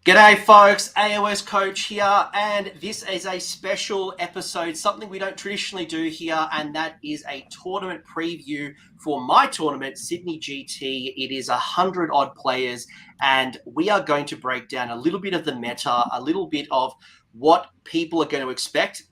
G'day folks, AOS Coach here, and this is a special episode, something we don't traditionally do here, and that is a tournament preview for my tournament, Sydney GT. It is 100 odd players, and we are going to break down a little bit of the meta, a little bit of what people are going to expect.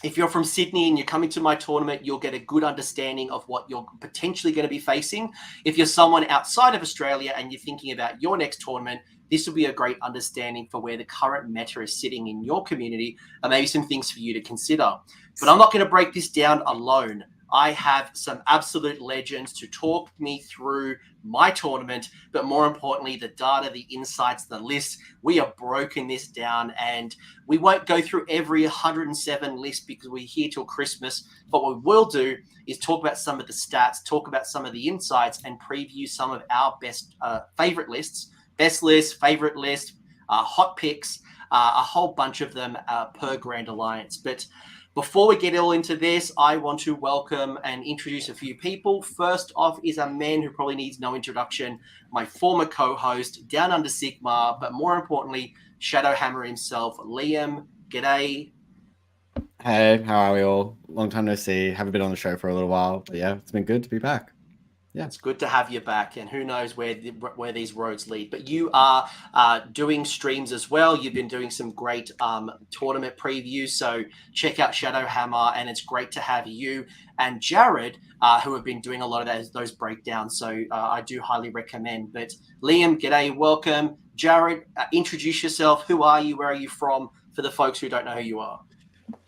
If you're from Sydney and you're coming to my tournament, you'll get a good understanding of what you're potentially going to be facing. If you're someone outside of Australia and you're thinking about your next tournament, this will be a great understanding for where the current meta is sitting in your community and maybe some things for you to consider. But I'm not going to break this down alone. I have some absolute legends to talk me through my tournament, but more importantly, the data, the insights, the list. We are broken this down, and we won't go through every 107 list because we're here till Christmas. But what we will do is talk about some of the stats, talk about some of the insights, and preview some of our best favorite lists, best list, favorite list, hot picks, a whole bunch of them per Grand Alliance. But before we get all into this, I want to welcome and introduce a few people. First off is a man who probably needs no introduction, my former co-host, Down Under Sigma, but more importantly, Shadowhammer himself, Liam. G'day. Hey, how are we all? Long time no see. Haven't been on the show for a little while, but yeah, it's been good to be back. Yeah, it's good to have you back, and who knows where these roads lead. But you are doing streams as well. You've been doing some great tournament previews, so check out Shadowhammer, and it's great to have you and Jarrod, who have been doing a lot of those breakdowns, so I do highly recommend. But Liam, g'day, welcome. Jarrod, introduce yourself. Who are you? Where are you from? For the folks who don't know who you are.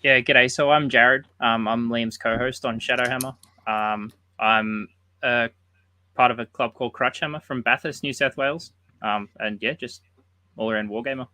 Yeah, g'day. So I'm Jarrod. I'm Liam's co-host on Shadowhammer. I'm part of a club called Crutchhammer from Bathurst, New South Wales. And yeah, just all-around wargamer.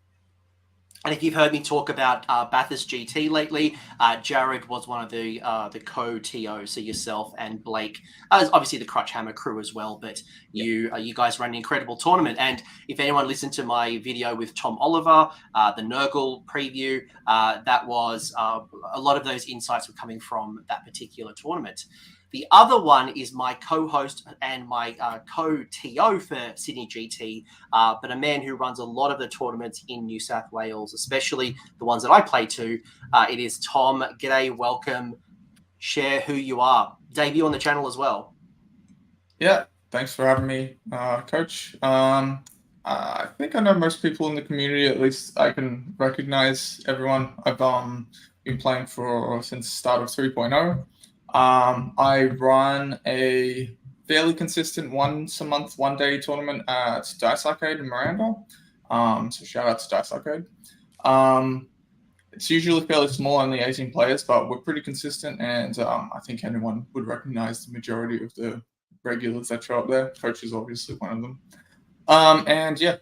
And if you've heard me talk about Bathurst GT lately, Jarrod was one of the co-TOs, so yourself and Blake, obviously the Crutchhammer crew as well, but you guys run an incredible tournament. And if anyone listened to my video with Tom Oliver, the Nurgle preview, that was a lot of those insights were coming from that particular tournament. The other one is my co-host and my co-TO for Sydney GT, but a man who runs a lot of the tournaments in New South Wales, especially the ones that I play to. It is Tom. G'day, welcome. Share who you are. Debut on the channel as well. Yeah, thanks for having me, Coach. I think I know most people in the community. At least I can recognize everyone. I've been playing since the start of 3.0. I run a fairly consistent once a month, 1 day tournament at Dice Arcade in Miranda. So shout out to Dice Arcade. It's usually fairly small, only 18 players, but we're pretty consistent, and I think anyone would recognize the majority of the regulars that show up there. Coach is obviously one of them. And yeah,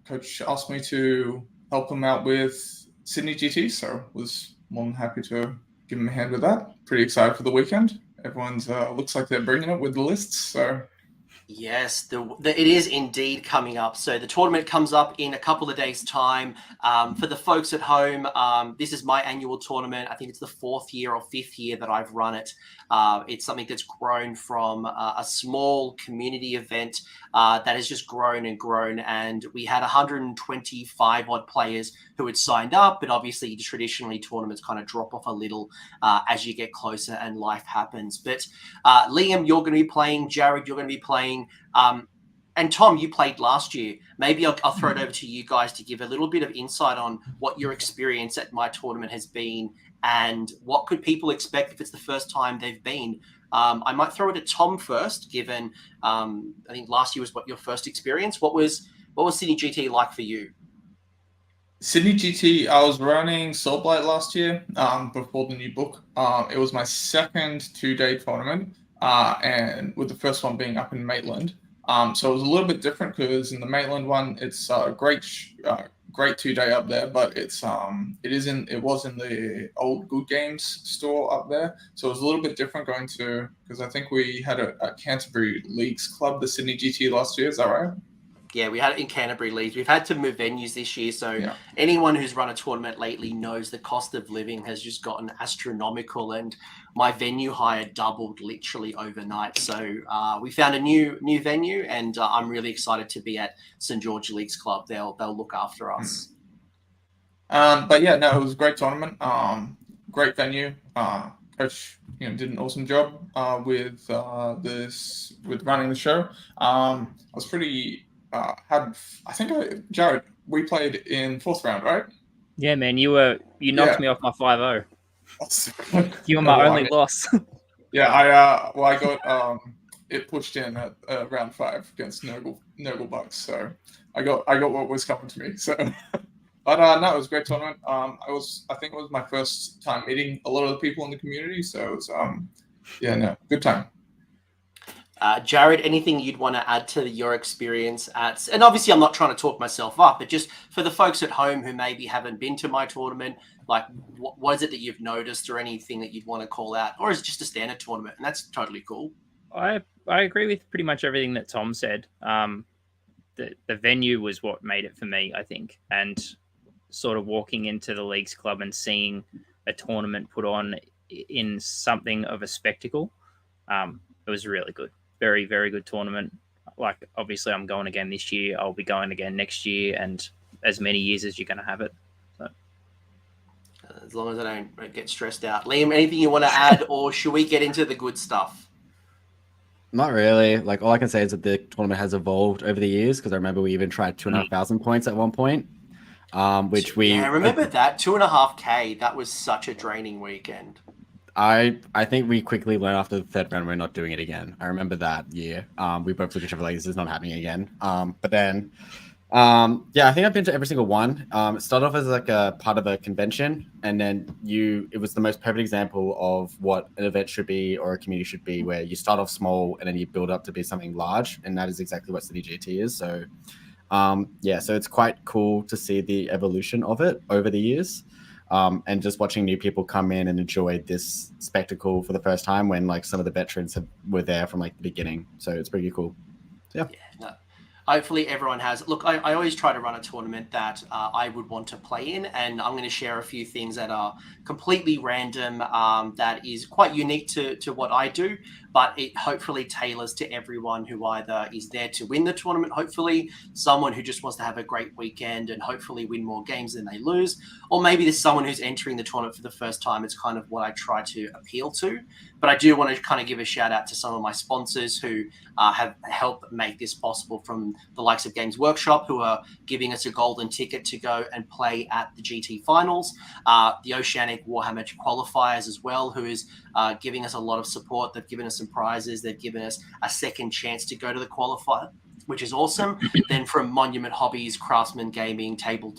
Coach asked me to help him out with Sydney GT, so was more than happy to give him a hand with that. Pretty excited for the weekend. Everyone's looks like they're bringing it with the lists, so yes, it is indeed coming up. So the tournament comes up in a couple of days' time. For the folks at home, this is my annual tournament. I think it's the 4th year or 5th year that I've run it. It's something that's grown from a small community event that has just grown and grown. And we had 125 odd players who had signed up, but obviously traditionally tournaments kind of drop off a little as you get closer and life happens. But Liam, you're going to be playing. Jarrod, you're going to be playing. And Tom, you played last year. Maybe I'll throw it over to you guys to give a little bit of insight on what your experience at my tournament has been and what could people expect if it's the first time they've been. I might throw it to Tom first, given I think last year was your first experience. What was Sydney GT like for you? Sydney GT, I was running Soulblight last year before the new book. It was my second 2-day tournament. And with the first one being up in Maitland. So it was a little bit different because in the Maitland one, it's a great 2-day up there, but it was in the old Good Games store up there. So it was a little bit different going to, because I think we had a Canterbury Leagues Club, the Sydney GT last year. Is that right? Yeah, we had it in Canterbury Leagues. We've had to move venues this year, so anyone who's run a tournament lately knows the cost of living has just gotten astronomical, and my venue hire doubled literally overnight. So we found a new venue, and I'm really excited to be at St George Leagues Club. They'll look after us. But yeah, no, it was a great tournament. Great venue. Coach, did an awesome job with running the show. I was pretty. Jarrod, we played in 4th round, right? Yeah, man, you knocked me off my 5-0. You were my only loss. Yeah, I got it pushed in at round 5 against Nurgle Bucks, so I got what was coming to me. So, but no, it was a great tournament. I think it was my first time meeting a lot of the people in the community, so it was good time. Jarrod, anything you'd want to add to your experience at, and obviously I'm not trying to talk myself up, but just for the folks at home who maybe haven't been to my tournament, like what is it that you've noticed or anything that you'd want to call out, or is it just a standard tournament? And that's totally cool. I agree with pretty much everything that Tom said. The venue was what made it for me, I think, and sort of walking into the Leagues Club and seeing a tournament put on in something of a spectacle, it was really good. Very, very good tournament. Like, obviously, I'm going again this year. I'll be going again next year, and as many years as you're going to have it. So, as long as I don't get stressed out. Liam, anything you want to add, or should we get into the good stuff? Not really. Like, all I can say is that the tournament has evolved over the years, because I remember we even tried 2,500 points at one point, which we... Yeah, I remember that. 2.5K. That was such a draining weekend. I think we quickly learned after the 3rd round we're not doing it again. I remember that year. We both looked at each other like, this is not happening again. But then, I think I've been to every single one. It started off as like a part of a convention, and then it was the most perfect example of what an event should be or a community should be, where you start off small and then you build up to be something large, and that is exactly what City GT is. So, so it's quite cool to see the evolution of it over the years. And just watching new people come in and enjoy this spectacle for the first time when like some of the veterans were there from like the beginning. So it's pretty cool. So, hopefully everyone has. Look, I always try to run a tournament that I would want to play in, and I'm going to share a few things that are completely random, that is quite unique to what I do, but it hopefully tailors to everyone who either is there to win the tournament, hopefully someone who just wants to have a great weekend and hopefully win more games than they lose, or maybe there's someone who's entering the tournament for the first time. It's kind of what I try to appeal to. But I do want to kind of give a shout out to some of my sponsors who have helped make this possible, from the likes of Games Workshop, who are giving us a golden ticket to go and play at the GT finals, the Oceanic Warhammer qualifiers as well, who is giving us a lot of support. They've given us some prizes. They've given us a second chance to go to the qualifier, which is awesome. Then from Monument Hobbies, Craftsman Gaming, Table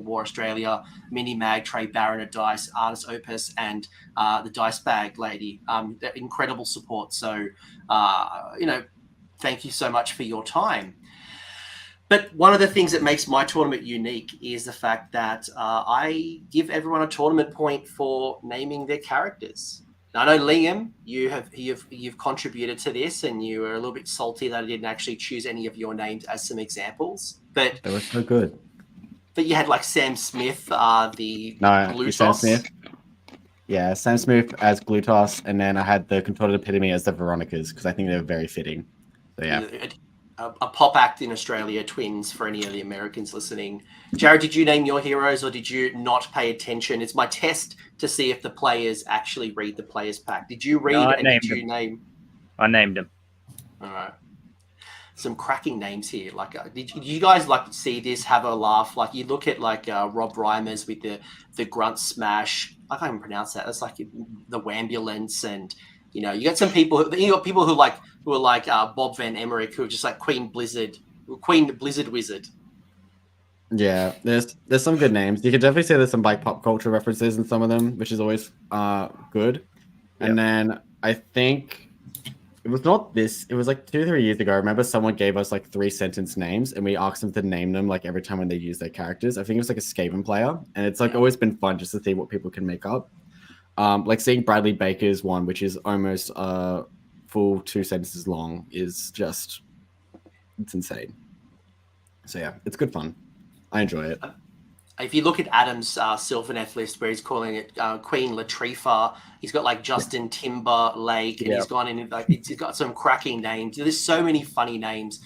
War Australia, Mini Mag, Trey Barron of Dice, Artist Opus, and the Dice Bag Lady. Incredible support. So, thank you so much for your time. But one of the things that makes my tournament unique is the fact that I give everyone a tournament point for naming their characters. Now, I know, Liam, you've contributed to this, and you were a little bit salty that I didn't actually choose any of your names as some examples. But that was so good. But you had like Sam Smith, Glutos. Sam Smith. Yeah, Sam Smith as Glutos, and then I had the Contorted Epitome as the Veronicas, because I think they were very fitting. So yeah. A pop act in Australia, twins, for any of the Americans listening. Jarrod, did you name your heroes, or did you not pay attention? It's my test to see if the players actually read the players pack. Did you read and did you name? I named them. All right. Some cracking names here. Like, did you guys like see this? Have a laugh. Like, you look at like Rob Reimers with the grunt smash. I can't even pronounce that. It's like the Wambulance, and you got some people. You got people who are like Bob Van Emmerich, who are just like Queen Blizzard Wizard. Yeah, there's some good names. You could definitely say there's some like pop culture references in some of them, which is always good. And then I think it was not this. It was like 2-3 years ago. I remember someone gave us like 3-sentence names, and we asked them to name them like every time when they use their characters. I think it was like a Skaven player, and it's like always been fun just to see what people can make up. Like seeing Bradley Baker's one, which is almost full 2 sentences long, is just it's insane. So yeah, it's good fun. I enjoy it. If you look at Adam's Sylvaneth list, where he's calling it Queen Latrifa, he's got like Justin Timberlake, and he's gone in like he's got some cracking names. There's so many funny names.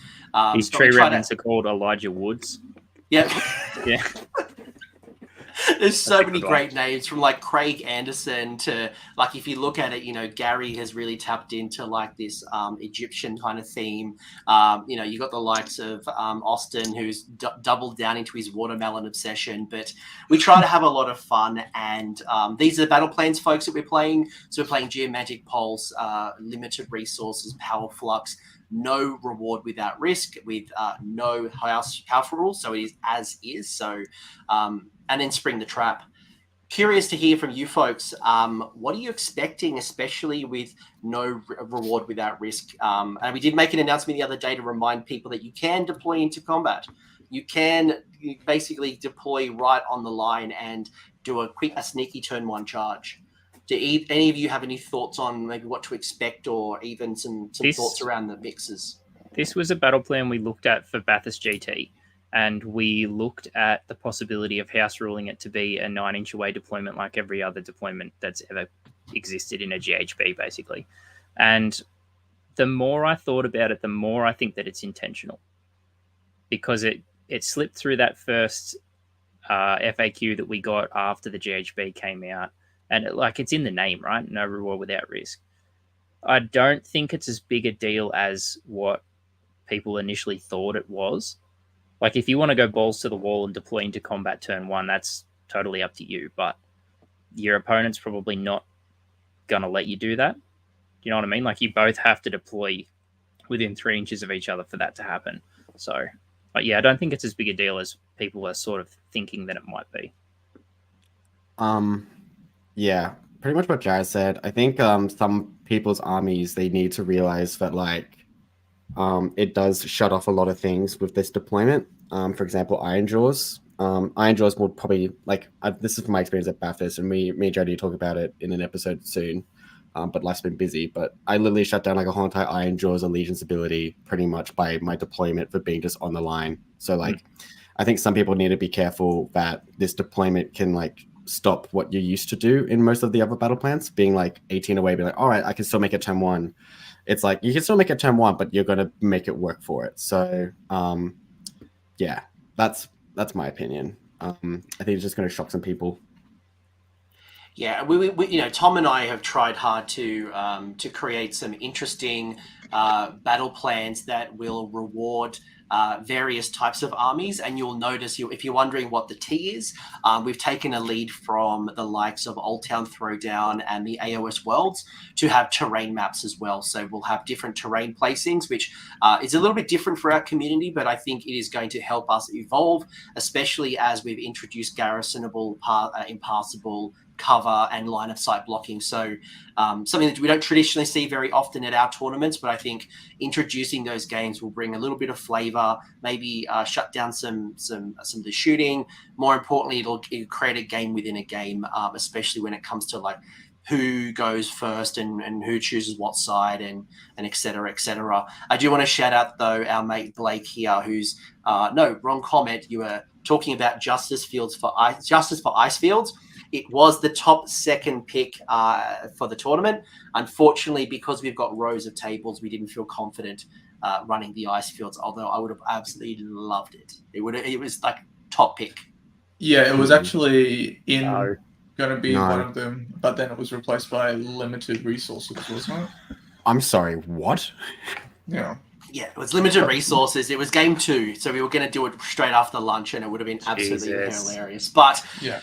His tree remnants are called Elijah Woods. Yeah. Yeah. There's so many great names, from like Craig Anderson to like, if you look at it, you know, Gary has really tapped into like this Egyptian kind of theme. You know, you got the likes of Austin, who's doubled down into his watermelon obsession. But we try to have a lot of fun, and these are the battle plans, folks, that we're playing. So we're playing Geomantic Pulse, limited resources, Power Flux, no reward without risk, with no powerful rules. So it is as is. So and then Spring the Trap. Curious to hear from you folks. What are you expecting, especially with no reward without risk? And we did make an announcement the other day to remind people that you can deploy into combat. You can basically deploy right on the line and do a sneaky turn 1 charge. Do any of you have any thoughts on maybe what to expect, or even some thoughts around the mixes? This was a battle plan we looked at for Bathurst GT. And we looked at the possibility of house ruling it to be a 9-inch away deployment like every other deployment that's ever existed in a GHB, basically. And the more I thought about it, the more I think that it's intentional. Because it slipped through that first FAQ that we got after the GHB came out. And it's in the name, right? No reward without risk. I don't think it's as big a deal as what people initially thought it was. Like, if you want to go balls to the wall and deploy into combat turn 1, that's totally up to you. But your opponent's probably not going to let you do that. You know what I mean? Like, you both have to deploy within 3 inches of each other for that to happen. So, but yeah, I don't think it's as big a deal as people are sort of thinking that it might be. Yeah, pretty much what Jarrod said. I think some people's armies, they need to realize that, like, it does shut off a lot of things with this deployment. For example, Iron Jaws. Iron Jaws will probably, like, this is from my experience at Bathurst, and me and Jody talk about it in an episode soon. But life's been busy. But I literally shut down like a whole entire Iron Jaws allegiance ability pretty much by my deployment for being just on the line. So like, I think some people need to be careful that this deployment can like stop what you used to do in most of the other battle plans, being like 18 away, being like, all right, I can still make it turn 1. It's like, you can still make it turn 1, but you're going to make it work for it. So, yeah, that's my opinion. I think it's just going to shock some people. Yeah, we you know, Tom and I have tried hard to create some interesting battle plans that will reward various types of armies, and you'll notice, if you're wondering what the T is, we've taken a lead from the likes of Old Town Throwdown and the AOS Worlds to have terrain maps as well. So we'll have different terrain placings, which is a little bit different for our community, but I think it is going to help us evolve, especially as we've introduced garrisonable, impassable cover and line of sight blocking. So something that we don't traditionally see very often at our tournaments, but I think introducing those games will bring a little bit of flavor, maybe shut down some of the shooting. More importantly, it'll create a game within a game, especially when it comes to like who goes first and who chooses what side and et cetera, et cetera. I do want to shout out though our mate Blake here, who's no, wrong comment. You were talking about Justice for Ice Fields. It was the top 2nd pick for the tournament. Unfortunately, because we've got rows of tables, we didn't feel confident running the ice fields, although I would have absolutely loved it. It was like top pick. Yeah, it was actually going to be one of them, but then it was replaced by limited resources, wasn't it? I'm sorry, what? Yeah. Yeah, it was limited resources. It was game 2, so we were going to do it straight after lunch, and it would have been absolutely hilarious. But yeah.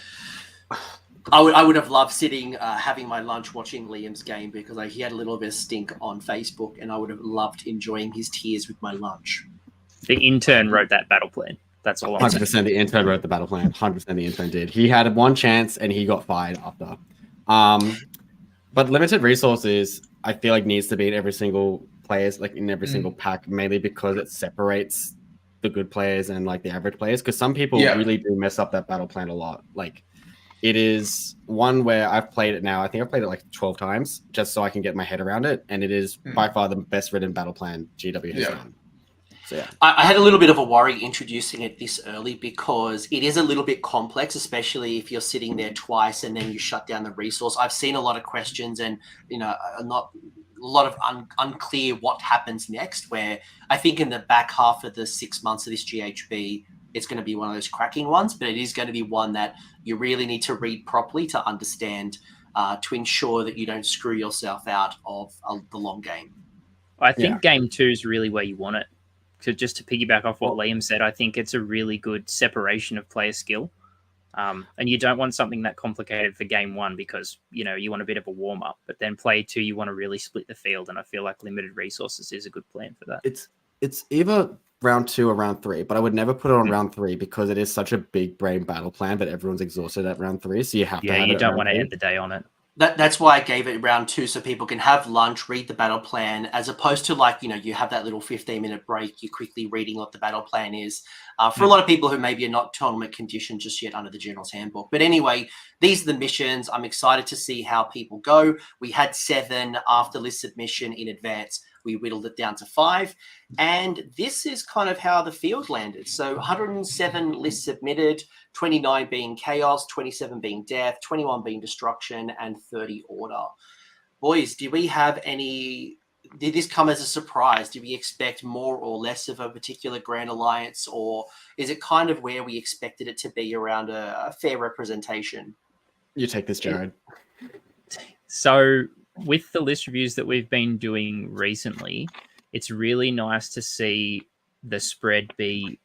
I would have loved sitting, having my lunch watching Liam's game, because he had a little bit of stink on Facebook, and I would have loved enjoying his tears with my lunch. The intern wrote that battle plan. That's all. 100% the intern wrote the battle plan. 100% the intern did. He had one chance and he got fired after. But limited resources, I feel like needs to be in every single players, like in every single pack, mainly because it separates the good players and like the average players. Because some people really do mess up that battle plan a lot. Like, it is one where I've played it now. I think I've played it like 12 times just so I can get my head around it. And it is by far the best written battle plan GW has done. So yeah. I had a little bit of a worry introducing it this early because it is a little bit complex, especially if you're sitting there twice and then you shut down the resource. I've seen a lot of questions and, not a lot of unclear what happens next, where I think in the back half of the 6 months of this GHB, it's going to be one of those cracking ones, but it is going to be one that you really need to read properly to understand, to ensure that you don't screw yourself out of the long game. I think game 2 is really where you want it. So just to piggyback off what Liam said, I think it's a really good separation of player skill. And you don't want something that complicated for game 1 because, you want a bit of a warm-up. But then play 2, you want to really split the field. And I feel like limited resources is a good plan for that. It's either round 2 or round 3, but I would never put it on round 3 because it is such a big brain battle plan, but everyone's exhausted at round 3. So you have to have you don't want to end the day on it. That's why I gave it round 2 so people can have lunch, read the battle plan, as opposed to you have that little 15-minute break, you're quickly reading what the battle plan is. For a lot of people who maybe are not tournament conditioned just yet under the General's Handbook. But anyway, these are the missions. I'm excited to see how people go. We had 7 after list submission in advance. We whittled it down to 5. And this is kind of how the field landed. So 107 lists submitted, 29 being chaos, 27 being death, 21 being destruction, and 30 order. Boys, did this come as a surprise? Did we expect more or less of a particular Grand Alliance, or is it kind of where we expected it to be around a fair representation? You take this, Jarrod. So with the list reviews that we've been doing recently, it's really nice to see the spread be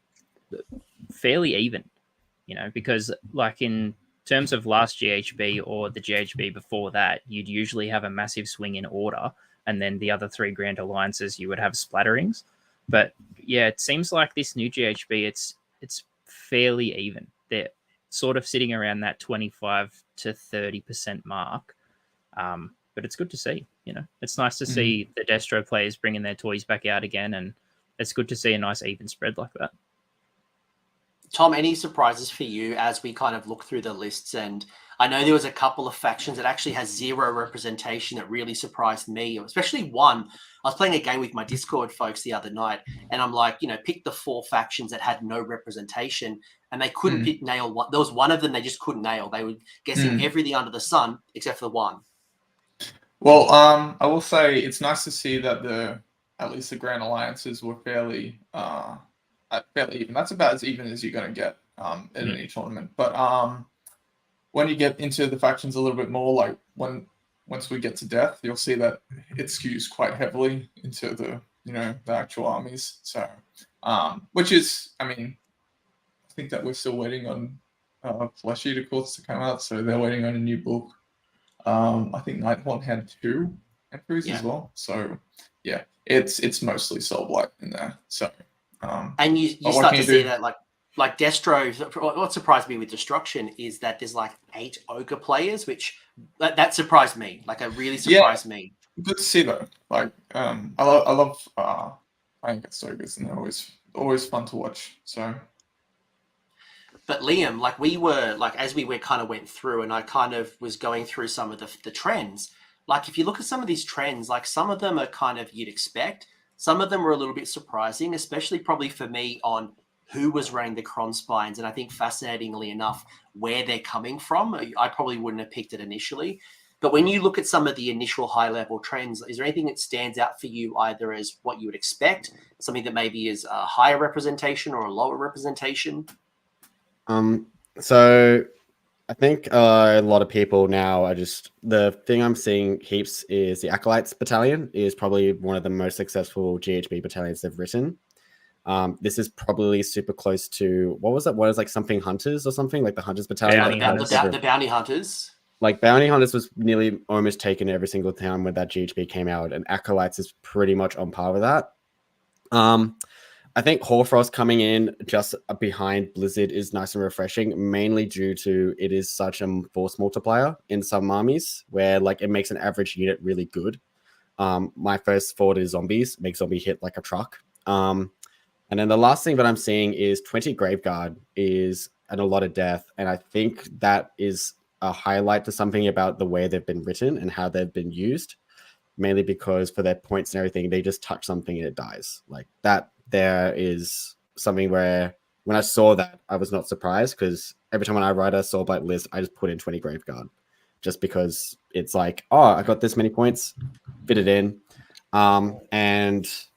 fairly even, because like in terms of last GHB or the GHB before that, you'd usually have a massive swing in order, and then the other 3 Grand Alliances, you would have splatterings. But yeah, it seems like this new GHB, it's fairly even. They're sort of sitting around that 25 to 30% mark. But it's good to see, It's nice to see the Destro players bringing their toys back out again, and it's good to see a nice even spread like that. Tom, any surprises for you as we kind of look through the lists? And I know there was a couple of factions that actually has 0 representation that really surprised me, especially one. I was playing a game with my Discord folks the other night, and I'm like, pick the 4 factions that had no representation, and they couldn't nail one. There was one of them they just couldn't nail. They were guessing everything under the sun except for one. Well, I will say it's nice to see that at least the Grand Alliances were fairly even. That's about as even as you're going to get in any tournament. But when you get into the factions a little bit more, like once we get to death, you'll see that it skews quite heavily into the actual armies. So, which is, I think that we're still waiting on Flesh Eater Courts to come out, so they're waiting on a new book. I think Nightborn had 2 entries as well. So yeah, it's mostly Soulblight in there. So and you start to see that like Destro. What surprised me with Destruction is that there's like 8 Ogre players, which that surprised me. Like it really surprised me. Good to see though. Like I love playing against Ogres, and they're always fun to watch. So. But Liam, as we went through, and I kind of was going through some of the trends. Like if you look at some of these trends, like some of them are kind of you'd expect. Some of them were a little bit surprising, especially probably for me on who was running the Cron Spines. And I think fascinatingly enough, where they're coming from, I probably wouldn't have picked it initially. But when you look at some of the initial high-level trends, is there anything that stands out for you either as what you would expect, something that maybe is a higher representation or a lower representation? So I think a lot of people now are the thing I'm seeing heaps is the Acolytes Battalion is probably one of the most successful GHB battalions they've written. This is probably super close to, what was it? What is like something Hunters or something, like the Hunters Battalion? The Bounty Hunters. Like Bounty Hunters was nearly almost taken every single time when that GHB came out, and Acolytes is pretty much on par with that. I think Hoarfrost coming in just behind Blizzard is nice and refreshing, mainly due to it is such a force multiplier in some armies where like it makes an average unit really good. My first thought is zombies, make zombie hit like a truck. And then the last thing that I'm seeing is 20 Graveguard is a lot of death. And I think that is a highlight to something about the way they've been written and how they've been used. Mainly because for their points and everything, they just touch something and it dies. Like that there is something where when I saw that, I was not surprised, because every time when I write a Soulblight list, I just put in 20 Graveguard, just because it's like, oh, I got this many points, fit it in. That's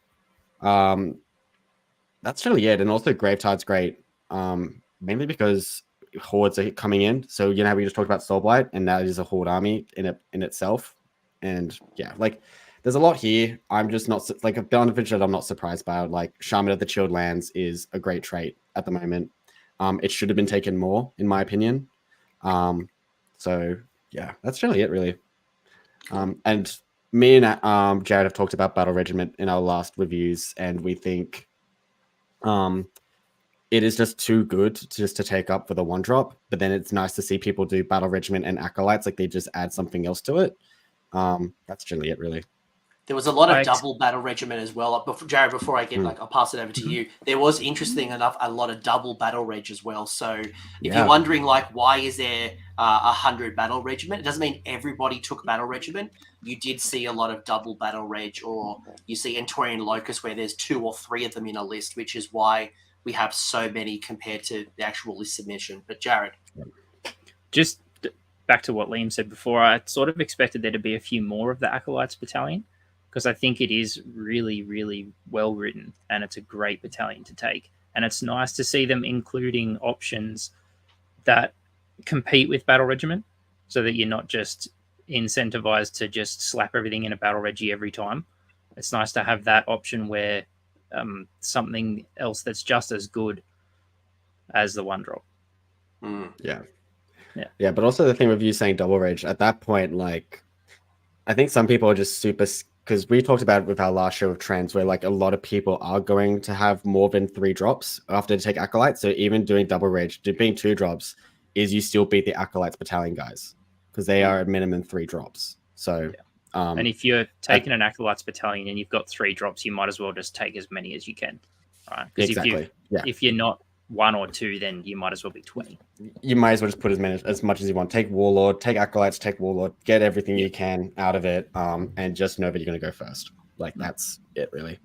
really it. And also Gravetide's great, mainly because hordes are coming in. So you know how we just talked about Soulblight, and that is a horde army in itself. And yeah, like there's a lot here. I'm just not like a benefit that I'm not surprised by. Like Shaman of the Chilled Lands is a great trait at the moment. It should have been taken more, in my opinion. So yeah, that's really it, really. And me and Jarrod have talked about Battle Regiment in our last reviews, and we think it is just too good to take up for the one drop. But then it's nice to see people do Battle Regiment and Acolytes, like they just add something else to it. That's really it, really. There was a lot of double Battle Regiment as well. Jared, before I get I'll pass it over to you. There was, interesting enough, a lot of double Battle Reg as well. So if you're wondering, like, why is there 100 Battle Regiment? It doesn't mean everybody took Battle Regiment. You did see a lot of double Battle Reg, or you see Entorian Locust where there's 2 or 3 of them in a list, which is why we have so many compared to the actual list submission. But Jared, just back to what Liam said before, I sort of expected there to be a few more of the Acolytes Battalion, because I think it is really, really well written, and it's a great battalion to take. And it's nice to see them including options that compete with Battle Regiment, so that you're not just incentivized to just slap everything in a Battle Regie every time. It's nice to have that option where something else that's just as good as the one drop. Yeah, but also the thing with you saying double rage, at that point, like, I think some people are just super, because we talked about it with our last show of trends, where like a lot of people are going to have more than 3 drops after they take Acolytes. So even doing double rage, being 2 drops, is you still beat the Acolytes Battalion guys, because they are at minimum 3 drops. So and if you're taking an Acolytes Battalion and you've got 3 drops, you might as well just take as many as you can, right? Because if you're not 1 or 2, then you might as well be 20. You might as well just put as much as you want. Take Warlord, take Acolytes, take Warlord, get everything you can out of it, and just know that you're going to go first. Like, that's it, really.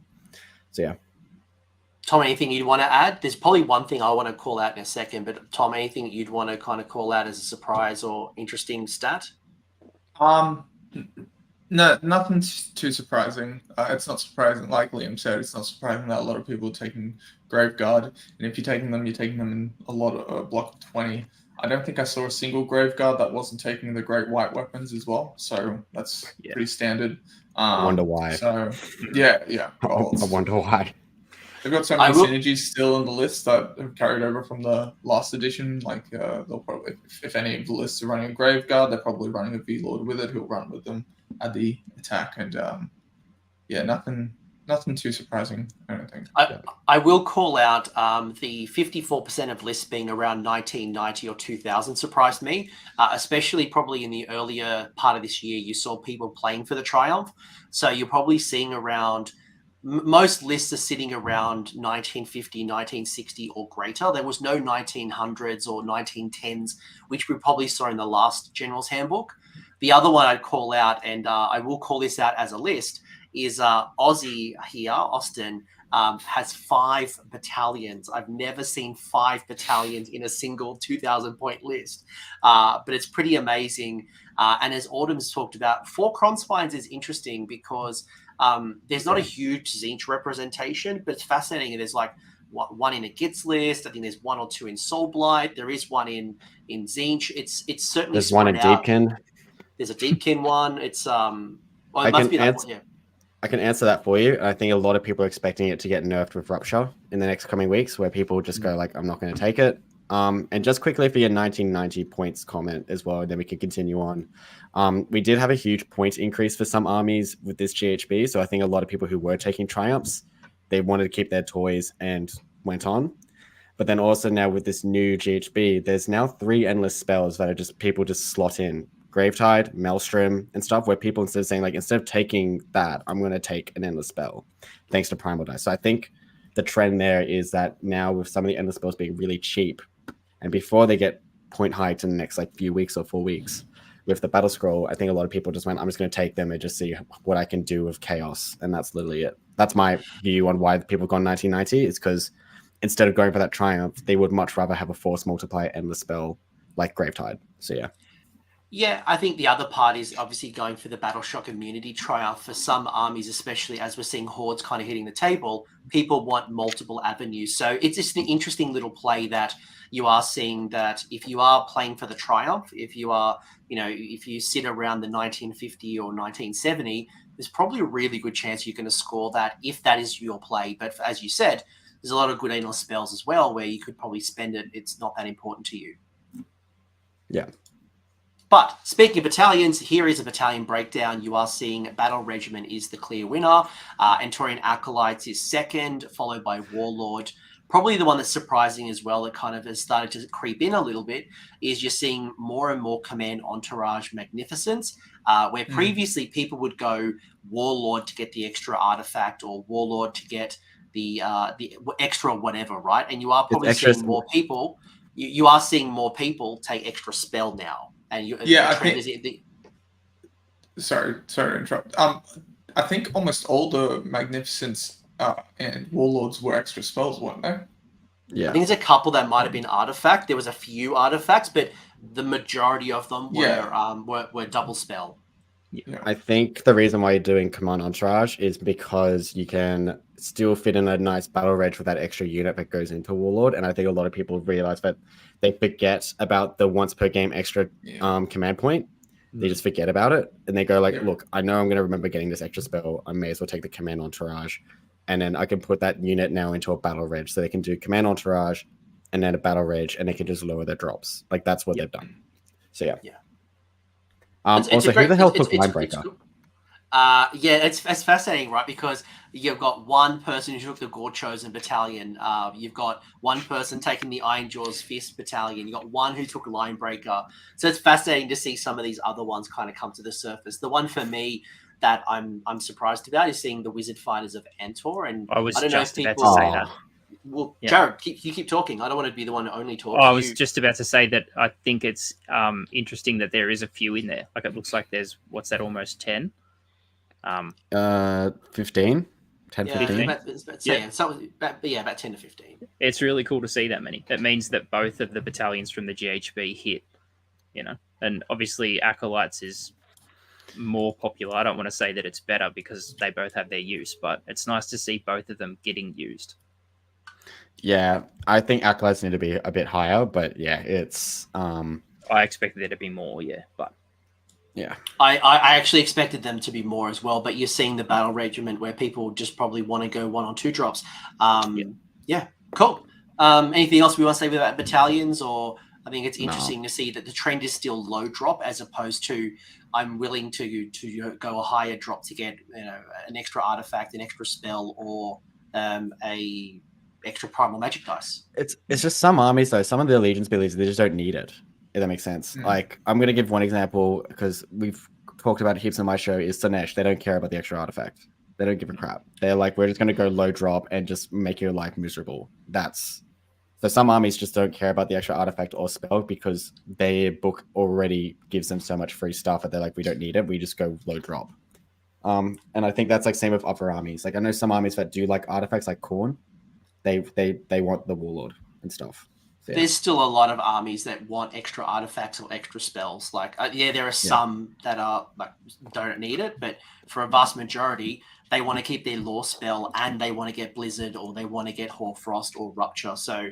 So yeah. Tom, anything you'd want to add? There's probably one thing I want to call out in a second, but Tom, anything you'd want to kind of call out as a surprise or interesting stat? No, nothing too surprising. It's not surprising, like Liam said, it's not surprising that a lot of people are taking Graveguard. And if you're taking them in a lot of a block of 20. I don't think I saw a single Graveguard that wasn't taking the Great White Weapons as well. So that's pretty standard. I wonder why. So, yeah. Well, I wonder why. They've got so many synergies still on the list that have carried over from the last edition. Like, they'll probably, if any of the lists are running a Graveguard, they're probably running a V-Lord with it, who'll run with them at the attack. And nothing too surprising, I don't think. I will call out the 54% of lists being around 1990 or 2000 surprised me, especially probably in the earlier part of this year. You saw people playing for the Triumph. So you're probably seeing around... Most lists are sitting around 1950, 1960 or greater. There was no 1900s or 1910s, which we probably saw in the last General's Handbook. The other one I'd call out, and I will call this out as a list, is Aussie here, Austin, has 5 battalions. I've never seen 5 battalions in a single 2,000-point list, but it's pretty amazing. And as Autumn's talked about, 4 Kronspines is interesting because there's not a huge Tzeentch representation, but it's fascinating. There's like one in a Gitz list. I think there's 1 or 2 in Soulblight. There is one in Tzeentch. It's certainly there's one in Deepkin. There's a Deepkin one. It's I can answer that for you. I think a lot of people are expecting it to get nerfed with Rupture in the next coming weeks, where people just go like, I'm not going to take it. And just quickly for your 1990 points comment as well, and then we can continue on. We did have a huge point increase for some armies with this GHB. So I think a lot of people who were taking Triumphs, they wanted to keep their toys and went on. But then also now with this new GHB, there's now 3 endless spells that are just people just slot in. Gravetide, Maelstrom, and stuff, where people instead of taking that, I'm going to take an endless spell, thanks to primal dice. So I think the trend there is that now with some of the endless spells being really cheap, and before they get point hiked in the next like few weeks or 4 weeks, with the battle scroll, I think a lot of people just went, I'm just going to take them and just see what I can do with chaos, and that's literally it. That's my view on why people gone 1990. It's because instead of going for that triumph, they would much rather have a force multiplier endless spell like Gravetide. So yeah. Yeah, I think the other part is obviously going for the Battle Shock immunity triumph. For some armies, especially as we're seeing hordes kind of hitting the table, people want multiple avenues. So it's just an interesting little play that you are seeing, that if you are playing for the triumph, if you are, if you sit around the 1950 or 1970, there's probably a really good chance you're going to score that if that is your play. But as you said, there's a lot of good endless spells as well where you could probably spend it. It's not that important to you. Yeah. But speaking of battalions, here is a battalion breakdown. You are seeing Battle Regiment is the clear winner. Antorian Acolytes is second, followed by Warlord. Probably the one that's surprising as well, that kind of has started to creep in a little bit, is you're seeing more and more Command Entourage Magnificence, where previously people would go Warlord to get the extra artifact or Warlord to get the extra whatever, right? And you are probably seeing more people. You are seeing more people take extra spell now. And sorry to interrupt. I think almost all the Magnificence and Warlords were extra spells, weren't they? Yeah. I think there's a couple that might have been artifact. There was a few artifacts, but the majority of them were double spell. Yeah. I think the reason why you're doing Command Entourage is because you can still fit in a nice battle reg with that extra unit that goes into Warlord. And I think a lot of people realize that they forget about the once per game extra command point. They just forget about it. And they go like, look, I know I'm going to remember getting this extra spell. I may as well take the Command Entourage. And then I can put that unit now into a battle reg. So they can do Command Entourage and then a battle reg, and they can just lower their drops. Like that's what they've done. So yeah. Also, who the hell took Linebreaker? It's fascinating, right? Because you've got one person who took the Gore Chosen Battalion. You've got one person taking the Iron Jaws Fist Battalion. You've got one who took Linebreaker. So it's fascinating to see some of these other ones kind of come to the surface. The one for me that I'm surprised about is seeing the Wizard Fighters of Antor. And I was don't just know if about to say that. Well, Jarrod, you keep talking. I don't want to be the one to only talk. I was just about to say that I think it's interesting that there is a few in there. Like it looks like there's, what's that, almost 10? 15? 10, 15? About 10 to 15. It's really cool to see that many. That means that both of the battalions from the GHB hit, and obviously Acolytes is more popular. I don't want to say that it's better because they both have their use, but it's nice to see both of them getting used. Yeah, I think Acolytes need to be a bit higher, but yeah, it's... I expected there to be more, but... Yeah. I actually expected them to be more as well, but you're seeing the Battle Regiment where people just probably want to go 1 or 2 drops. Yeah, cool. Anything else we want to say about battalions? Or I think it's interesting to see that the trend is still low drop as opposed to I'm willing to go a higher drop to get an extra artifact, an extra spell, or a extra primal magic dice. It's just some armies though. Some of the allegiance abilities they just don't need it. If that makes sense. Like I'm going to give one example because we've talked about it heaps on my show. Is Tzeentch. They don't care about the extra artifact. They don't give a crap. They're like, we're just going to go low drop and just make your life miserable. So some armies just don't care about the extra artifact or spell because their book already gives them so much free stuff that they're like, we don't need it. We just go low drop. And I think that's like same with other armies. Like I know some armies that do like artifacts like Khorne. They want the Warlord and stuff. So, yeah. There's still a lot of armies that want extra artifacts or extra spells. Like, there are some that are like don't need it, but for a vast majority, they want to keep their Law spell and they want to get Blizzard or they want to get Hoarfrost or Rupture. So,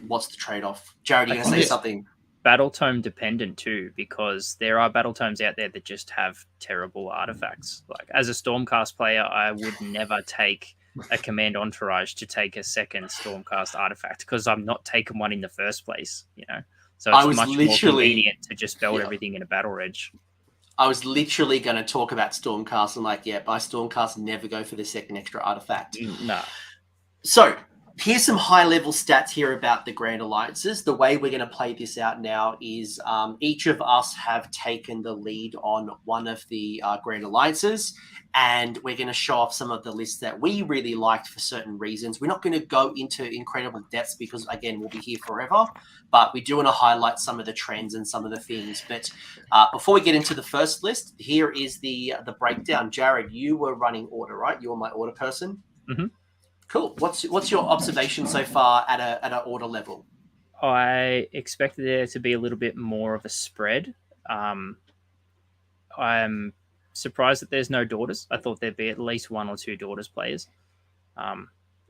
what's the trade-off? Jarrod, you going to say something? Battle tome dependent too, because there are battle tomes out there that just have terrible artifacts. Like as a Stormcast player, I would never take a Command Entourage to take a second Stormcast artifact because I'm not taking one in the first place, So it's much more convenient to just build everything in a battle reg. I was literally going to talk about Stormcast. I'm like, by Stormcast, never go for the second extra artifact. No. So Here's some high-level stats here about the Grand Alliances. The way we're going to play this out now is each of us have taken the lead on one of the Grand Alliances, and we're going to show off some of the lists that we really liked for certain reasons. We're not going to go into incredible depths because, again, we'll be here forever, but we do want to highlight some of the trends and some of the things. But before we get into the first list, here is the breakdown. Jarrod, you were running order, right? You were my order person. Mm-hmm. Cool. What's your observation so far at an order level? I expected there to be a little bit more of a spread. I'm surprised that there's no daughters. I thought there'd be at least 1 or 2 daughters players.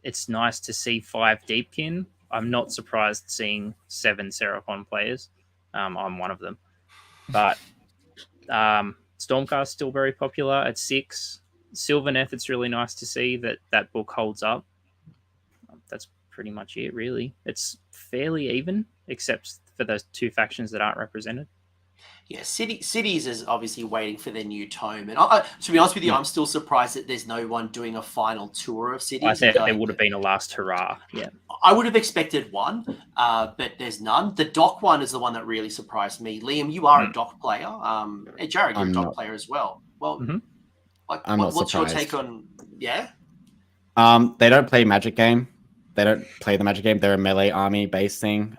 It's nice to see 5 Deepkin. I'm not surprised seeing 7 Seraphon players. I'm one of them. But Stormcast still very popular at 6. Sylvaneth, it's really nice to see that book holds up. That's pretty much it, really. It's fairly even, except for those 2 factions that aren't represented. Yeah, Cities is obviously waiting for their new tome. And to be honest with you, I'm still surprised that there's no one doing a final tour of Cities. I said there would have been a last hurrah. Yeah, I would have expected one, but there's none. The Doc one is the one that really surprised me. Liam, you are a Doc player. Hey, Jarrod, you're a Doc player as well. Well, what's your take on... Yeah? They don't play Magic Game. They don't play the Magic Game. They're a melee army based thing.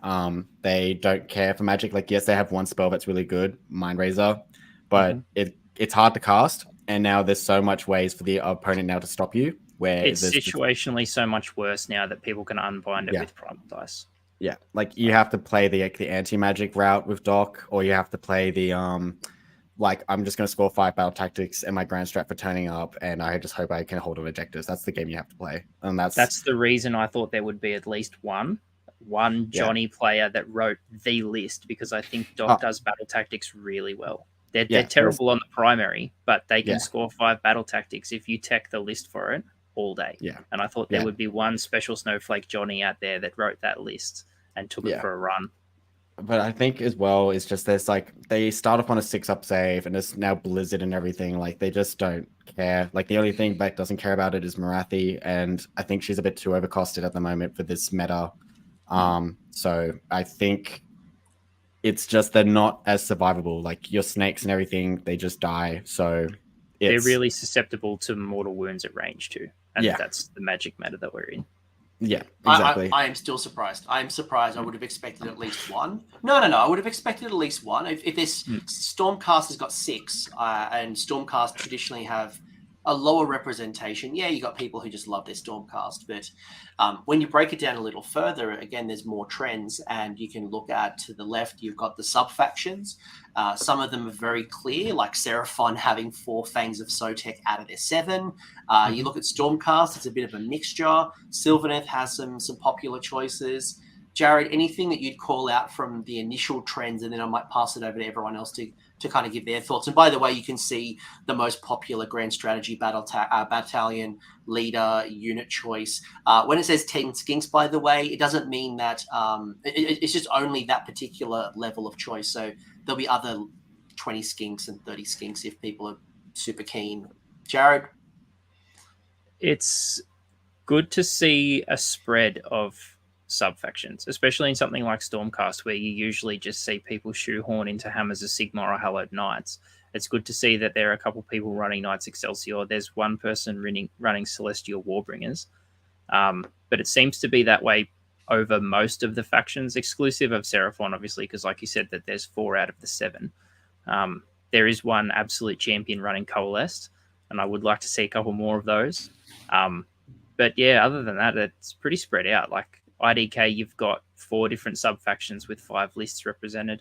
They don't care for Magic. Like, yes, they have one spell that's really good, Mind Razor, but it's hard to cast. And now there's so much ways for the opponent now to stop you. Where it's situationally so much worse now that people can unbind it with primal dice. Yeah, like you have to play the anti-magic route with Doc, or you have to play the like, I'm just going to score 5 battle tactics and my grand strat for turning up, and I just hope I can hold on objectives. That's the game you have to play. And that's the reason I thought there would be at least one Johnny player that wrote the list, because I think Doc does battle tactics really well. They're terrible on the primary, but they can score 5 battle tactics if you tech the list for it all day. Yeah. And I thought there would be one special snowflake Johnny out there that wrote that list and took it for a run. But I think as well, it's just there's like, they start off on a 6-up save, and there's now Blizzard and everything. Like, they just don't care. Like, the only thing Beck doesn't care about it is Marathi, and I think she's a bit too overcosted at the moment for this meta. So I think it's just they're not as survivable. Like, your snakes and everything, they just die. So they're really susceptible to mortal wounds at range too. And that's the Magic meta that we're in. Yeah, exactly. I am still surprised. I am surprised. I would have expected at least one. No. I would have expected at least one. If this Stormcast has got 6, and Stormcast traditionally have a lower representation, you got people who just love their Stormcast. But when you break it down a little further, again, there's more trends, and you can look at to the left, you've got the sub-factions. Some of them are very clear, like Seraphon having 4 Fangs of Sotek out of their 7. You look at Stormcast, it's a bit of a mixture. Sylvaneth has some popular choices. Jarrod, anything that you'd call out from the initial trends, and then I might pass it over to everyone else to kind of give their thoughts. And by the way, you can see the most popular grand strategy battalion leader unit choice. When it says 10 skinks, by the way, it doesn't mean that it's just only that particular level of choice. So there'll be other 20 skinks and 30 skinks if people are super keen. Jarrod? It's good to see a spread of sub-factions, especially in something like Stormcast, where you usually just see people shoehorn into Hammers of Sigma or Hallowed Knights. It's good to see that there are a couple people running Knights Excelsior. There's one person running Celestial Warbringers. But it seems to be that way over most of the factions, exclusive of Seraphon, obviously, because like you said, that there's 4 out of the 7. There is one absolute champion running Coalesced, and I would like to see a couple more of those. But yeah, other than that, it's pretty spread out. Like, IDK, you've got 4 different sub-factions with 5 lists represented.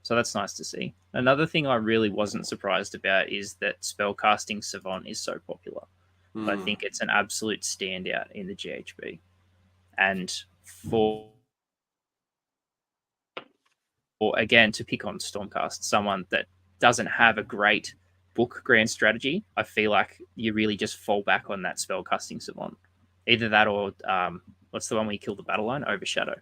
So that's nice to see. Another thing I really wasn't surprised about is that spellcasting Savant is so popular. I think it's an absolute standout in the GHB. And for again, to pick on Stormcast, someone that doesn't have a great book grand strategy, I feel like you really just fall back on that spellcasting Savant. Either that or what's the one where you kill the Battalion? Overshadow.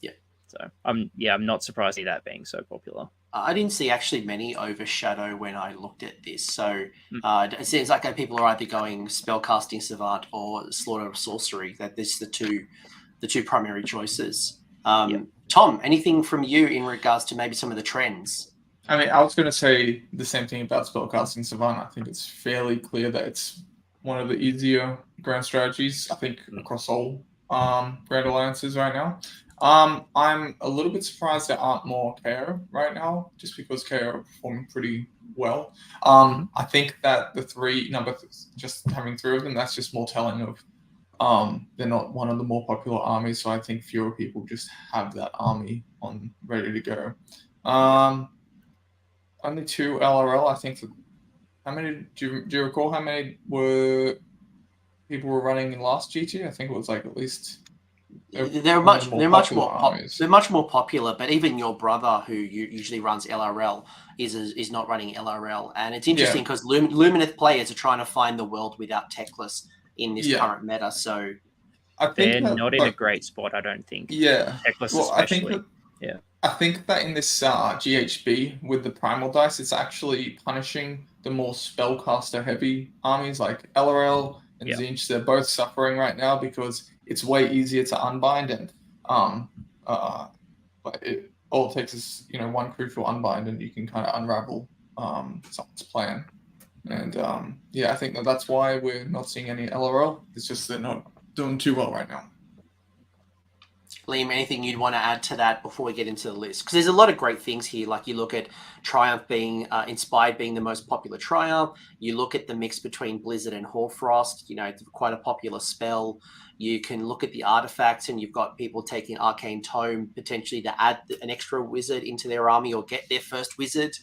Yeah. So I'm not surprised at that being so popular. I didn't see actually many overshadow when I looked at this. So it seems like people are either going spellcasting savant or slaughter of sorcery. That this the two primary choices. Tom, anything from you in regards to maybe some of the trends? I mean, I was going to say the same thing about spellcasting savant. I think it's fairly clear that it's one of the easier grand strategies, I think, across all Grand Alliances right now. I'm a little bit surprised there aren't more KO right now, just because KO are performing pretty well. I think that just having 3 of them, that's just more telling of they're not one of the more popular armies, so I think fewer people just have that army on ready to go. Only 2 LRL, I think. How many? Do you recall how many people were running in last GT? I think it was like at least. They're much more popular, but even your brother, who usually runs LRL, is not running LRL, and it's interesting because Lumineth players are trying to find the world without Techless in this current meta. So I think they're not in a great spot, I don't think. Yeah, Techless especially. I think that in this GHB with the primal dice, it's actually punishing the more spellcaster heavy armies like LRL and Tzeentch. They're both suffering right now because it's way easier to unbind, and all it takes is one crucial unbind, and you can kind of unravel someone's plan. And I think that's why we're not seeing any LRL. It's just they're not doing too well right now. Liam, anything you'd want to add to that before we get into the list? Because there's a lot of great things here. Like you look at Triumph being Inspired being the most popular Triumph. You look at the mix between Blizzard and Hoarfrost. It's quite a popular spell. You can look at the artifacts, and you've got people taking Arcane Tome potentially to add an extra wizard into their army or get their first wizard.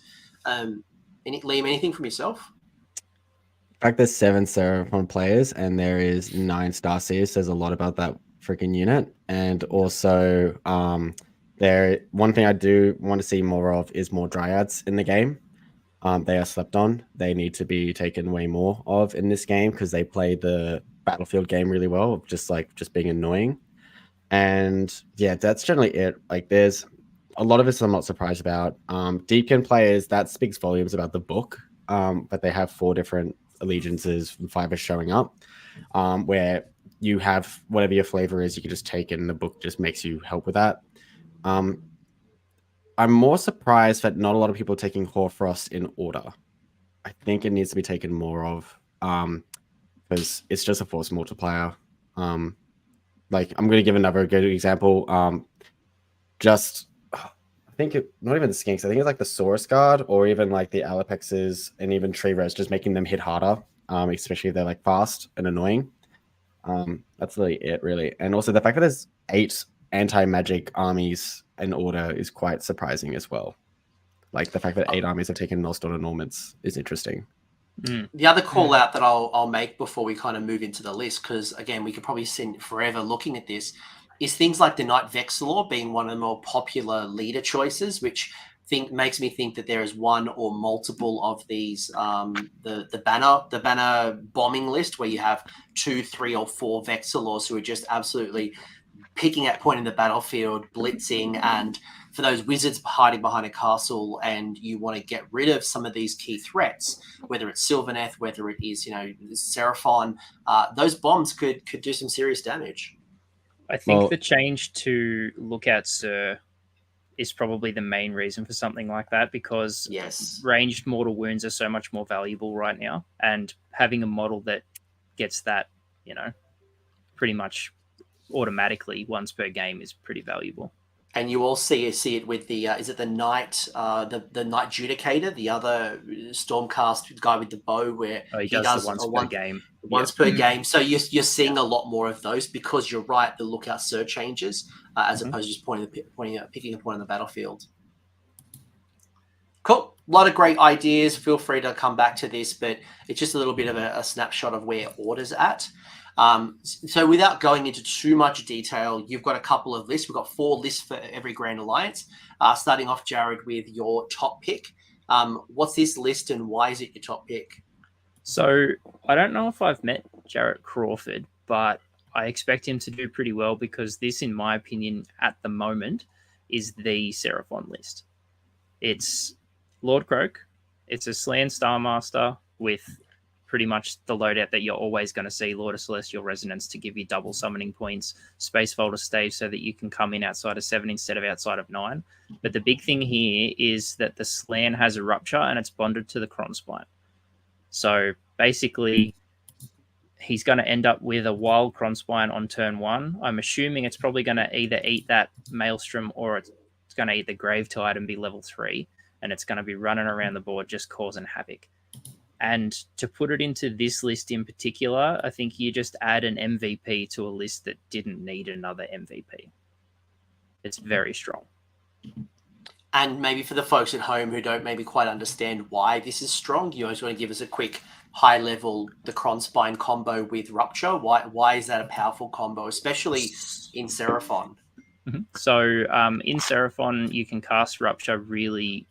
Liam, anything from yourself? In fact, there's 7 Seraphon players, and there is 9 Starseers. There's a lot about that freaking unit. And also one thing I do want to see more of is more Dryads in the game. They are slept on. They need to be taken way more of in this game because they play the battlefield game really well, of just being annoying. And that's generally it. Like there's a lot of it I'm not surprised about. Deepkin players, that speaks volumes about the book. But they have 4 different allegiances and 5 are showing up, where you have whatever your flavor is, you can just take it, and the book just makes you help with that. I'm more surprised that not a lot of people are taking Hoarfrost in order. I think it needs to be taken more of, because it's just a force multiplier. Like I'm going to give another good example. I think not even the Skinks. I think it's like the Saurus Guard, or even like the Alapexes and even Tree Res, just making them hit harder, especially if they're like fast and annoying. That's really it, really. And also the fact that there's 8 anti-magic armies in order is quite surprising as well. Like the fact that 8 armies have taken Nullstorm Normans is interesting. The other call out that I'll make before we kind of move into the list, because again, we could probably spend forever looking at this, is things like the Knight Vexillor being one of the more popular leader choices, which makes me think that there is one or multiple of these, the banner bombing list, where you have 2, 3, or 4 Vexillors who are just absolutely picking at point in the battlefield, blitzing, and for those wizards hiding behind a castle, and you want to get rid of some of these key threats, whether it's Sylvaneth, whether it is Seraphon, those bombs could do some serious damage. I think the change to look at Sir is probably the main reason for something like that, because ranged mortal wounds are so much more valuable right now, and having a model that gets that, pretty much automatically once per game is pretty valuable. And you all see it with the is it the Knight the Knight Judicator, the other Stormcast guy with the bow, where he does the once per game. Once per game. So you're seeing a lot more of those, because you're right, the lookout Sir changes as opposed to just picking a point on the battlefield. Cool. A lot of great ideas. Feel free to come back to this, but it's just a little bit of a snapshot of where Order's at. So without going into too much detail, you've got a couple of lists. We've got 4 lists for every Grand Alliance. Starting off, Jarrod, with your top pick. What's this list, and why is it your top pick? So I don't know if I've met Jarrett Crawford, but I expect him to do pretty well, because this, in my opinion, at the moment, is the Seraphon list. It's Lord Croak. It's a Slan Starmaster with pretty much the loadout that you're always going to see: Lord of Celestial Resonance to give you double summoning points, Space Folder Stave so that you can come in outside of 7 instead of outside of 9. But the big thing here is that the Slan has a Rupture and it's bonded to the Cronspine. So basically, he's going to end up with a wild Cronspine on turn 1. I'm assuming it's probably going to either eat that Maelstrom or it's going to eat the Gravetide and be level 3. And it's going to be running around the board just causing havoc. And to put it into this list in particular, I think you just add an MVP to a list that didn't need another MVP. It's very strong. And maybe for the folks at home who don't maybe quite understand why this is strong, you always want to give us a quick high level, the Cronspine combo with Rupture. Why is that a powerful combo, especially in Seraphon? So in Seraphon, you can cast Rupture really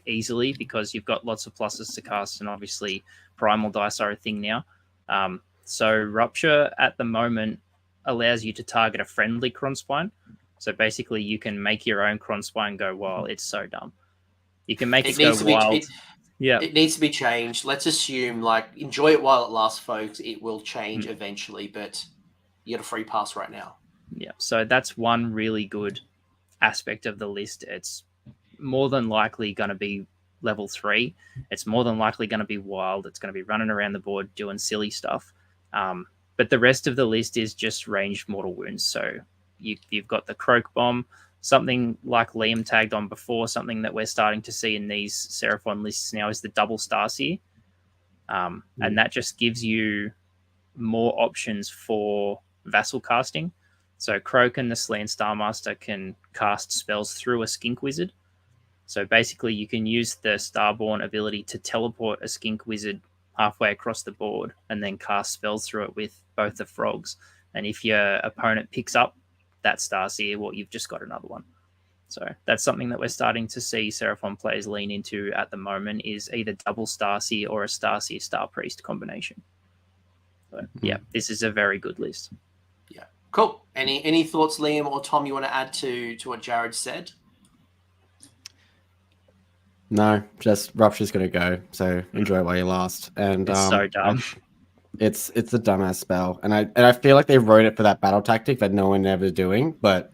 easily because you've got lots of pluses to cast, and obviously primal dice are a thing now. So Rupture at the moment allows you to target a friendly Cronspine. So basically you can make your own Cronspine go wild. It's so dumb. You can make it go wild. It needs to be changed. Let's assume enjoy it while it lasts, folks. It will change eventually, but you get a free pass right now. Yeah. So that's one really good aspect of the list. It's more than likely going to be level 3. It's more than likely going to be wild. It's going to be running around the board doing silly stuff. But the rest of the list is just ranged mortal wounds. So you've got the Croak Bomb, something like Liam tagged on before, something that we're starting to see in these Seraphon lists now is the double Starseer. And that just gives you more options for vassal casting. So Croak and the Slan Starmaster can cast spells through a Skink Wizard. So basically you can use the Starborn ability to teleport a Skink Wizard halfway across the board and then cast spells through it with both the frogs. And if your opponent picks up that Starseer, well, you've just got another one. So that's something that we're starting to see Seraphon players lean into at the moment, is either double Starseer or a Starseer Star Priest combination. So, yeah, this is a very good list. Yeah, cool. Any thoughts, Liam or Tom, you want to add to what Jarrod said? No, just Rupture's going to go. So enjoy it while you last. And it's so dumb. It's a dumbass spell, and I feel like they wrote it for that battle tactic that no one ever doing, but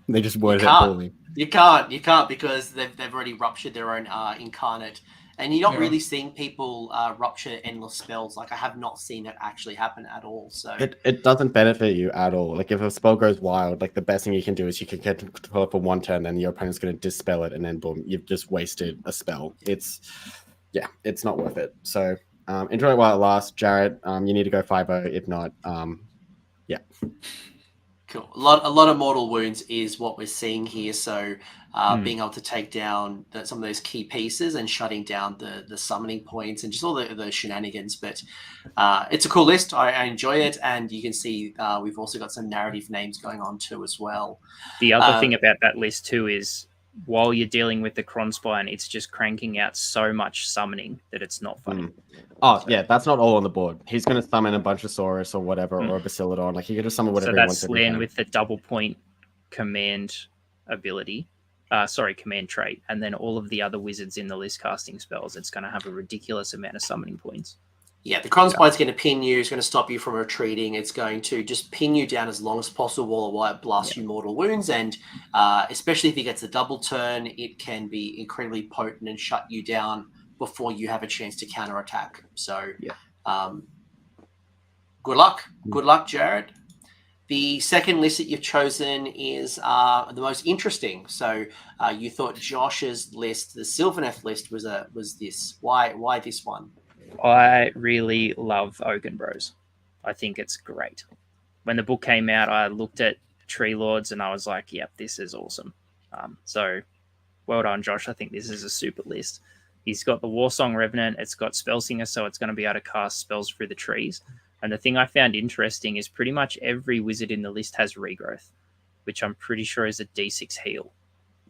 they just worded it poorly. You can't because they've already ruptured their own incarnate, and you're not really seeing people rupture endless spells. I have not seen it actually happen at all. So it doesn't benefit you at all. If a spell goes wild, the best thing you can do is you can get control it for one turn, then your opponent's going to dispel it, and then boom, you've just wasted a spell. It's not worth it. So. Enjoy it while it lasts, Jarrod. You need to go 5-0. If not, yeah. Cool. A lot of mortal wounds is what we're seeing here. So being able to take down some of those key pieces and shutting down the summoning points and just all the shenanigans. But it's a cool list. I enjoy it, and you can see we've also got some narrative names going on too as well. The other thing about that list too is, while you're dealing with the Cronspine, it's just cranking out so much summoning that it's not funny. Yeah, that's not all on the board. He's going to summon a bunch of Saurus or whatever, or a Basiladon. He can just summon whatever he wants. So that's Slan with the double point command ability. Command trait. And then all of the other wizards in the list casting spells, it's going to have a ridiculous amount of summoning points. Yeah, the Cronspine's going to pin you. It's going to stop you from retreating. It's going to just pin you down as long as possible while it blasts you mortal wounds. And especially if he gets a double turn, it can be incredibly potent and shut you down before you have a chance to counterattack. So good luck. Good luck, Jarrod. The second list that you've chosen is the most interesting. So you thought Josh's list, the Sylvaneth list, was this. Why this one? I really love Ogor Bros. I think it's great. When the book came out, I looked at Tree Lords and I was like, yep, this is awesome. So well done, Josh. I think this is a super list. He's got the Warsong Revenant. It's got Spellsinger, so it's going to be able to cast spells through the trees. And the thing I found interesting is pretty much every wizard in the list has Regrowth, which I'm pretty sure is a D6 heal.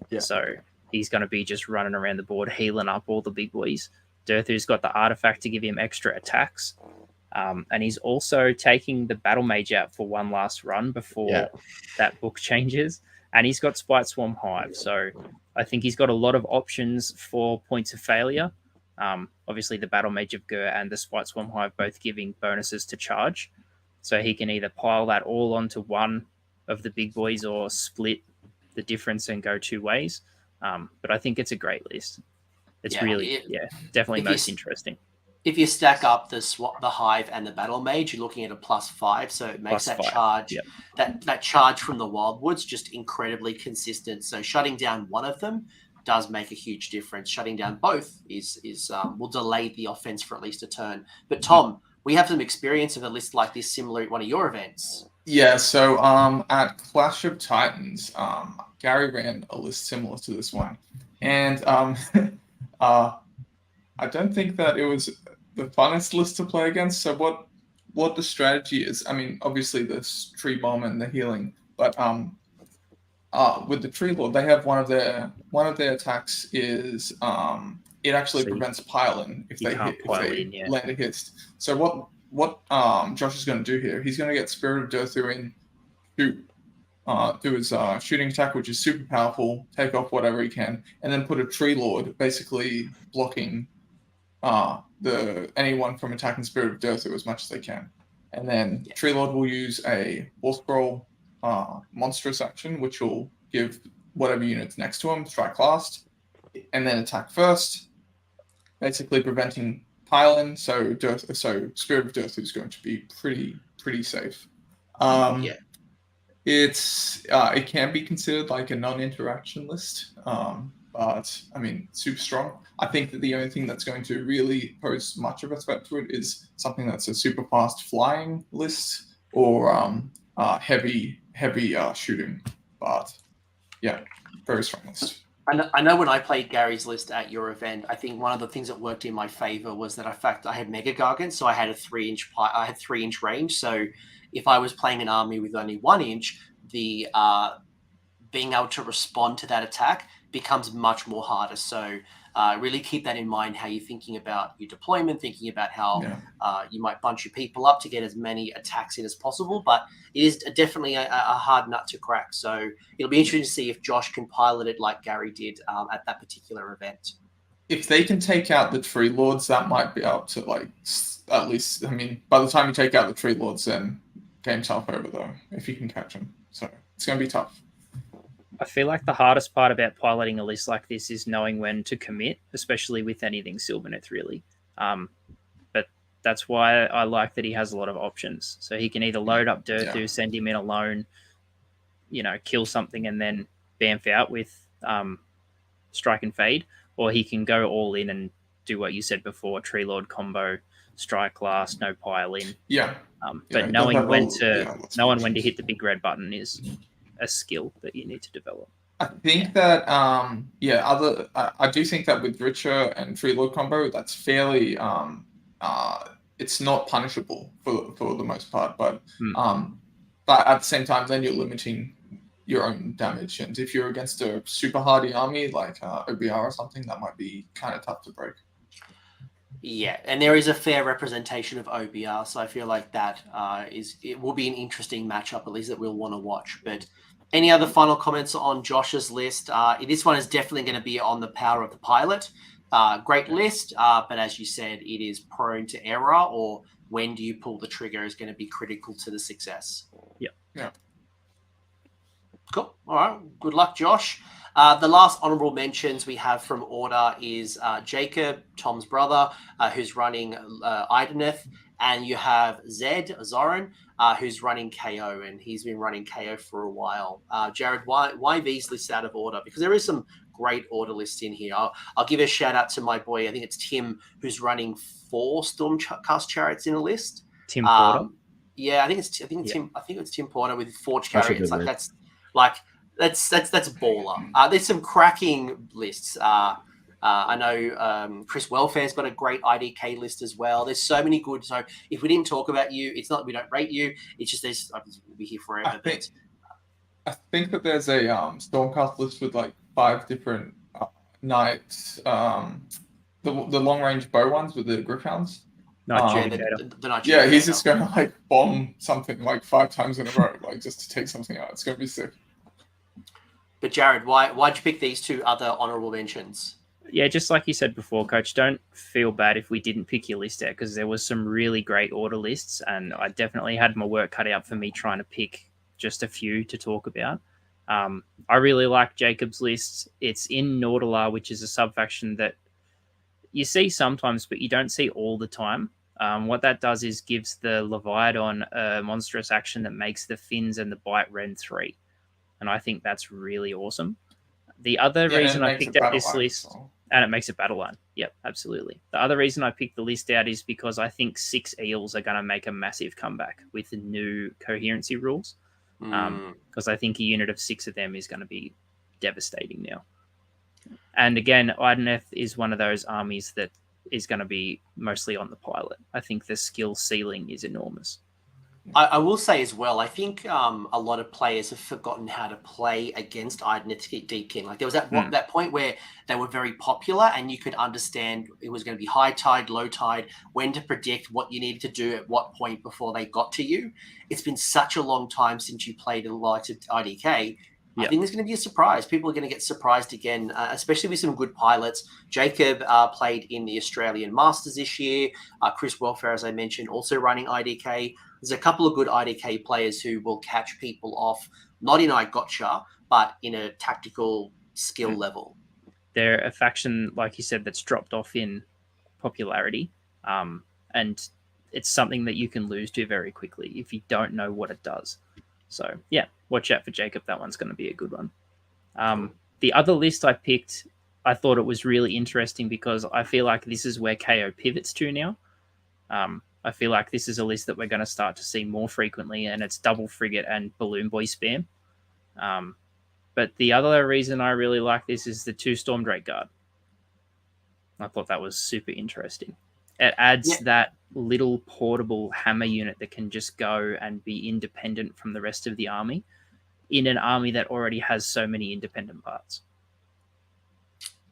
Yeah. So he's going to be just running around the board, healing up all the big boys. Durthu's got the artifact to give him extra attacks. And he's also taking the Battle Mage out for one last run before that book changes. and he's got Spite Swarm Hive. So I think he's got a lot of options for points of failure. Obviously, the Battle Mage of Gur and the Spite Swarm Hive both giving bonuses to charge. So he can either pile that all onto one of the big boys or split the difference and go two ways. But I think it's a great list. It's definitely most interesting. If you stack up the Hive and the Battle Mage, you're looking at a +5, so it makes that charge that charge from the Wildwoods just incredibly consistent. So shutting down one of them does make a huge difference. Shutting down both will delay the offense for at least a turn. But Tom, we have some experience of a list like this similar at one of your events. Yeah, so at Clash of Titans, Gary ran a list similar to this one, and I don't think that it was the funnest list to play against. So what the strategy is, I mean, obviously there's Tree Bomb and the healing, but with the Tree Lord, they have one of their attacks is it actually prevents pile-in if they land a hit. So what Josh is going to do here, he's going to get Spirit of Durthu in, do his shooting attack, which is super powerful, take off whatever he can, and then put a Tree Lord basically blocking anyone from attacking Spirit of Durthu as much as they can. And then Tree Lord will use a War Scroll monstrous action, which will give whatever unit's next to him strike last, and then attack first, basically preventing pile-in. So Spirit of Durthu is going to be pretty safe. It can be considered like a non-interaction list, but I mean, super strong. I think that the only thing that's going to really pose much of a threat to it is something that's a super fast flying list or heavy shooting. But yeah, very strong list. I know when I played Gary's list at your event, I think one of the things that worked in my favor was that in fact I had Mega Gargant, so I had a 3-inch range. So if I was playing an army with only 1 inch, the being able to respond to that attack becomes much more harder. So really keep that in mind, how you're thinking about your deployment, thinking about how you might bunch your people up to get as many attacks in as possible. But it is definitely a hard nut to crack. So it'll be interesting to see if Josh can pilot it like Gary did at that particular event. If they can take out the Tree Lords, that might be up to like at least, I mean, by the time you take out the Tree Lords, then game's half over though, if you can catch them. So it's going to be tough. I feel like the hardest part about piloting a list like this is knowing when to commit, especially with anything Sylvaneth, really. But that's why I like that he has a lot of options. So he can either load up Durthu, send him in alone, kill something and then bamf out with Strike and Fade, or he can go all in and do what you said before, Tree Lord combo, strike last, no pile in. But knowing when to hit the big red button is a skill that you need to develop. I think that I do think that with Richer and Tree Lord combo, that's fairly it's not punishable for the most part, but at the same time, then you're limiting your own damage, and if you're against a super hardy army like OBR or something, that might be kind of tough to break. Yeah, and there is a fair representation of OBR, so I feel like that it will be an interesting matchup, at least that we'll want to watch. But any other final comments on Josh's list? This one is definitely going to be on the power of the pilot. Great list, but as you said, it is prone to error, or when do you pull the trigger is going to be critical to the success. Yeah. Cool. All right. Good luck, Josh. The last honourable mentions we have from Order is Jacob, Tom's brother, who's running Ideneth, and you have Zed, Zoran, who's running KO, and he's been running KO for a while. Jarrod, why these lists out of order? Because there is some great order lists in here. I'll give a shout out to my boy, I think it's Tim, who's running 4 Stormcast Chariots in a list. Tim Porter? Yeah, I think it's Tim Porter with Forge Chariots. That's a baller. There's some cracking lists. I know Chris Welfare's got a great IDK list as well. There's so many good. So if we didn't talk about you, it's not that we don't rate you. It's just we'll be here forever. I think that there's a Stormcast list with like 5 different knights. The long range bow ones with the Gryphounds. He's just going to like bomb something like 5 times in a row, like just to take something out. It's going to be sick. But Jarrod, why'd you pick these two other honourable mentions? Yeah, just like you said before, Coach, don't feel bad if we didn't pick your list out, because there was some really great order lists, and I definitely had my work cut out for me trying to pick just a few to talk about. I really like Jacob's list. It's in Nautilus, which is a subfaction that you see sometimes, but you don't see all the time. What that does is gives the Leviathan a monstrous action that makes the fins and the bite Ren 3. And I think that's really awesome. The other reason I picked out this list, and it makes a battle line. Yep, absolutely. The other reason I picked the list out is because I think 6 eels are going to make a massive comeback with the new coherency rules. Because I think a unit of 6 of them is going to be devastating now. And again, Idoneth is one of those armies that is going to be mostly on the pilot. I think the skill ceiling is enormous. I will say as well, I think a lot of players have forgotten how to play against Idoneth Deep King. Like there was that point where they were very popular and you could understand it was going to be high tide, low tide, when to predict what you needed to do at what point before they got to you. It's been such a long time since you played the likes of IDK. I think there's going to be a surprise. People are going to get surprised again, especially with some good pilots. Jacob played in the Australian Masters this year. Chris Welfare, as I mentioned, also running IDK. There's a couple of good IDK players who will catch people off, not in I gotcha, but in a tactical skill level. They're a faction, like you said, that's dropped off in popularity. And it's something that you can lose to very quickly if you don't know what it does. So, yeah, watch out for Jacob. That one's going to be a good one. The other list I picked, I thought it was really interesting because I feel like this is where KO pivots to now. I feel like this is a list that we're going to start to see more frequently, and it's double frigate and balloon boy spam. But the other reason I really like this is the 2 Stormdrake Guard. I thought that was super interesting. It adds that little portable hammer unit that can just go and be independent from the rest of the army in an army that already has so many independent parts.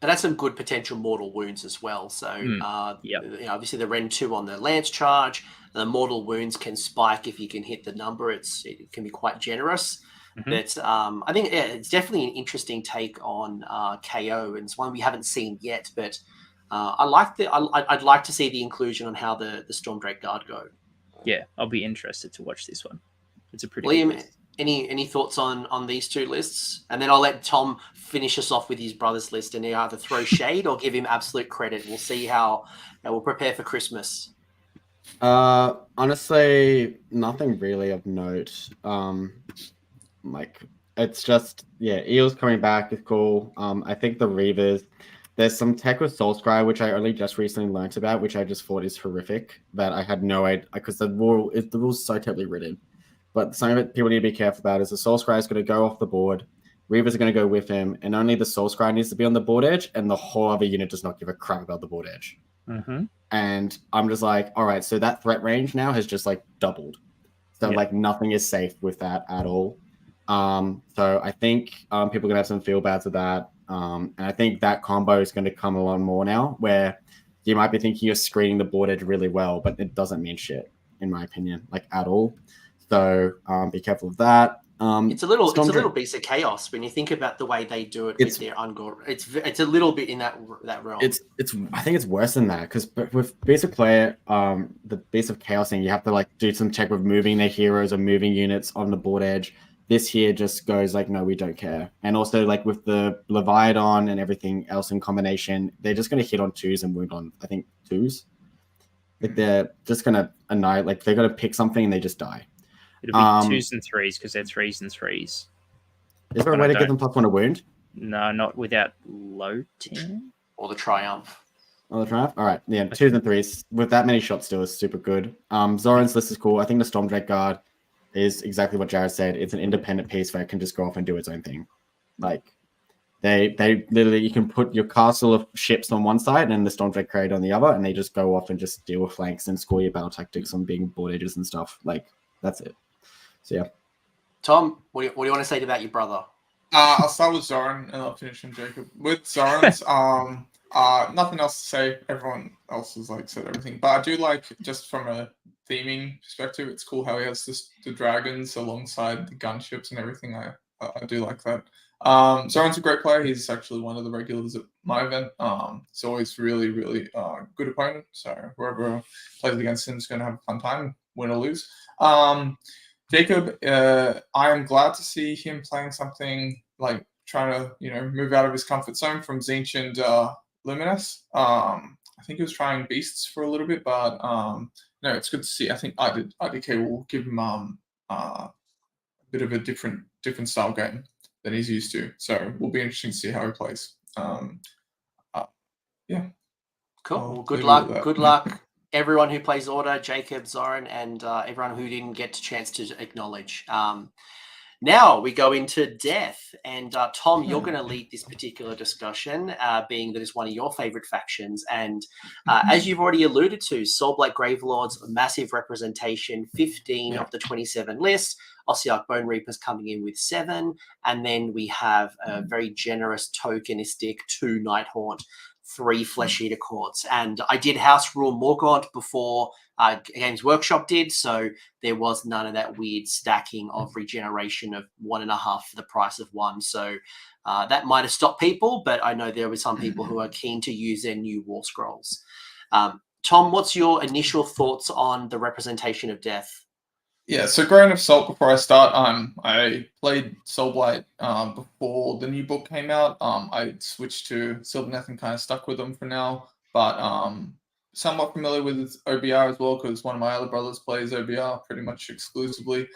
And that's some good potential mortal wounds as well. So, obviously the Ren 2 on the Lance charge, the mortal wounds can spike if you can hit the number. It can be quite generous. But I think it's definitely an interesting take on KO, and it's one we haven't seen yet. But I'd like to see the inclusion on how the Stormdrake Guard go. Yeah, I'll be interested to watch this one. It's a pretty Liam, good list. Any thoughts on these 2 lists? And then I'll let Tom finish us off with his brother's list and either throw shade or give him absolute credit. We'll see how we'll prepare for Christmas. Honestly, nothing really of note. It's just, Eels coming back is cool. I think the Reavers, there's some tech with Soulscry, which I only just recently learnt about, which I just thought is horrific, that I had no idea, because the rule's so terribly written. But something that people need to be careful about is the Soulscry is going to go off the board, Reavers are going to go with him, and only the Soulscry needs to be on the board edge, and the whole other unit does not give a crap about the board edge. And I'm just like, all right, so that threat range now has just doubled. So nothing is safe with that at all. So I think people are going to have some feel bads with that. And I think that combo is going to come a lot more now, where you might be thinking you're screening the board edge really well, but it doesn't mean shit, in my opinion, at all. So be careful of that. It's a little piece of chaos when you think about the way they do it with their Ungor. It's a little bit in that realm. I think it's worse than that, because with Beast of Player, the Beast of Chaos thing, you have to do some check with moving their heroes or moving units on the board edge. This here just goes no, we don't care. And also with the Leviathan and everything else in combination, they're just going to hit on 2s and wound on, I think, 2s. They're just going to annihilate. They're going to pick something and they just die. It'll be 2s and 3s because they're 3s and 3s. Is there a way to give them +1 a wound? No, not without low 10. Or the Triumph. Oh, the Triumph? All right. Yeah, 2s and 3s. With that many shots still is super good. Zoran's list is cool. I think the Stormdrake Guard is exactly what Jarrod said. It's an independent piece where it can just go off and do its own thing. They literally, you can put your castle of ships on one side and the Stormdrake Crate on the other, and they just go off and just deal with flanks and score your battle tactics on being board edges and stuff. That's it. So, yeah. Tom, what do you want to say about your brother? I'll start with Zoran and I'll finish with Jacob. With Zoran's, nothing else to say. Everyone else has said everything. But I do just from a theming perspective, it's cool how he has the dragons alongside the gunships and everything. I do like that. Zoran's a great player. He's actually one of the regulars at my event. He's always really, really good opponent. So whoever plays against him is going to have a fun time, win or lose. Jacob, I am glad to see him playing something like trying to, move out of his comfort zone from Tzeentch and Luminous. I think he was trying Beasts for a little bit, but no, it's good to see. I think IDK will give him a bit of a different style game than he's used to. So it will be interesting to see how he plays. Yeah. Cool. Well, good luck. Good luck, everyone who plays Order, Jacob, Zoran, and everyone who didn't get a chance to acknowledge. Now we go into Death. And Tom, you're going to lead this particular discussion, being that it's one of your favorite factions. And as you've already alluded to, Soulblight Gravelords, massive representation, 15 of the 27 list. Ossiarch Bone Reapers coming in with 7. And then we have a very generous tokenistic 2 Nighthaunt, 3 Flesh Eater Courts. And I did house rule Morgaunt before Games Workshop did, so there was none of that weird stacking of regeneration of 1.5 for the price of 1. So that might have stopped people, but I know there were some people who are keen to use their new War Scrolls. Tom, what's your initial thoughts on the representation of Death? Yeah, so grain of salt before I start. I played Soulblight before the new book came out. I switched to Sylvaneth and kind of stuck with them for now, but somewhat familiar with OBR as well because one of my other brothers plays OBR pretty much exclusively.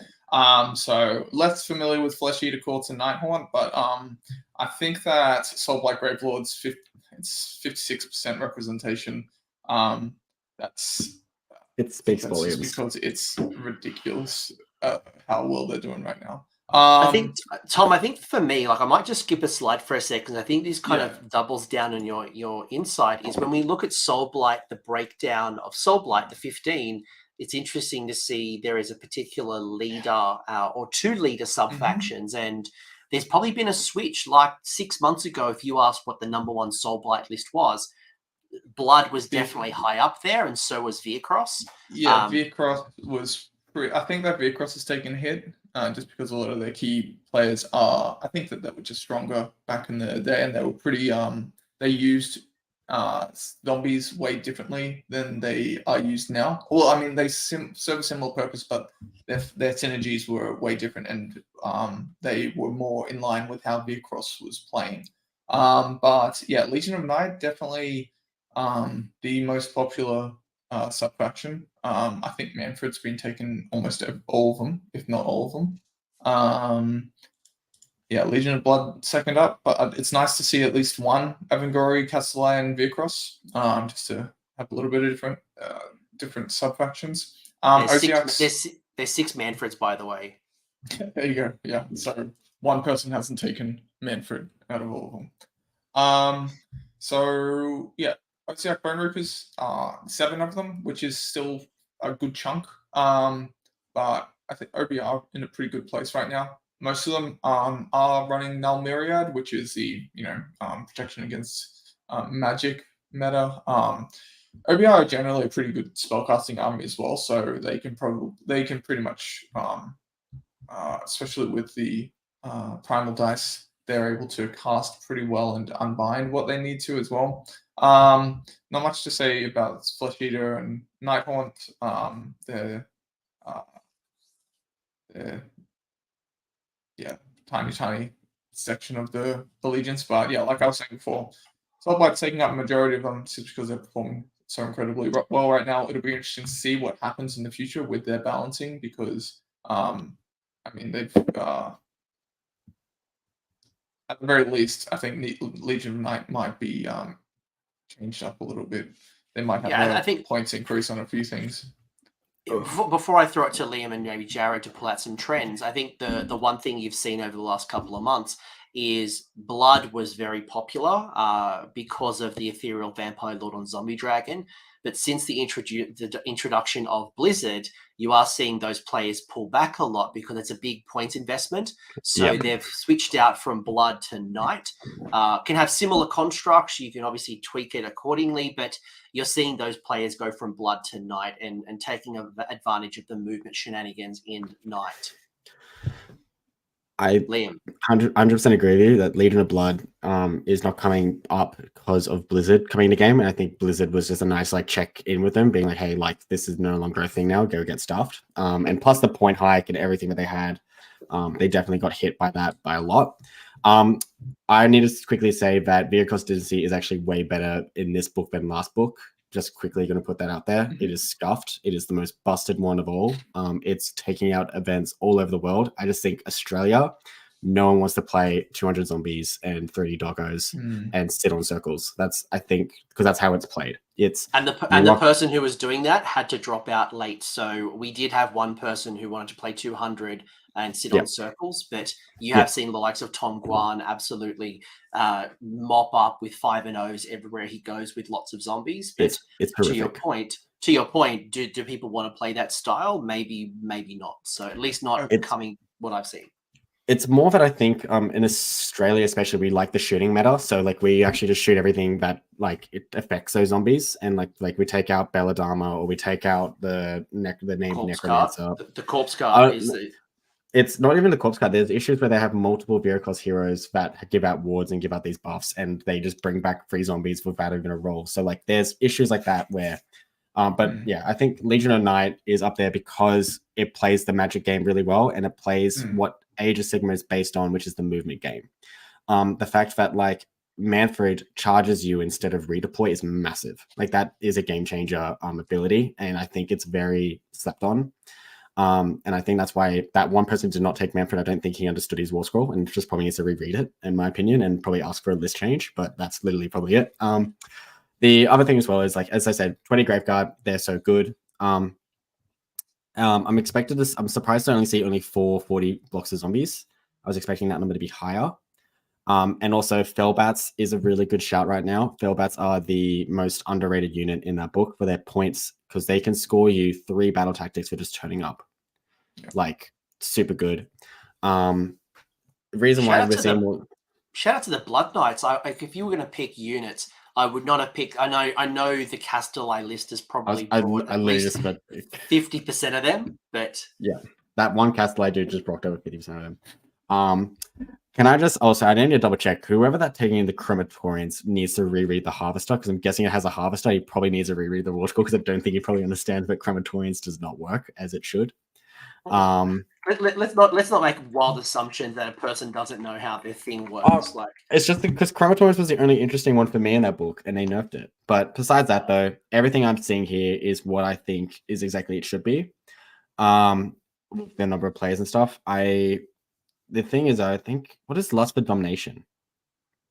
So less familiar with Flesh Eater Courts and Nighthaunt, but I think that Soulblight Gravelords, it's 56% representation. It speaks volumes because it's ridiculous how well they're doing right now. I think, Tom, for me, I might just skip a slide for a second. I think this kind of doubles down on your insight is when we look at Soulblight, the breakdown of Soulblight, the 15, it's interesting to see there is a particular leader or 2 leader sub-factions. And there's probably been a switch like 6 months ago. If you asked what the number 1 Soulblight list was, Blood was definitely high up there, and so was Veercross. Yeah, Veercross was I think that Veercross has taken a hit just because a lot of their key players are. I think that they were just stronger back in the day, and they were pretty. They used zombies way differently than they are used now. Well, I mean, they serve a similar purpose, but their synergies were way different, and they were more in line with how Veercross was playing. But yeah, Legion of Night definitely. The most popular sub-faction. I think Manfred's been taken almost all of them, if not all of them. Yeah, Legion of Blood second up, but it's nice to see at least one Avangori, Castellan, and Veercross, just to have a little bit of different sub-factions. There's 6 Manfreds, by the way. There you go. Yeah, so one person hasn't taken Manfred out of all of them. So yeah. Ossiarch Bone Reapers, 7 of them, which is still a good chunk. But I think OBR in a pretty good place right now. Most of them are running Null Myriad, which is the protection against magic meta. OBR are generally a pretty good spellcasting army as well, so they can pretty much, especially with the primal dice, they're able to cast pretty well and unbind what they need to as well. Not much to say about Flesh Eater and Nighthaunt. They're tiny section of the allegiance, but yeah, like I was saying before, Soulblight's taking up a majority of them just because they're performing so incredibly well right now. It'll be interesting to see what happens in the future with their balancing because they've at the very least, I think Legion of Night might be changed up a little bit. They might have points increase on a few things. Before I throw it to Liam and maybe Jarrod to pull out some trends, I think the one thing you've seen over the last couple of months is Blood was very popular because of the Ethereal Vampire Lord on Zombie Dragon. But since the introduction of Blizzard, you are seeing those players pull back a lot because it's a big point investment. So they've switched out from Blood to Night. Can have similar constructs. You can obviously tweak it accordingly, but you're seeing those players go from Blood to Night and taking advantage of the movement shenanigans in Night. I Liam. 100% agree with you that Legion of Blood is not coming up because of Blizzard coming in the game, and I think Blizzard was just a nice like check in with them, being like, hey, like this is no longer a thing now, go get stuffed. And plus the point hike and everything that they had, they definitely got hit by that by a lot. I need to quickly say that Vehicle Consistency is actually way better in this book than last book. Just quickly going to put that out there. It is scuffed. It is the most busted one of all. It's taking out events all over the world. I just think Australia, no one wants to play 200 zombies and 30 doggos and sit on circles. That's, I think, because that's how it's played. The person who was doing that had to drop out late. So we did have one person who wanted to play 200 and sit on circles, but you have seen the likes of Tom Guan absolutely mop up with 5-0s everywhere he goes with lots of zombies. But it's to your point, do people want to play that style? Maybe not. So at least not coming what I've seen. It's more that I think in Australia, especially, we like the shooting meta. So like we actually just shoot everything that like it affects those zombies, and like we take out Belladama or we take out the named Necromancer. The corpse card is it's not even the corpse card. There's issues where they have multiple Viracross heroes that give out wards and give out these buffs, and they just bring back free zombies without even a roll. So like there's issues like that where but yeah, I think Legion of Night is up there because it plays the magic game really well, and it plays what Age of Sigmar is based on, which is the movement game. The fact that like Manfred charges you instead of redeploy is massive. Like that is a game changer ability, and I think it's very slept on. And I think that's why that one person did not take Manfred. I don't think he understood his war scroll and just probably needs to reread it, in my opinion, and probably ask for a list change. But that's literally probably it. The other thing as well is like, as I said, 20 Graveguard, they're so good. I'm expected this. I'm surprised to only see only 440 blocks of zombies. I was expecting that number to be higher. And also Fellbats is a really good shout right now. Fellbats are the most underrated unit in that book for their points, because they can score you 3 battle tactics for just turning up. Like super good. The reason why we're seeing more. Shout out to the Blood Knights. If you were going to pick units, I would not have picked. I know the Castelli list is probably at least 50% of them, but yeah, that one Castelli dude just broke over 50% of them. Can I just also? I need to double check. Whoever that's taking in the Crematorians needs to reread the Harvester, because I'm guessing it has a Harvester. He probably needs to reread the War Scroll, because I don't think he probably understands that Crematorians does not work as it should. Let's not make wild assumptions that a person doesn't know how their thing works. It's just because Crematorians was the only interesting one for me in that book, and they nerfed it. But besides that, though, everything I'm seeing here is what I think is exactly it should be. The number of players and stuff. The thing is, I think, what is Lust for Domination?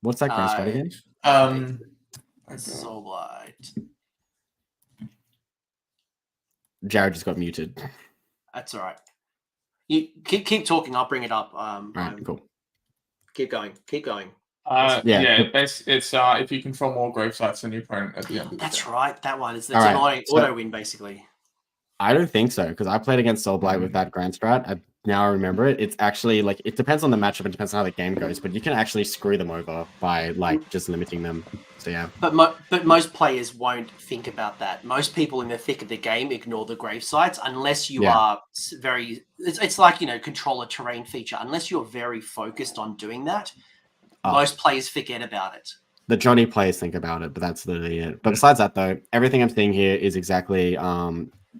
What's that grand strat again? Soulblight. Jared just got muted. That's all right. You keep talking. I'll bring it up. All right, cool. Keep going. It's if you control more grave sites than your opponent at the end of the That's game. right. That one is an auto win, basically. I don't think so, because I played against Soulblight with that grand strat. Now I remember it. It's actually like, it depends on the matchup and depends on how the game goes, but you can actually screw them over by like just limiting them. So yeah. But most players won't think about that. Most people in the thick of the game ignore the grave sites unless you are very. It's like, control a terrain feature. Unless you're very focused on doing that, most players forget about it. The Johnny players think about it, but that's literally it. But besides that, though, everything I'm seeing here is exactly.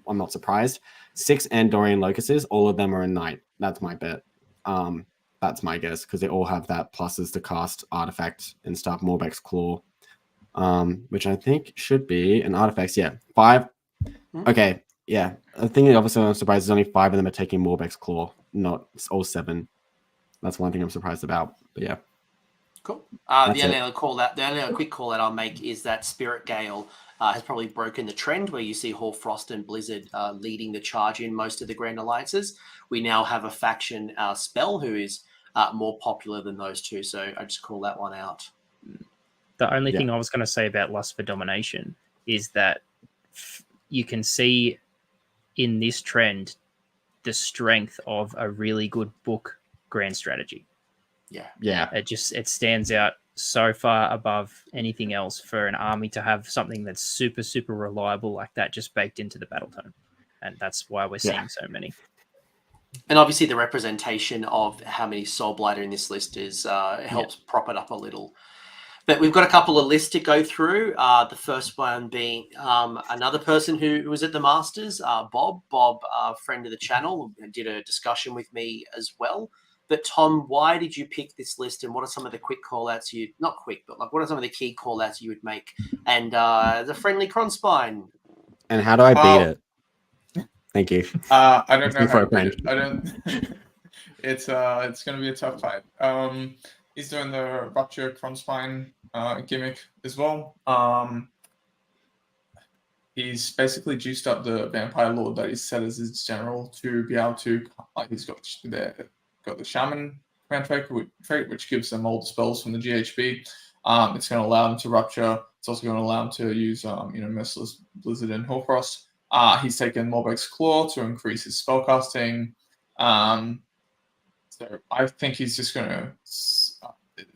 I'm not surprised. 6 Andorian Locuses, all of them are in Night. That's my bet. That's my guess, because they all have that pluses to cast artifact and stuff. Morbeck's Claw, which I think should be an artifacts. Yeah, 5. Okay, yeah. I think obviously I'm surprised there's only 5 of them are taking Morbeck's Claw, not all 7. That's one thing I'm surprised about. But yeah. Cool. The only other quick call that I'll make is that Spirit Gale has probably broken the trend where you see Hoarfrost and Blizzard leading the charge in most of the Grand Alliances. We now have a faction spell who is more popular than those two, so I just call that one out. The only thing I was going to say about Lust for Domination is that you can see in this trend the strength of a really good book grand strategy. Yeah. It stands out so far above anything else for an army to have something that's super, super reliable like that just baked into the battle tone. And that's why we're seeing so many. And obviously the representation of how many Soulblight are in this list is helps prop it up a little. But we've got a couple of lists to go through. The first one being another person who was at the Masters, Bob. Bob, friend of the channel, did a discussion with me as well. But Tom, why did you pick this list, and what are some of the quick call-outs not quick, but like what are some of the key call-outs you would make? And the friendly Cronspine. And how do I beat it? Thank you. I don't know how to beat it. I don't. It's going to be a tough fight. He's doing the Rupture Cronspine gimmick as well. He's basically juiced up the Vampire Lord that he's set as his general to be able to, like, he's got the Shaman command trait, which gives them all the spells from the GHB. It's going to allow him to Rupture. It's also going to allow him to use, Merciless Blizzard and Horcross. He's taken Morbeg's Claw to increase his spellcasting. So I think he's just going to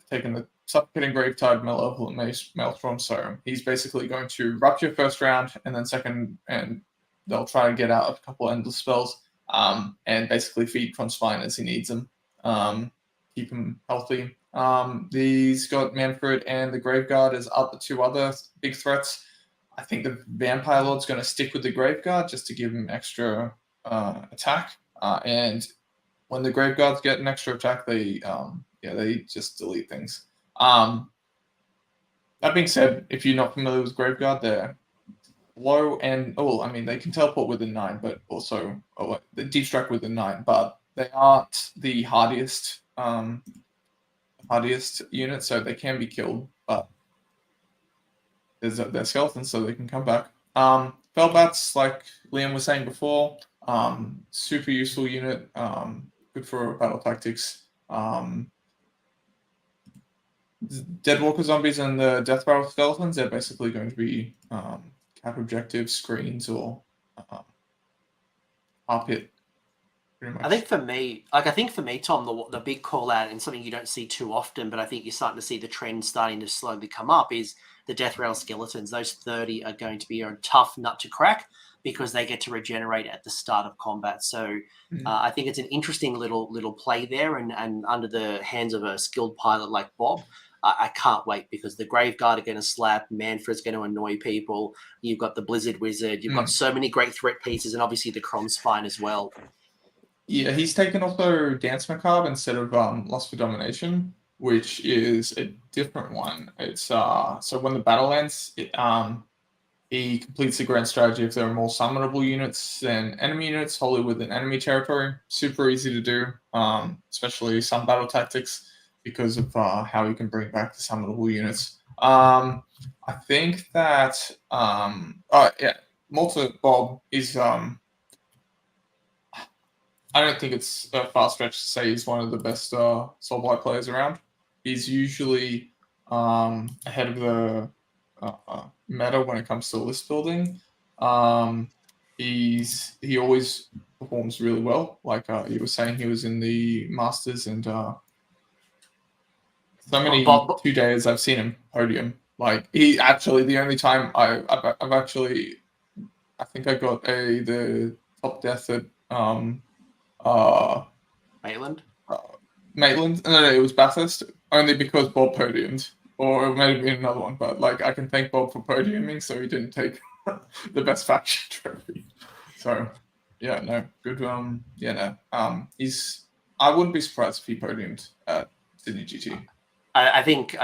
taken the Suffocating Gravetide, Malevolent Maelstrom. So he's basically going to Rupture first round, and then second, and they'll try to get out a couple endless spells, and basically feed Cronspine as he needs them. Keep him healthy. He's got Manfred and the Graveguard as the two other big threats. I think the Vampire Lord's going to stick with the Graveguard just to give him extra attack. And when the Graveguards get an extra attack, they just delete things. That being said, if you're not familiar with Graveguard, they're low and they can teleport within 9, but also they deep strike within 9, but they aren't the hardiest unit, so they can be killed, but they're skeletons, so they can come back. Felbats, like Liam was saying before, super useful unit, good for battle tactics. Deadwalker zombies and the Death Rattle skeletons, they're basically going to be cap objectives, screens, or R-pit. I think for me, Tom, the big call out and something you don't see too often, but I think you're starting to see the trend starting to slowly come up is the Death Rattle skeletons. Those 30 are going to be a tough nut to crack because they get to regenerate at the start of combat. So I think it's an interesting little play there, and under the hands of a skilled pilot like Bob, I can't wait because the Graveguard are going to slap, Manfred's going to annoy people. You've got the Blizzard Wizard. You've got so many great threat pieces, and obviously the Cronspine as well. Yeah, he's taken also Dance Macabre instead of Lust for Domination, which is a different one. It's so when the battle ends, he completes the grand strategy if there are more summonable units than enemy units wholly within enemy territory. Super easy to do, especially some battle tactics because of how you can bring back the summonable units. I think that Malta Bob is I don't think it's a far stretch to say he's one of the best Soulblight players around. He's usually ahead of the meta when it comes to list building. He always performs really well. Like you were saying, he was in the Masters, and so many 2 days I've seen him podium. Like he actually, the only time I've actually, I think I got the top death at Maitland? Maitland? No, it was Bathurst, only because Bob podiumed. Or it may have been another one, but like I can thank Bob for podiuming, so he didn't take the best faction trophy. So yeah, no, good. I wouldn't be surprised if he podiumed at Sydney GT. I think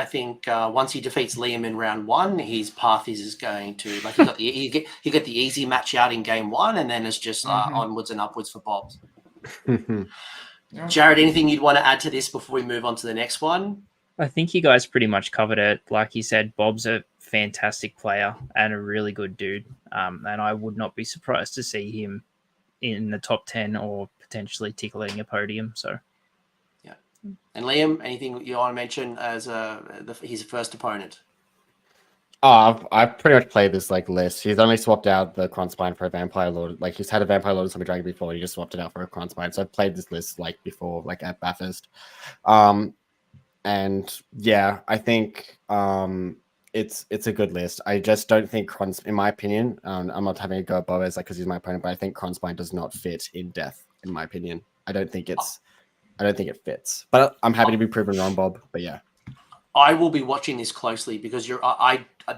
once he defeats Liam in round 1, his path is going to like he got the easy match out in game 1, and then it's just onwards and upwards for Bob. Jarrod, anything you'd want to add to this before we move on to the next one? I think you guys pretty much covered it. Like you said, Bob's a fantastic player and a really good dude. And I would not be surprised to see him in the top 10 or potentially tickling a podium. So, yeah. And Liam, anything you want to mention as his first opponent? Oh, I've pretty much played this list. He's only swapped out the Cronspine for a Vampire Lord. Like he's had a Vampire Lord and Zombie Dragon before. He just swapped it out for a Cronspine. So I've played this list before, at Bathurst. And yeah, I think it's a good list. I just don't think in my opinion, I'm not having a go at Bob because he's my opponent, but I think Cronspine does not fit in Death, in my opinion. I don't think it fits. But I'm happy to be proven wrong, Bob. But yeah. I will be watching this closely because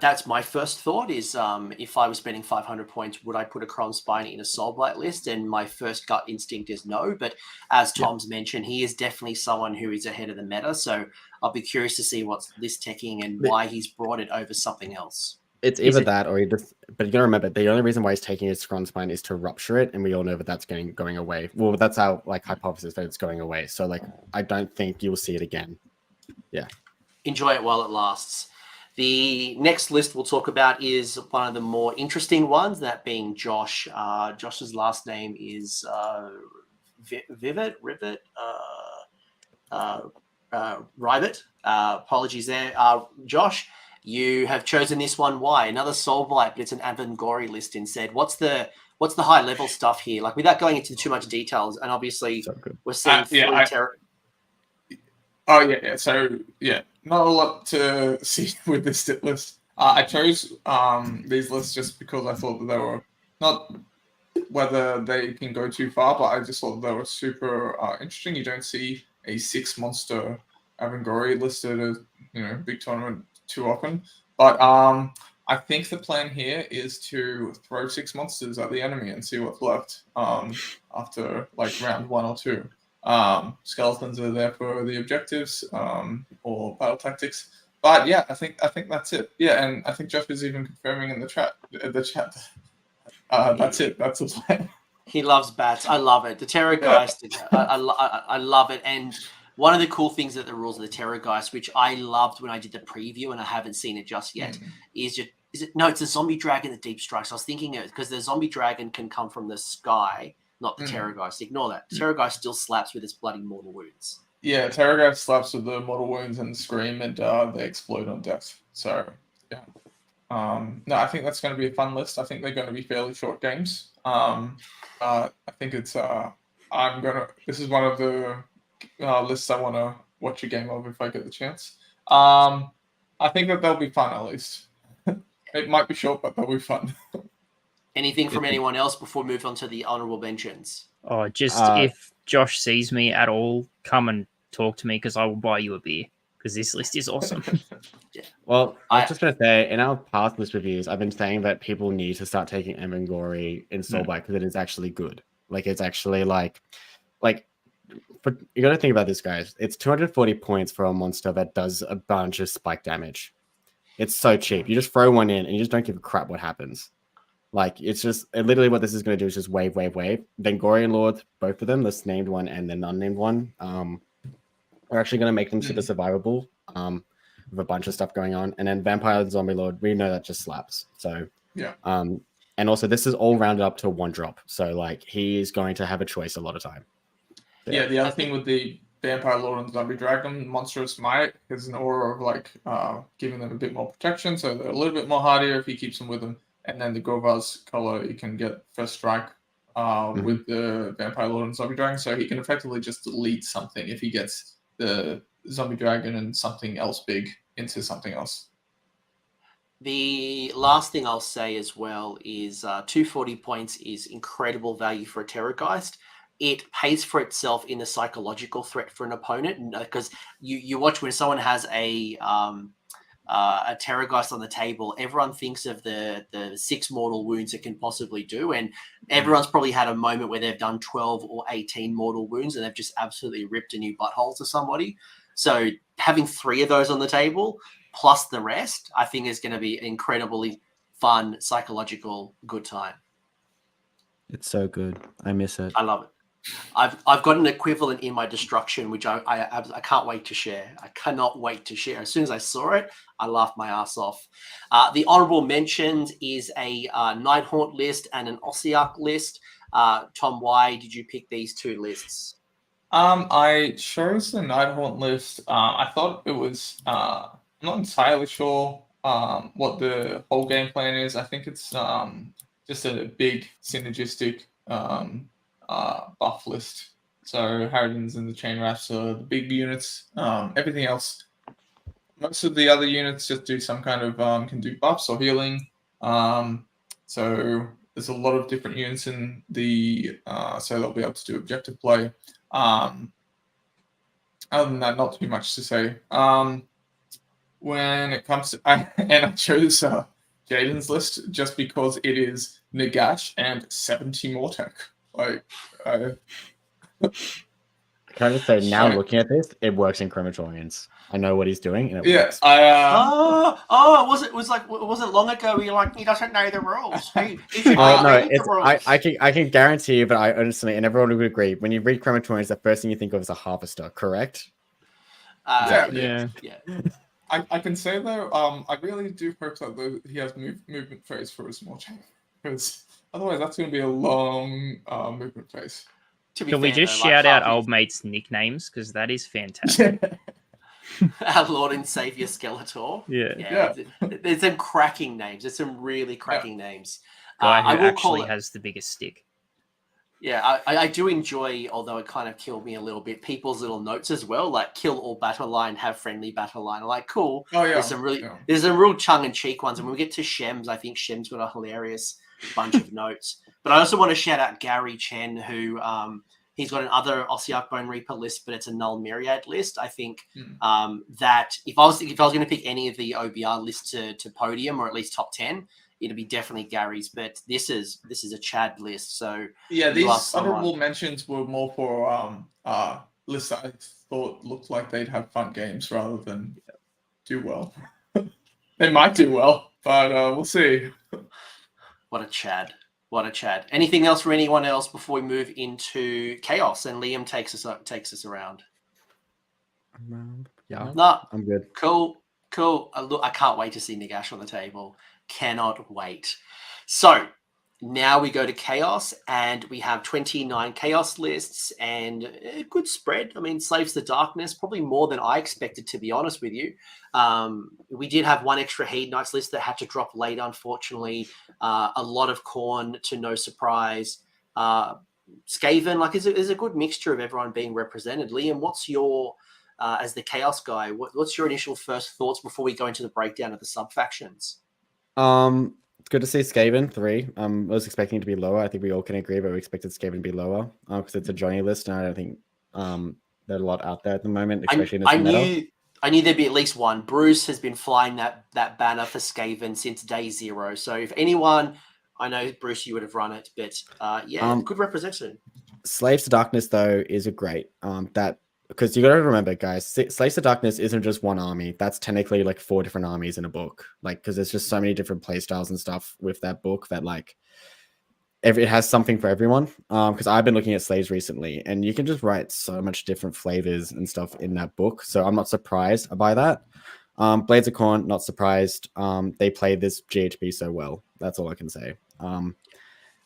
that's my first thought is if I was spending 500 points, would I put a Gloomspite in a Soulblight list? And my first gut instinct is no. But as Tom's mentioned, he is definitely someone who is ahead of the meta. So I'll be curious to see what's list teching and why he's brought it over something else. It's either that or he just. But you gotta remember, the only reason why he's taking his Gloomspite is to rupture it, and we all know that that's going away. Well, that's our hypothesis that it's going away. So I don't think you'll see it again. Yeah. Enjoy it while it lasts. The next list we'll talk about is one of the more interesting ones, that being Josh. Josh's last name is Rivet. Apologies there. Josh, you have chosen this one. Why? Another Soulblight, but it's an Avangori list instead. What's the high level stuff here? Without going into too much details, and obviously we're seeing So not a lot to see with this list. I chose these lists just because I thought that they were not whether they can go too far, but I just thought they were super interesting. You don't see a 6-monster Avangori listed as big tournament too often. But I think the plan here is to throw 6 monsters at the enemy and see what's left after round 1 or 2. Skeletons are there for the objectives or battle tactics. But yeah, I think that's it. Yeah, and I think Jeff is even confirming in the chat. That's it. That's the plan. He loves bats. I love it. The Terrorgeist, I love it. And one of the cool things that the rules of the Terrorgeist, which I loved when I did the preview, and I haven't seen it just yet, it's a zombie dragon that deep strikes. I was thinking it because the zombie dragon can come from the sky, not the Terrorgeist. Ignore that. Terrorgeist still slaps with its bloody mortal wounds. Yeah, Terrorgeist slaps with the mortal wounds and scream, and they explode on death. So yeah. No, I think that's going to be a fun list. I think they're going to be fairly short games. I think it's. This is one of the lists I want to watch a game of if I get the chance. I think that they'll be fun at least. It might be short, but they'll be fun. Anything from anyone else before we move on to the honorable mentions? Oh, just if Josh sees me at all, come and talk to me because I will buy you a beer because this list is awesome. Yeah. Well, I was just going to say, in our past list reviews, I've been saying that people need to start taking Avangori in Soulblight because it is actually good. It's actually you got to think about this, guys. It's 240 points for a monster that does a bunch of spike damage. It's so cheap. You just throw one in and you just don't give a crap what happens. It's just literally what this is going to do is just wave. Vangorian Lords, both of them, this named one and the unnamed one, are actually going to make them super survivable with a bunch of stuff going on. And then Vampire and Zombie Lord, we know that just slaps. So yeah. And also this is all rounded up to 1 drop. So he's going to have a choice a lot of time. Yeah, the other thing with the Vampire Lord and Zombie Dragon, Monstrous Might is an aura of giving them a bit more protection, so they're a little bit more hardier if he keeps them with him. And then the Gorvaz color, you can get first strike with the Vampire Lord and Zombie Dragon, so he can effectively just delete something if he gets the Zombie Dragon and something else big into something else. The last thing I'll say as well is 240 points is incredible value for a Terrorgeist. It pays for itself in the psychological threat for an opponent, because you watch when someone has a Terrorgeist on the table, everyone thinks of the 6 mortal wounds it can possibly do, and everyone's probably had a moment where they've done 12 or 18 mortal wounds and they've just absolutely ripped a new butthole to somebody. So having 3 of those on the table plus the rest, I think is going to be an incredibly fun psychological good time. It's so good. I miss it. I love it. I've got an equivalent in my destruction, which I can't wait to share. I cannot wait to share. As soon as I saw it, I laughed my ass off. The honorable mentions is a Nighthaunt list and an Ossiarch list. Tom, why did you pick these 2 lists? I chose the Nighthaunt list. I thought it was. I'm not entirely sure what the whole game plan is. I think it's just a big synergistic. Buff list. So Harridans and the Chain Rafts are the big units. Everything else, most of the other units just do some kind of can do buffs or healing. So there's a lot of different units in the so they'll be able to do objective play. Other than that, not too much to say. When it comes to, I chose Jaden's list just because it is Nagash and 70 more tech. Like, Can I just say, now Sorry. looking at this, it works in Crematorians. I know what he's doing, and it yeah, works. It wasn't long ago. You're like, he doesn't know the rules. He should No, read the it's rules. I can guarantee you, but I honestly, and everyone would agree, when you read Crematorians, the first thing you think of is a harvester, correct? Yeah. I can say though, I really do hope that he has movement phase for his small chain, because otherwise that's going to be a long movement phase. Can we just shout out old mate's nicknames, because that is fantastic. Our Lord and Savior Skeletor. Yeah. There's some cracking names. There's some really cracking names. Guy who I will actually call it, has the biggest stick. Yeah, I do enjoy, although it kind of killed me a little bit, people's little notes as well, like kill all battle line, have friendly battle line. I'm like, cool. Oh yeah. There's some real tongue in cheek ones. And when we get to Shems, I think Shems got a hilarious bunch of notes. But I also want to shout out Gary Chen, who he's got another Ossiarch Bone Reaper list, but it's a Null Myriad list. I think that if I was going to pick any of the OBR lists to podium, or at least top 10, it'd be definitely Gary's. But this is a Chad list. So yeah, these honorable mentions were more for lists that I thought looked like they'd have fun games rather than do well. They might do well, but we'll see. What a Chad. Anything else for anyone else before we move into Chaos and Liam takes us around? Yeah, No, I'm good. Cool. Look, I can't wait to see Nagash on the table. Cannot wait. So now we go to Chaos, and we have 29 Chaos lists and a good spread. I mean, Slaves to Darkness, probably more than I expected, to be honest with you. We did have one extra Heed Knights list that had to drop late, unfortunately. A lot of Khorne, to no surprise. Skaven, like, is a good mixture of everyone being represented. Liam, what's your, as the Chaos guy, what's your initial first thoughts before we go into the breakdown of the sub-factions? It's good to see Skaven 3. I was expecting it to be lower. I think we all can agree, but we expected Skaven to be lower because it's a Johnny list, and I don't think there's a lot out there at the moment, especially in this meta. I knew there'd be at least one. Bruce has been flying that banner for Skaven since day zero. So if anyone, I know, Bruce, you would have run it, but good representation. Slaves to Darkness, though, is a great because you got to remember, guys, Slaves to Darkness isn't just one army. That's technically like 4 different armies in a book. Like, because there's just so many different play styles and stuff with that book that like it has something for everyone. Because I've been looking at Slaves recently, and you can just write so much different flavors and stuff in that book. So I'm not surprised by that. Blades of Khorne, not surprised. They played this GHB so well. That's all I can say.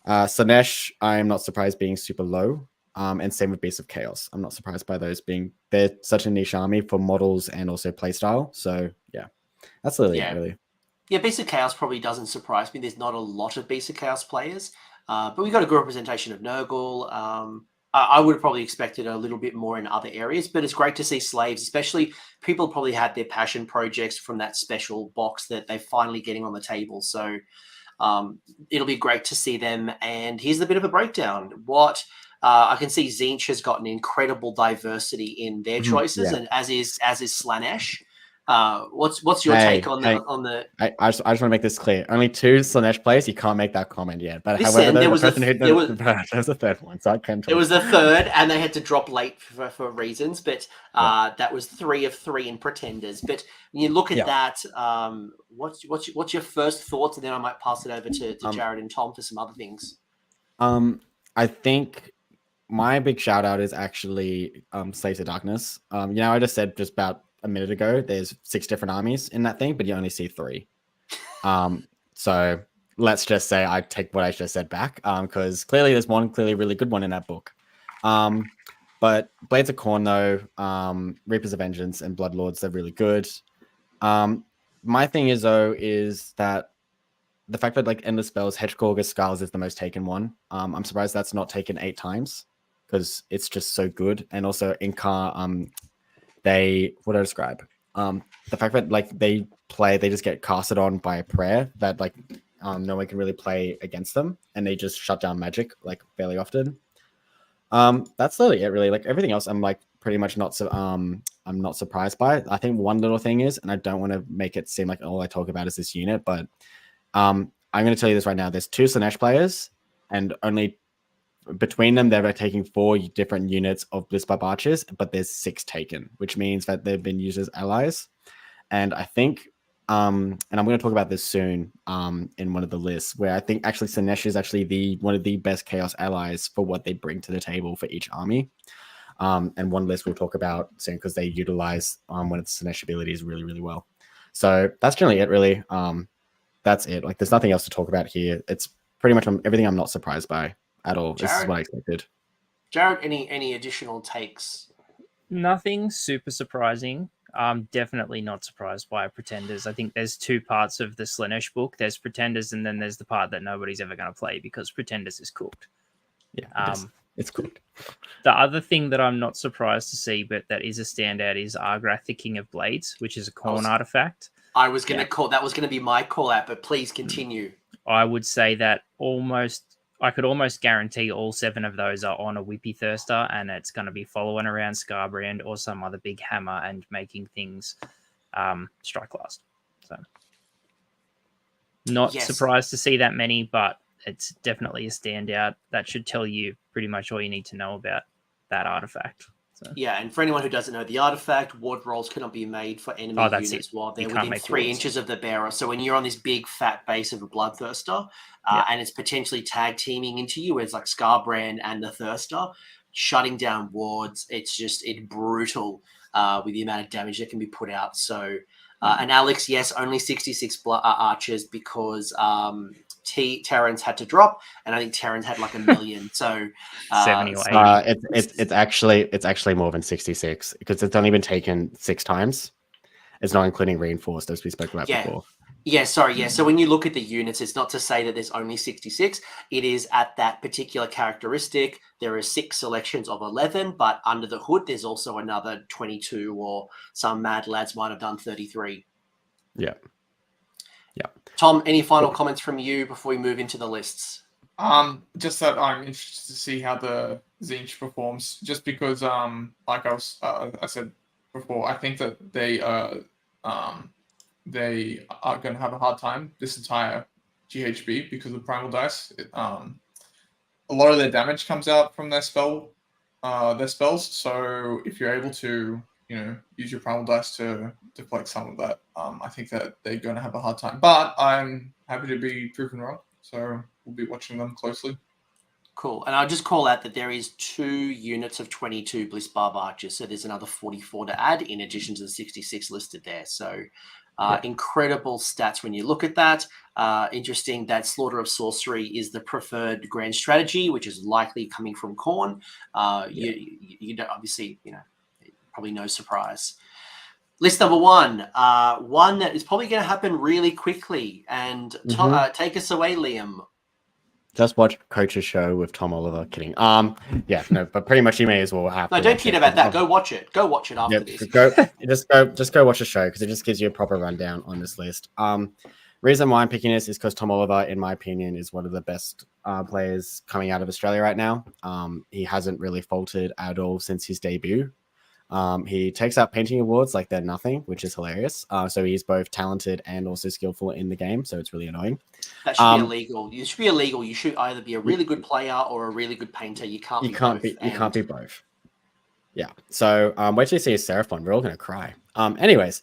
Slaanesh, I'm not surprised being super low. And same with Beasts of Chaos. I'm not surprised by those they're such a niche army for models and also playstyle. So yeah, that's really it, really. Yeah, Beasts of Chaos probably doesn't surprise me. There's not a lot of Beasts of Chaos players, but we got a good representation of Nurgle. I would have probably expected a little bit more in other areas, but it's great to see Slaves, especially people probably had their passion projects from that special box that they're finally getting on the table. So it'll be great to see them. And here's a bit of a breakdown. I can see Tzeentch has got an incredible diversity in their choices, and as is Slaanesh. What's your take on the? I just want to make this clear. Only 2 Slaanesh players. You can't make that comment yet. But Listen, however, there was a third one, so I can. It was the third, and they had to drop late for reasons. But that was 3 of 3 in Pretenders. But when you look at that, what's your first thoughts, and then I might pass it over to Jarrod and Tom for some other things. I think my big shout out is actually Slaves of Darkness. I just said just about a minute ago, there's 6 different armies in that thing, but you only see 3. So let's just say I take what I just said back, because clearly there's one clearly really good one in that book. But Blades of Khorne, though, Reapers of Vengeance and Bloodlords, they're really good. My thing is that the fact that like Endless Spells, Hedgehog Skulls is the most taken one. I'm surprised that's not taken 8 times, because it's just so good. And also Inkar, what do I describe? The fact that like they just get casted on by a prayer that like no one can really play against them, and they just shut down magic like fairly often. That's literally it, really. Like everything else, I'm like pretty much not so I'm not surprised by it. I think one little thing is, and I don't want to make it seem like all I talk about is this unit, but I'm going to tell you this right now. There's 2 Sylvaneth players, and only between them they're taking 4 different units of Blitzbarb archers, but there's 6 taken, which means that they've been used as allies. And I think and I'm going to talk about this soon in one of the lists, where I think actually Sylvaneth is actually one of the best chaos allies for what they bring to the table for each army. And one list we'll talk about soon because they utilize one of the Sylvaneth abilities really, really well. So that's generally it, really. That's it. Like, there's nothing else to talk about here. It's pretty much everything I'm not surprised by at all. This is what I expected. Jarrod, any additional takes? Nothing super surprising. I'm definitely not surprised by Pretenders. I think there's 2 parts of the Slaanesh book. There's Pretenders, and then there's the part that nobody's ever going to play because Pretenders is cooked. Yeah, it's cooked. The other thing that I'm not surprised to see, but that is a standout, is Argrath, the King of Blades, which is a Khorne artifact. I was going to call that was going to be my call out, but please continue. I would say that I could almost guarantee all 7 of those are on a Whippy Thirster, and it's going to be following around Scarbrand or some other big hammer and making things strike last. So, not surprised to see that many, but it's definitely a standout. That should tell you pretty much all you need to know about that artifact. So. Yeah, and for anyone who doesn't know, the artifact, ward rolls cannot be made for enemy units while they're within 3 inches of the bearer. So when you're on this big fat base of a Bloodthirster, and it's potentially tag teaming into you, as like Scarbrand and the Thirster, shutting down wards, it's brutal with the amount of damage that can be put out. So, and Alex, yes, only 66 archers because Terrans had to drop, and I think Terrans had like 1 million. So 70 or 80. It's actually more than 66 because it's only been taken 6 times. It's not including reinforced, as we spoke about before. Yeah, sorry. Yeah, so when you look at the units, it's not to say that there's only 66. It is at that particular characteristic. There are 6 selections of 11, but under the hood, there's also another 22, or some mad lads might have done 33. Yeah. Tom, any final comments from you before we move into the lists? Just that I'm interested to see how the Tzeentch performs, just because, like I said before, I think that they are going to have a hard time this entire GHB because of primal dice. A lot of their damage comes out from their spells. So if you're able to, use your primal dice to deflect some of that, I think that they're going to have a hard time. But I'm happy to be proven wrong, so we'll be watching them closely. Cool. And I'll just call out that there is 2 units of 22 Blitzbarb archers, so there's another 44 to add in addition to the 66 listed there. So incredible stats when you look at that. Interesting that Slaughter of Sorcery is the preferred grand strategy, which is likely coming from Khorne. You don't, obviously, probably no surprise. List number 1, one that is probably going to happen really quickly. And take us away, Liam. Just watch Coach's show with Tom Oliver. Kidding. But pretty much you may as well have. No, don't kid about that. Go watch it. Go watch it after this. Just go watch the show because it just gives you a proper rundown on this list. Reason why I'm picking this is because Tom Oliver, in my opinion, is one of the best players coming out of Australia right now. He hasn't really faltered at all since his debut. He takes out painting awards like they're nothing, which is hilarious. So he's both talented and also skillful in the game. So it's really annoying. That should be illegal. It should be illegal. You should either be a really good player or a really good painter. You can't be both. Yeah. So wait till you see his Seraphon. We're all going to cry. Anyways,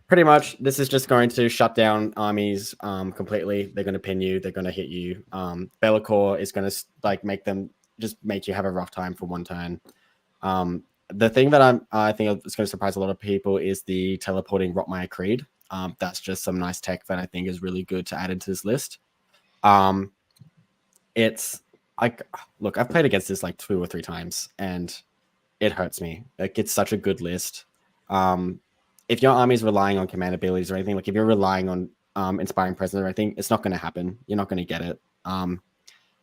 pretty much this is just going to shut down armies completely. They're going to pin you. They're going to hit you. Be'lakor is going to make you have a rough time for one turn. The thing that I think is going to surprise a lot of people is the teleporting Rotmire Creed. That's just some nice tech that I think is really good to add into this list. It's like, look, I've played against this like 2 or 3 times, and it hurts me. Like, it's such a good list. If your army is relying on command abilities or anything, like if you're relying on inspiring presence or anything, it's not going to happen. You're not going to get it.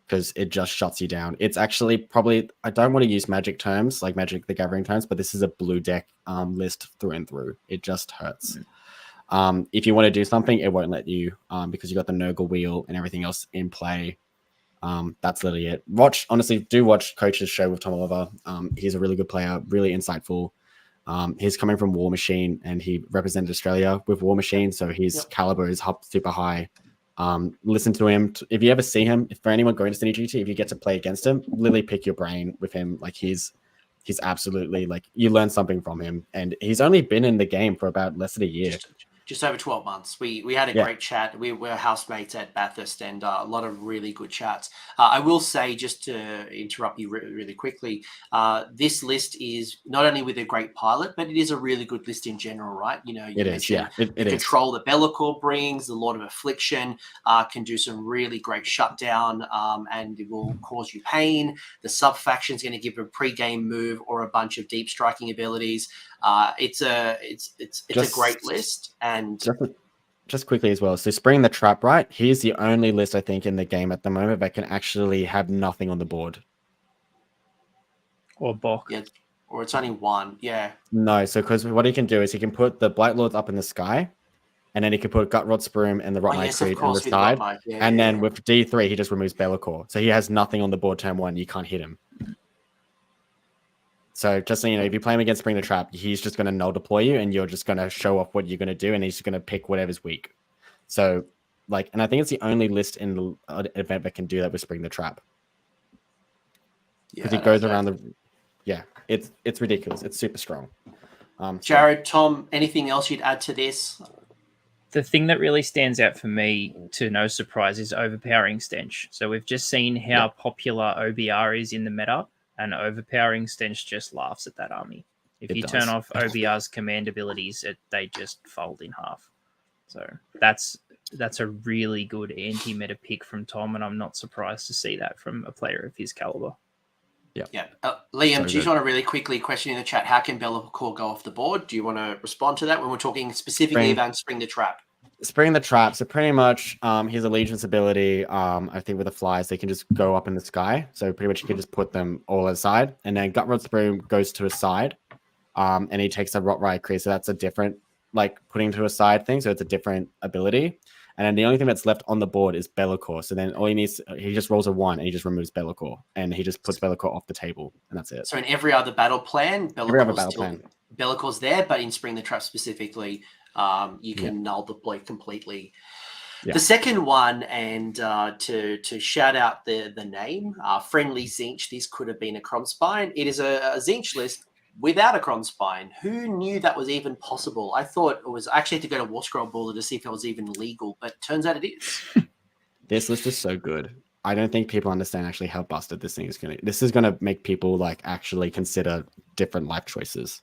Because it just shuts you down. It's actually probably, I don't want to use Magic terms, like Magic the Gathering terms, but this is a blue deck list through and through. It just hurts. If you want to do something, it won't let you because you got the Nurgle wheel and everything else in play. That's literally it. Honestly, do watch Coach's show with Tom Oliver. He's a really good player, really insightful. He's coming from War Machine, and he represented Australia with War Machine, so his caliber is super high. Listen to him. If you ever see him, for anyone going to Sydney GT, if you get to play against him, literally pick your brain with him. Like he's absolutely like you learn something from him, and he's only been in the game for about less than a year. Just over 12 months. We had a great chat. We were housemates at Bathurst, and a lot of really good chats. I will say, just to interrupt you really quickly, this list is not only with a great pilot, but it is a really good list in general, right? You know, it is. Yeah, it is. Control that Be'lakor brings, the Lord of Affliction can do some really great shutdown, and it will cause you pain. The sub faction is going to give a pre-game move or a bunch of deep striking abilities. It's a great list. And just quickly as well, so Spring the Trap, right? Here's the only list I think in the game at the moment that can actually have nothing on the board. Or Bok. Yeah, or it's only one. Yeah. No, so because what he can do is he can put the Blight Lords up in the sky, and then he can put Gutrod Spruam and the Rot Knight Creed on the side. And then with D3, he just removes Be'lakor. So he has nothing on the board turn 1. You can't hit him. So just so you know, if you play him against Spring the Trap, he's just going to null deploy you, and you're just going to show off what you're going to do, and he's going to pick whatever's weak. So, like, and I think it's the only list in the event that can do that with Spring the Trap. Because he goes around the... Yeah, it's ridiculous. It's super strong. Jarrod, Tom, anything else you'd add to this? The thing that really stands out for me, to no surprise, is overpowering Tzeentch. So we've just seen how popular OBR is in the meta, and overpowering Tzeentch just laughs at that army. If you turn off OBR's command abilities, they just fold in half. So that's a really good anti-meta pick from Tom, and I'm not surprised to see that from a player of his caliber. Yeah. Liam, do you want to really quickly question in the chat, how can Be'lakor go off the board? Do you want to respond to that when we're talking specifically about Spring the Trap? Spring the Trap. So pretty much his allegiance ability, I think with the flies, they can just go up in the sky. So pretty much you can just put them all aside. And then Gutrod Spruam goes to a side, and he takes a Rot Riot Creed. So that's a different, like, putting to a side thing. So it's a different ability. And then the only thing that's left on the board is Be'lakor. So then all he needs, he just rolls a 1 and he just removes Be'lakor. And he just puts Be'lakor off the table. And that's it. So in every other battle plan, Be'lakor's there, but in Spring the Trap specifically, you can null deploy completely. The second one, and to shout out the name, Friendly Tzeentch, this could have been a Cronspine. It is a Tzeentch list without a Cronspine. Who knew that was even possible? I thought it was, I actually had to go to War Scroll Builder to see if it was even legal, but turns out it is. This list is so good. I don't think people understand actually how busted this thing is going to. This is going to make people like actually consider different life choices.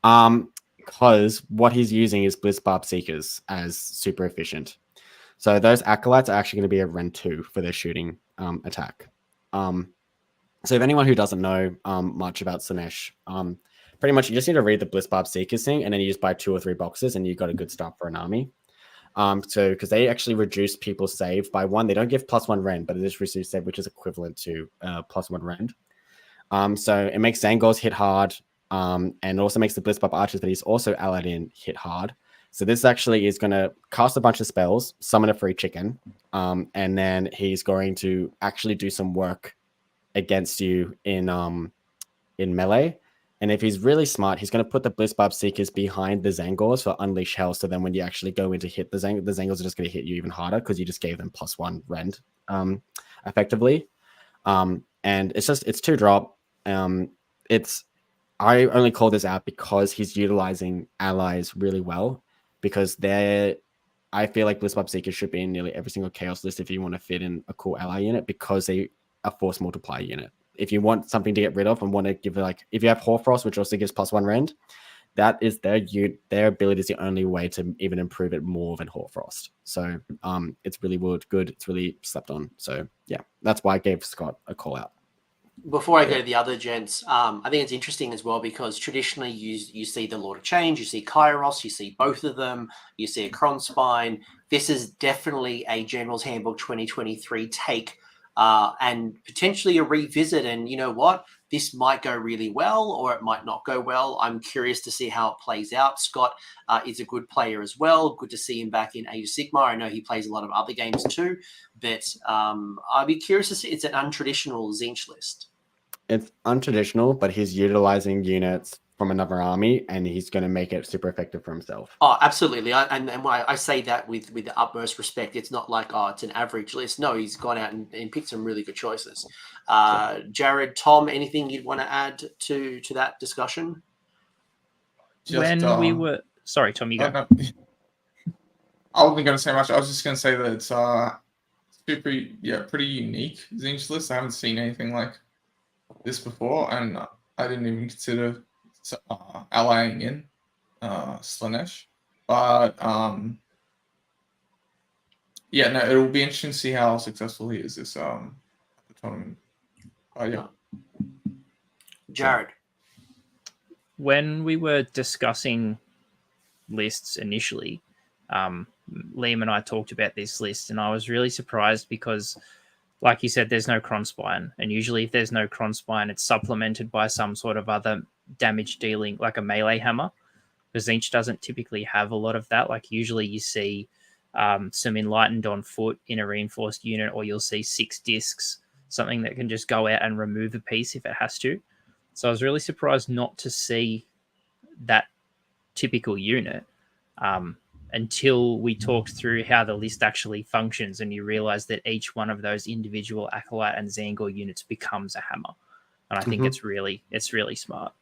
Because what he's using is Bliss Barb Seekers as super efficient. So those Acolytes are actually going to be a Ren 2 for their shooting attack. So if anyone who doesn't know much about Tzeentch, pretty much you just need to read the Bliss Barb Seekers thing, and then you just buy 2 or 3 boxes, and you've got a good start for an army. So because they actually reduce people's save by 1, they don't give +1 rend, but it is reduced save, which is equivalent to +1 rend. So it makes Zangors hit hard, and also makes the Bliss Barb Archers that he's also allied in hit hard. So this actually is going to cast a bunch of spells, summon a free chicken, and then he's going to actually do some work against you in melee. And if he's really smart, he's going to put the Bliss Barb Seekers behind the Zangors for Unleash Hell. So then when you actually go in to hit the Zangors are just going to hit you even harder because you just gave them +1 rend effectively. And it's 2-drop. I only call this out because he's utilizing allies really well, because I feel like Bliss Barb Seekers should be in nearly every single Chaos list if you want to fit in a cool ally unit, because they a force multiplier unit. If you want something to get rid of and want to give it, like, if you have Hoarfrost, which also gives +1 rend, that is their ability is the only way to even improve it more than Hoarfrost. So it's really good. It's really slept on. So yeah, that's why I gave Scott a call out. Before I go to the other gents, I think it's interesting as well, because traditionally you see the Lord of Change, you see Kairos, you see both of them, you see a Cronspine. This is definitely a General's Handbook 2023 take, and potentially a revisit. And you know what? this might go really well or it might not go well. I'm curious to see how it plays out. Scott is a good player as well. Good to see him back in Age of Sigmar. I know he plays a lot of other games too, but I'd be curious to see. It's an untraditional Tzeentch list. It's untraditional, but he's utilizing units from another army, and he's going to make it super effective for himself. Oh, absolutely. And why I say that with the utmost respect. It's not like, oh, it's an average list. No, he's gone out and picked some really good choices. Jarrod, Tom, anything you'd want to add to that discussion? We were... Sorry, Tom, you go. No. I wasn't going to say much. I was just going to say that it's pretty unique Tzeentch list. I haven't seen anything like this before, and I didn't even consider allying in Slaanesh. But it will be interesting to see how successful he is this tournament. Jarrod. When we were discussing lists initially, Liam and I talked about this list, and I was really surprised because, like you said, there's no Cronspine, and usually if there's no Cronspine, it's supplemented by some sort of other damage dealing, like a melee hammer, because Tzeentch doesn't typically have a lot of that. Like usually you see some Enlightened on foot in a reinforced unit, or you'll see 6 discs, something that can just go out and remove a piece if it has to. So I was really surprised not to see that typical unit until we talked through how the list actually functions, and you realize that each one of those individual Acolyte and Zangor units becomes a hammer. And I think it's really smart.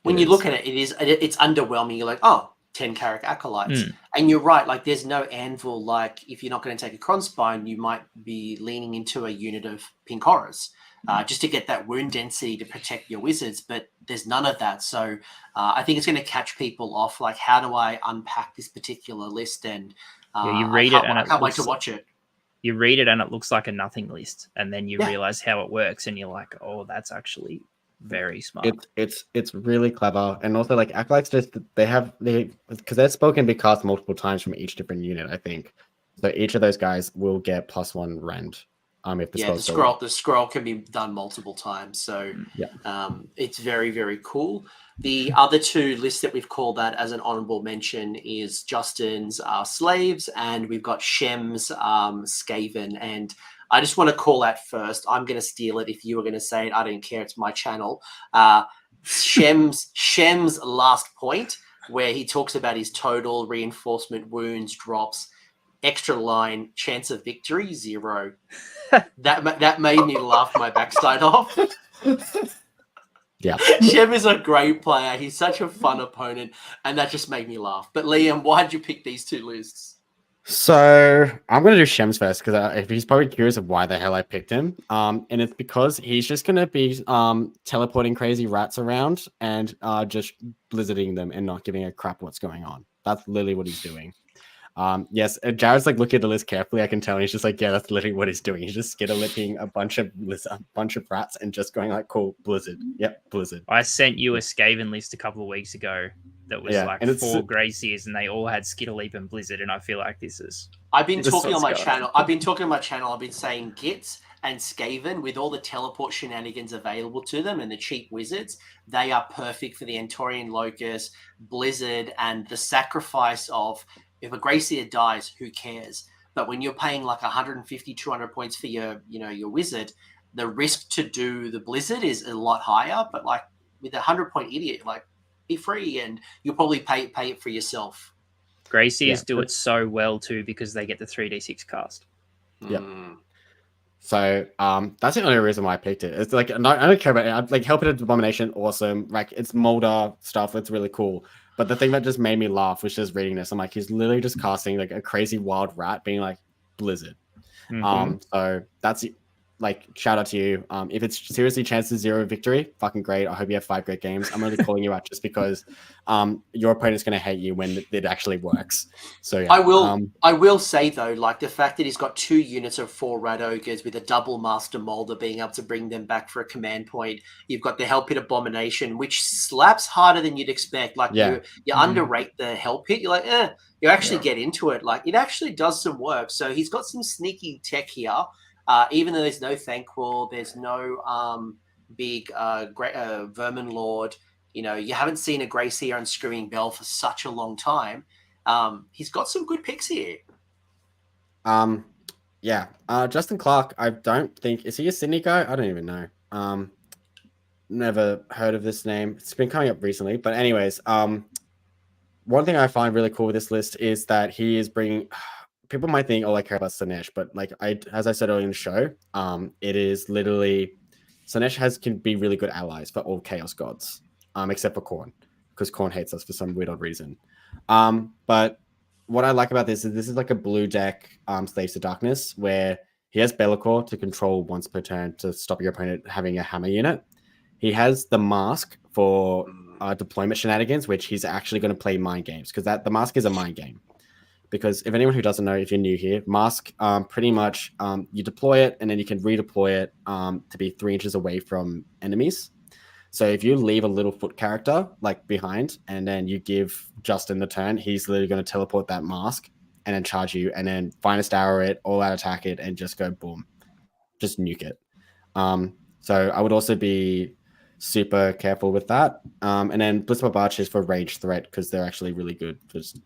When you look at it, it's underwhelming. You're like, oh, 10 Carrick Acolytes. And you're right, like there's no anvil. Like if you're not going to take a Cronspine, you might be leaning into a unit of Pink Horrors just to get that wound density to protect your wizards, but there's none of that. So I think it's going to catch people off. Like, how do I unpack this particular list? And you read it, and I can't wait to watch it. You read it, and it looks like a nothing list, and then you realize how it works, and you're like, oh, that's actually very smart. It's really clever, and also like Acolytes just because they're spoken be cast multiple times from each different unit. I think so. Each of those guys will get +1 rend. If the scroll can be done multiple times, so it's very, very cool. The other 2 lists that we've called that as an honorable mention is Justin's Slaves, and we've got Shem's Skaven. And I just want to call that first. I'm going to steal it. If you were going to say it, I don't care. It's my channel. Shem's last point, where he talks about his total reinforcement wounds, drops, extra line, chance of victory, 0. That made me laugh my backside off. Yeah. Shem is a great player. He's such a fun opponent, and that just made me laugh. But Liam, why did you pick these 2 lists? So I'm going to do Shem's first, because he's probably curious of why the hell I picked him. And it's because he's just going to be teleporting crazy rats around and just blizzarding them and not giving a crap what's going on. That's literally what he's doing. Yes, Jared's like looking at the list carefully. I can tell he's just like, yeah, that's literally what he's doing. He's just skitter-licking a bunch of rats and just going like, cool, blizzard. Yep, blizzard. I sent you a Skaven list a couple of weeks ago that was like 4 Greyseers, and they all had Skitterleap and Blizzard, and I feel like this is... I've been talking on my channel. I've been saying Gitz and Skaven, with all the teleport shenanigans available to them and the cheap wizards, they are perfect for the Antorian Locust, Blizzard, and the sacrifice of... If a Greyseer dies, who cares? But when you're paying like 150, 200 points for your wizard, the risk to do the Blizzard is a lot higher. But like with a 100-point idiot, like be free, and you'll probably pay it for yourself. Greyseers do it so well too, because they get the 3d6 cast. Yeah. So that's the only reason why I picked it. It's like I don't care about it. Like Helping Abomination, awesome. Like it's Molder stuff. It's really cool. But the thing that just made me laugh was just reading this. I'm like, he's literally just casting like a crazy wild rat, being like Blizzard. So that's like, shout out to you. If it's seriously chances 0 victory, fucking great. I hope you have 5 great games. I'm only calling you out just because your opponent's going to hate you when it actually works. So yeah. I will say though, like the fact that he's got 2 units of 4 Rat Ogres with a double Master Molder, being able to bring them back for a command point. You've got the Hell Pit Abomination, which slaps harder than you'd expect. Like you underrate the Hell Pit. You're like, you actually get into it. Like it actually does some work. So he's got some sneaky tech here. Even though there's no Thankful, there's no big Vermin Lord. You know, you haven't seen a Grey Seer and Screaming Bell for such a long time. He's got some good picks here. Yeah. Justin Clark, I don't think, is he a Sydney guy? I don't even know. Never heard of this name. It's been coming up recently. But anyways, one thing I find really cool with this list is that he is bringing... People might think, oh, I care about Tzeentch, but like as I said earlier in the show, it is literally... Tzeentch can be really good allies for all Chaos Gods, except for Khorne, because Khorne hates us for some weird odd reason. But what I like about this is like a blue deck, Slaves to Darkness, where he has Be'lakor to control once per turn to stop your opponent having a hammer unit. He has the Mask for deployment shenanigans, which he's actually going to play mind games, because the Mask is a mind game. Because if anyone who doesn't know, if you're new here, Mask, pretty much you deploy it and then you can redeploy it to be 3 inches away from enemies. So if you leave a little foot character like behind and then you give Justin the turn, he's literally going to teleport that Mask and then charge you and then finest arrow it, all out attack it, and just go boom, just nuke it. So I would also be super careful with that. And then Blitzball Arch is for range threat because they're actually really good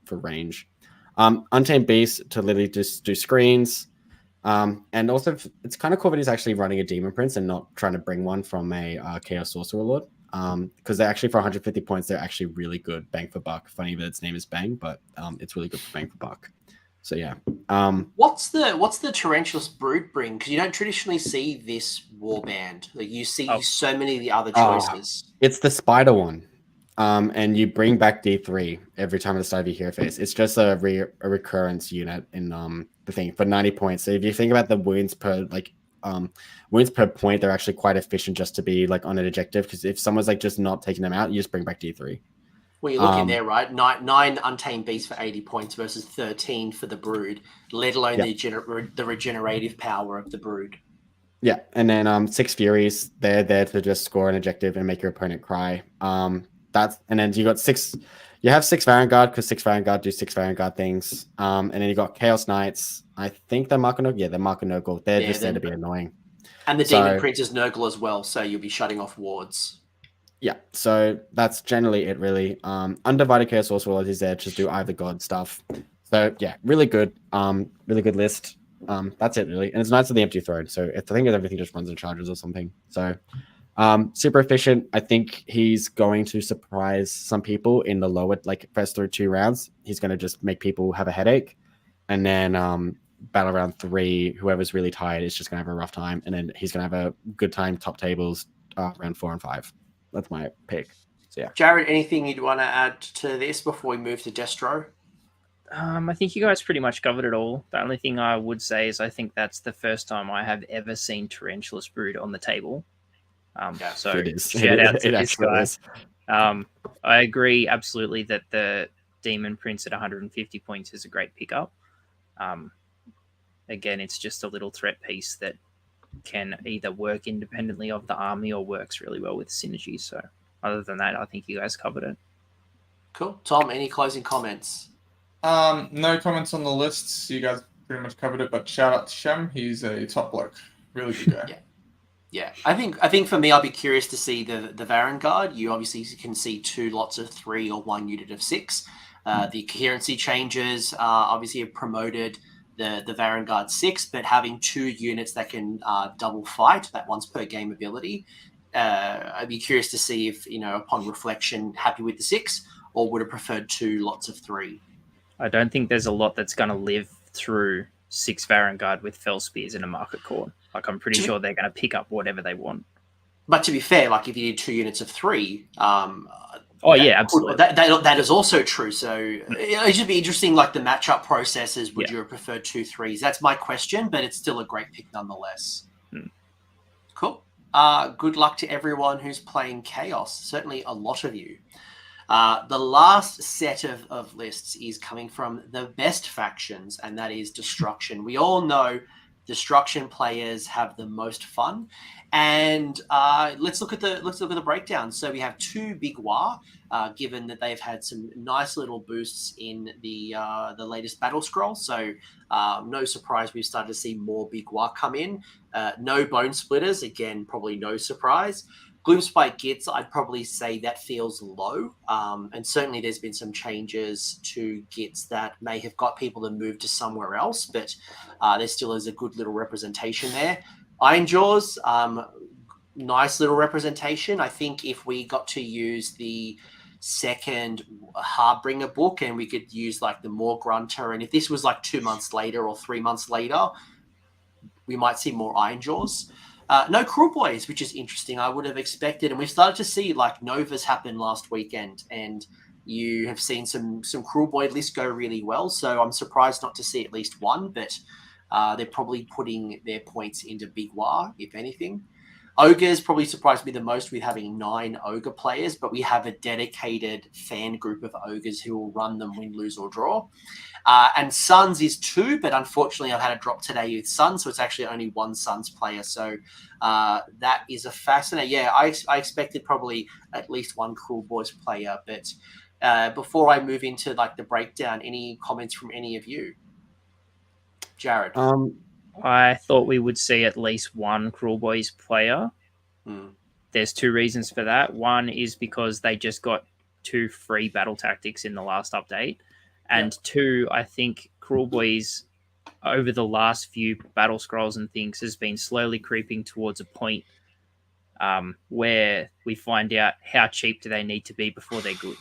for range. Untamed Beast to literally just do screens. And also, it's kind of cool that he's actually running a Demon Prince and not trying to bring one from a Chaos Sorcerer Lord. Because they're actually, for 150 points, they're actually really good bang for buck. Funny that its name is Bang, but it's really good for bang for buck. So yeah. What's the Tarantulas Brood bring? Because you don't traditionally see this warband. Like you see so many of the other choices. It's the spider one. And you bring back D3 every time at the start of your hero phase. It's just a recurrence unit in the thing for 90 points. So if you think about the wounds per point, they're actually quite efficient just to be like on an objective. Because if someone's like just not taking them out, you just bring back D3. Well, you're looking there, right? Nine Untamed Beasts for 80 points versus 13 for the Brood, let alone the regenerative power of the Brood. Yeah, and then 6 Furies, they're there to just score an objective and make your opponent cry. And then you got 6. You have 6 Vanguard because 6 Vanguard do 6 Vanguard things. And then you got Chaos Knights. I think they're Mark and Nurgle. Yeah, they're Mark and Nurgle. They're just there to be annoying. And the Demon Prince is Nurgle as well, so you'll be shutting off wards. Yeah, so that's generally it, really. Undivided Chaos Sorcerer Lord is there to do either god stuff. So yeah, really good list. That's it, really. And it's Knights of the Empty Throne. So I think everything just runs in charges or something. So super efficient. I think he's going to surprise some people in the lower, like first through 2 rounds. He's going to just make people have a headache. And then battle round 3, whoever's really tired is just going to have a rough time. And then he's going to have a good time top tables round 4 and 5. That's my pick. So yeah. Jarrod, anything you'd want to add to this before we move to Destro? I think you guys pretty much covered it all. The only thing I would say is I think that's the first time I have ever seen Tarantulas Brood on the table. So shout out to this guy. I agree absolutely that the Demon Prince at 150 points is a great pickup. Again, it's just a little threat piece that can either work independently of the army or works really well with synergy. So other than that, I think you guys covered it. Cool. Tom, any closing comments? No comments on the lists. You guys pretty much covered it, but shout out to Shem. He's a top bloke. Really good guy. Yeah. I think for me, I'll be curious to see the Vanguard. You obviously can see 2 lots of 3 or 1 unit of 6. The coherency changes obviously have promoted the Vanguard 6, but having 2 units that can double fight, that once per game ability, I'd be curious to see if, upon reflection, happy with the 6, or would have preferred 2 lots of 3. I don't think there's a lot that's going to live through 6 Vanguard with Fell Spears in a Market Court. Like, I'm pretty sure they're going to pick up whatever they want. But to be fair, like if you did 2 units of 3, absolutely. That is also true. So it should be interesting, like the matchup processes. Would you have preferred 2 3s? That's my question, but it's still a great pick nonetheless. Cool. Good luck to everyone who's playing Chaos. Certainly a lot of you. The last set of lists is coming from the best factions, and that is Destruction. We all know Destruction players have the most fun. And let's look at the breakdown. So we have 2 Big War, given that they've had some nice little boosts in the latest battle scroll. So no surprise we've started to see more Big War come in. No Bone Splitters, again, probably no surprise. Gloomspite Gitz, I'd probably say that feels low. And certainly there's been some changes to Gitz that may have got people to move to somewhere else, but there still is a good little representation there. Iron Jaws, nice little representation. I think if we got to use the second Harbinger book and we could use like the More Grunter, and if this was like 2 months later or 3 months later, we might see more Iron Jaws. No Cruel Boys, which is interesting. I would have expected, and we've started to see like Novas happen last weekend, and you have seen some Cruel Boy lists go really well. So I'm surprised not to see at least one, but they're probably putting their points into Big War, if anything. Ogres probably surprised me the most with having 9 Ogre players, but we have a dedicated fan group of Ogres who will run them win, lose, or draw. And Suns is 2, but unfortunately I've had a drop today with Suns, so it's actually only 1 Suns player. So that is a fascinating. Yeah, I expected probably at least 1 Cruel Boys player, but before I move into like the breakdown, any comments from any of you? Jarrod? I thought we would see at least 1 Cruel Boys player. There's 2 reasons for that. One is because they just got 2 free battle tactics in the last update. And 2, I think Cruel Boys over the last few battle scrolls and things has been slowly creeping towards a point where we find out how cheap do they need to be before they're good.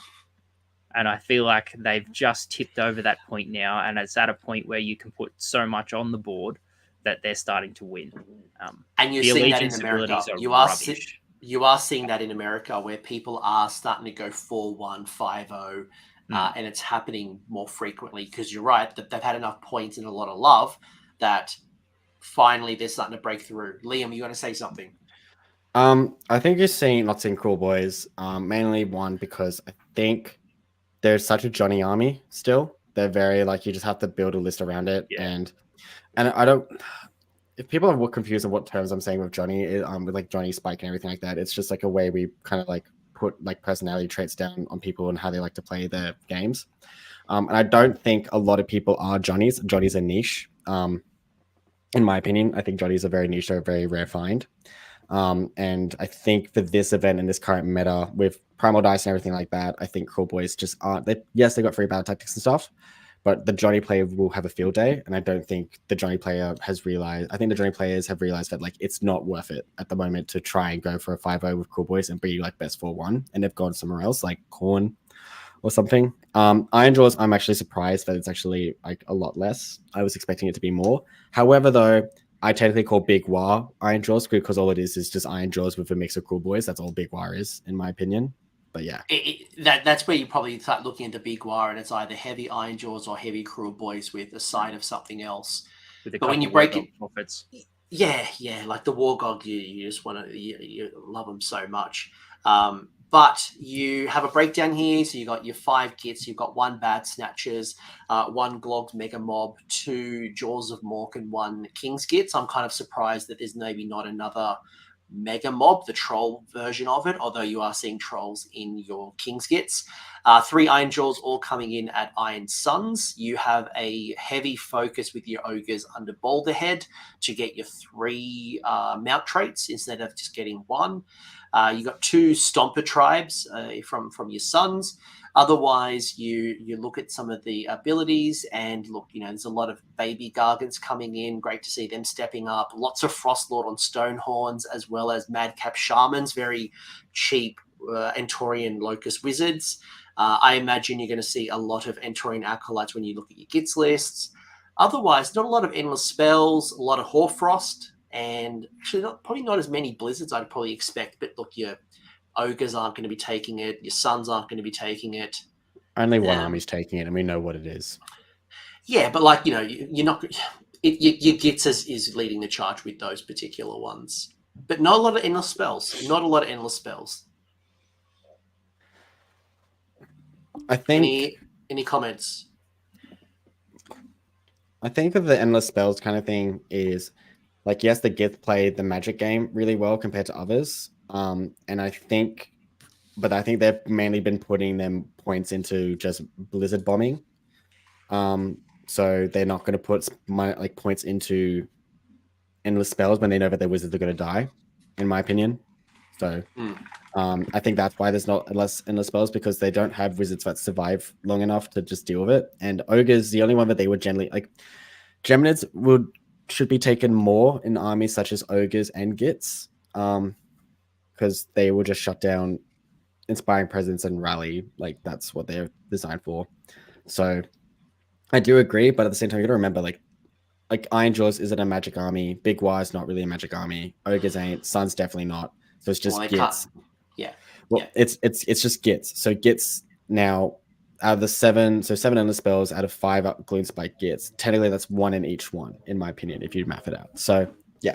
And I feel like they've just tipped over that point now, and it's at a point where you can put so much on the board that they're starting to win. And you're seeing that in America. You are seeing that in America where people are starting to go 4-1, 5-0, and it's happening more frequently because you're right, that they've had enough points and a lot of love that finally they're starting to break through. Liam, you want to say something? I think you're not seeing Cruel Boys, mainly one because I think there's such a Johnny army still. They're very like you just have to build a list around it, and I don't. If people are confused on what terms I'm saying with Johnny, with like Johnny Spike and everything like that, it's just like a way we kind of like put like personality traits down on people and how they like to play their games. And I don't think a lot of people are Johnnies. Johnny's a niche. In my opinion, I think Johnny's a very niche, or a very rare find. And I think for this event and this current meta with primal dice and everything like that, I think Cruel Boys just aren't. Yes, they got free battle tactics and stuff, but the Johnny player will have a field day, and I don't think the Johnny player has realized. I think the Johnny players have realized that like it's not worth it at the moment to try and go for a 5-0 with Cruel Boys and be like best 4-1, and they've gone somewhere else like Corn or something. Iron Jaws, I'm actually surprised that it's actually like a lot less. I was expecting it to be more. However, though, I technically call Big War Iron Jaws because all it is just Iron Jaws with a mix of Cruel Boys. That's all Big War is, in my opinion. But yeah, that's where you probably start looking at the Big War, and it's either heavy Iron Jaws or heavy Cruel Boys with a side of something else. But when you break it, yeah, like the Wargog, you just want to you love them so much. But you have a breakdown here. So you got your 5 kits. You've got 1 Bad Snatchers, 1 Glogged Mega Mob, 2 Jaws of Mork, and 1 King's Kits. I'm kind of surprised that there's maybe not another Mega Mob, the troll version of it, although you are seeing trolls in your King's Kits. 3 Iron Jaws all coming in at Iron Suns. You have a heavy focus with your Ogres under Boulderhead to get your 3 mount traits instead of just getting 1. You got 2 Stomper Tribes from your Suns. Otherwise, you look at some of the abilities and look, there's a lot of baby Gargants coming in. Great to see them stepping up. Lots of Frostlord on Stonehorns, as well as Madcap Shamans, very cheap Entorian Locust Wizards. I imagine you're going to see a lot of Entorian Acolytes when you look at your Gitz lists. Otherwise, not a lot of Endless Spells, a lot of Hoarfrost, and actually probably not as many Blizzards I'd probably expect. But look, your Ogres aren't going to be taking it. Your Suns aren't going to be taking it. Only one army's taking it, and we know what it is. Yeah, but like, you're not... Your Gitz is leading the charge with those particular ones. But not a lot of Endless Spells. Not a lot of Endless Spells. I think... Any comments? I think of the endless spells kind of thing is like, yes, the Gith played the magic game really well compared to others. And I think they've mainly been putting them points into just blizzard bombing. So they're not going to put points into endless spells when they know that their wizards are going to die, in my opinion. So I think that's why there's not less endless spells, because they don't have wizards that survive long enough to just deal with it. And ogres, the only one that they would generally like. Geminids should be taken more in armies such as ogres and gits, because they will just shut down inspiring presence and rally. Like, that's what they're designed for. So I do agree, but at the same time, you got to remember, like Ironjaws isn't a magic army. Big Wire's not really a magic army. Ogres ain't. Sun's definitely not. So it's just gits. Yeah. Well, yeah. It's just gits. So gits now, out of the 7 endless spells out of 5 Gloomspite Gitz, technically that's 1 in each one, in my opinion, if you math it out. So yeah.